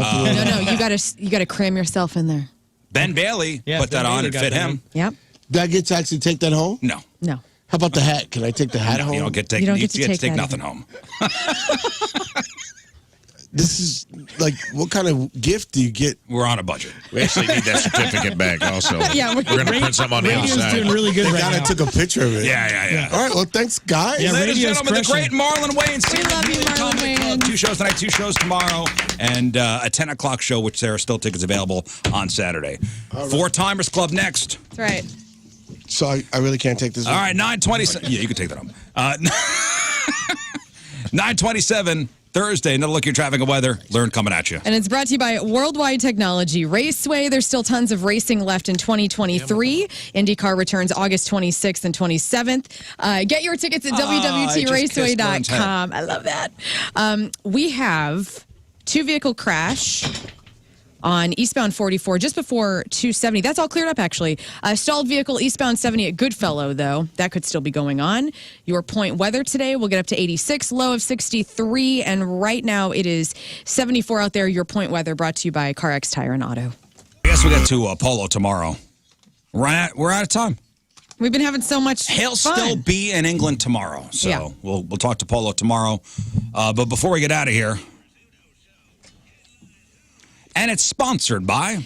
you gotta cram yourself in there. Ben Bailey put that Ben on Bailey and got fit that him. Yep. Do I get to actually take that home? No. No. How about the hat? Can I take the hat home? You don't get to take, You don't you get to get to take take that nothing home. home. This is like, what kind of gift do you get? We're on a budget. We actually need that certificate back also. Yeah, we're going to print something on the Radio's outside. doing really good The right guy now. that took a picture of it. Yeah. All right, well, thanks, guys. Yeah, Ladies and radio's gentlemen, the great crushing. Marlon Wayans. We love you, Marlon Wayans. 2 shows tonight, 2 shows tomorrow, and a 10 o'clock show, which there are still tickets available on Saturday. 4 Timers Club next. That's right. So I really can't take this. All right, 9:27. Yeah, you can take that home. 9:27 Thursday. Another look at your traffic and weather. Lern coming at you. And it's brought to you by Worldwide Technology Raceway. There's still tons of racing left in 2023. IndyCar returns August 26th and 27th. Get your tickets at www.raceway.com. I love that. We have 2-vehicle crash on eastbound 44 just before 270. That's all cleared up, actually. Stalled vehicle eastbound 70 at Goodfellow, though. That could still be going on. Your point weather today will get up to 86, low of 63, and right now it is 74 out there. Your point weather brought to you by CarX Tire and Auto. I guess we get to Polo tomorrow. We're out of time. We've been having so much He'll fun. still be in England tomorrow, so Yeah. we'll talk to Polo tomorrow. But before we get out of here, and it's sponsored by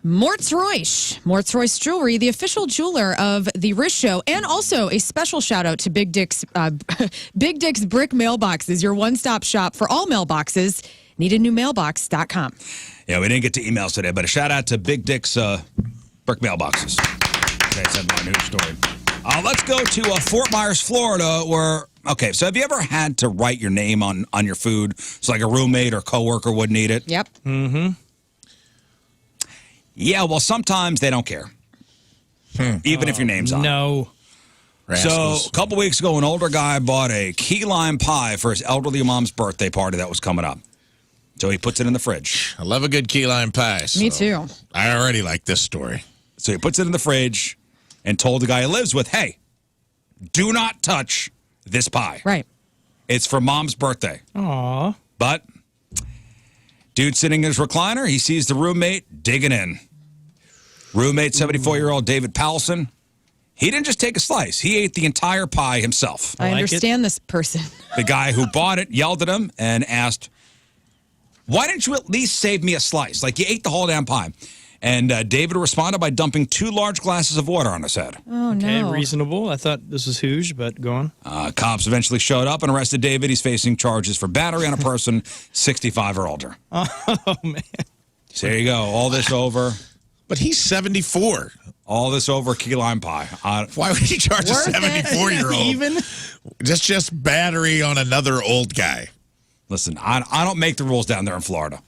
Mort's Royce. Mort's Royce Jewelry, the official jeweler of the Rizz Show, and also a special shout out to Big Dick's Big Dick's Brick Mailboxes, your one-stop shop for all mailboxes. Needadnewmailbox.com. Yeah, we didn't get to emails today, but a shout out to Big Dick's Brick Mailboxes. That's my news story. Let's go to Fort Myers, Florida, where. Okay, so have you ever had to write your name on your food so like a roommate or coworker wouldn't eat it? Yep. Mm-hmm. Yeah, well, sometimes they don't care, even if your name's on it. No. So a couple weeks ago, an older guy bought a key lime pie for his elderly mom's birthday party that was coming up. So he puts it in the fridge. I love a good key lime pie. Me so too. I already like this story. So he puts it in the fridge and told the guy he lives with, hey, do not touch this pie. Right. It's for mom's birthday. Aw. But dude sitting in his recliner, he sees the roommate digging in. Roommate, 74-year-old David Powelson. He didn't just take a slice. He ate the entire pie himself. I like understand this person. The guy who bought it yelled at him and asked, why didn't you at least save me a slice? Like, you ate the whole damn pie. And David responded by dumping 2 large glasses of water on his head. Oh, Okay, no. reasonable. I thought this was Hooshe, but go on. Cops eventually showed up and arrested David. He's facing charges for battery on a person 65 or older. Oh, man. So there you go. All this over. But he's 74. All this over key lime pie. Why would he charge a Worth it. 74-year-old? Even? That's just battery on another old guy. Listen, I don't make the rules down there in Florida.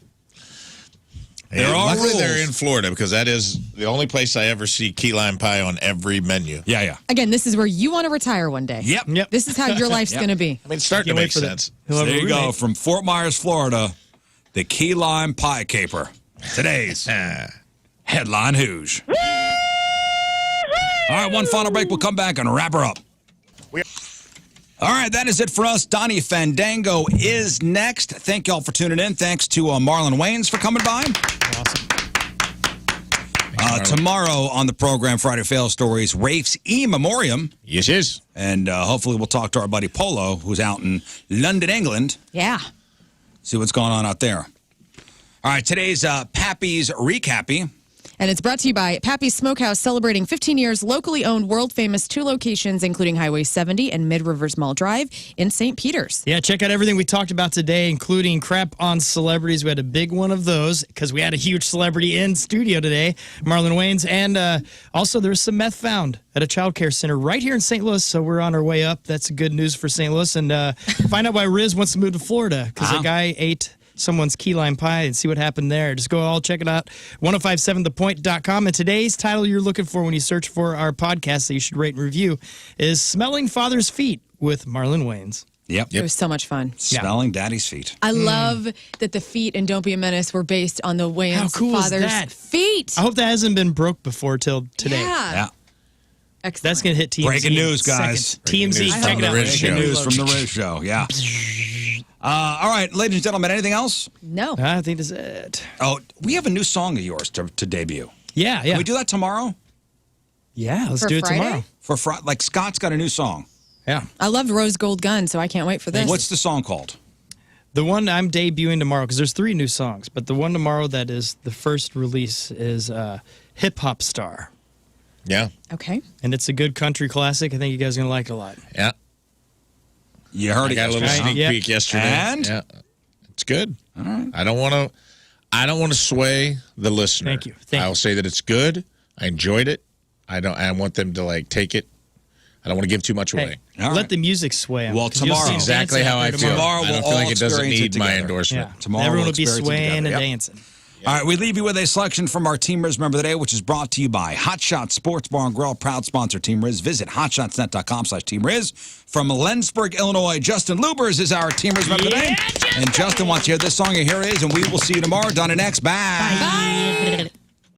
There are Luckily, rules. they're in Florida because that is the only place I ever see key lime pie on every menu. Yeah. Again, this is where you want to retire one day. Yep. This is how your life's Yep. going to be. I mean, it's starting to Can't wait make for sense. He'll So have a there you go. roommate. From Fort Myers, Florida, the key lime pie caper. Today's headline Hooshe. All right, one final break. We'll come back and wrap her up. All right, that is it for us. Donnie Fandango is next. Thank y'all for tuning in. Thanks to Marlon Wayans for coming by. Awesome. Tomorrow on the program, Friday Fail Stories, Rafe's E-Memoriam. Yes. And hopefully we'll talk to our buddy Polo, who's out in London, England. Yeah. See what's going on out there. All right, today's Pappy's Recappy. And it's brought to you by Pappy's Smokehouse, celebrating 15 years, locally owned, world-famous 2 locations, including Highway 70 and Mid-Rivers Mall Drive in St. Peters. Yeah, check out everything we talked about today, including crap on celebrities. We had a big one of those because we had a huge celebrity in studio today, Marlon Wayans. And also there was some meth found at a child care center right here in St. Louis, so we're on our way up. That's good news for St. Louis. And find out why Rizz wants to move to Florida because a guy ate someone's key lime pie and see what happened there. Just go all check it out, 1057thepoint.com. And today's title you're looking for when you search for our podcast that you should rate and review is Smelling Father's Feet with Marlon Wayans. Yep. It was so much fun. Smelling daddy's feet. I love that the feet in Don't Be a Menace were based on the Wayans How cool is father's that? feet. I hope that hasn't been broke before till today. Yeah. Yeah. That's going to hit TMZ. Breaking news, in guys. seconds. Breaking TMZ, news check from it the out. Rizz Breaking Show. news from the Rizz Show. Yeah. All right, ladies and gentlemen, anything else? No. I think that's it. Oh, we have a new song of yours to debut. Yeah. Can we do that tomorrow? Yeah, let's For do it Friday? tomorrow. For like Scott's got a new song. Yeah. I loved Rose Gold Gun, so I can't wait for this. What's the song called? The one I'm debuting tomorrow, because there's 3 new songs, but the one tomorrow that is the first release is Hip Hop Star. Yeah. Okay. And it's a good country classic. I think you guys are going to like it a lot. Yeah. You heard I it got a little yesterday, sneak huh? peek yesterday. And? Yeah. It's good. All right. I don't want to sway the listener. Thank you. Thank I you. will say that it's good. I enjoyed it. I want them to like take it. I don't want to give too much away. All Let right. the music sway 'em, Well, 'cause you'll tomorrow. see 'em Exactly dancing how out I there feel. Tomorrow I we'll don't feel like all it doesn't experience it need my together. endorsement. Yeah. Tomorrow Everyone we'll will be experience it swaying and together. Yep. dancing. All right, we leave you with a selection from our Team Rizz member of the day, which is brought to you by Hot Shots Sports Bar and Grill, proud sponsor Team Rizz. Visit hotshotsnet.com/Team Rizz. From Lensburg, Illinois, Justin Lubers is our Team Rizz member of the day. And Justin wants you to hear this song, and here it is, and we will see you tomorrow. Done it next. Bye. Bye.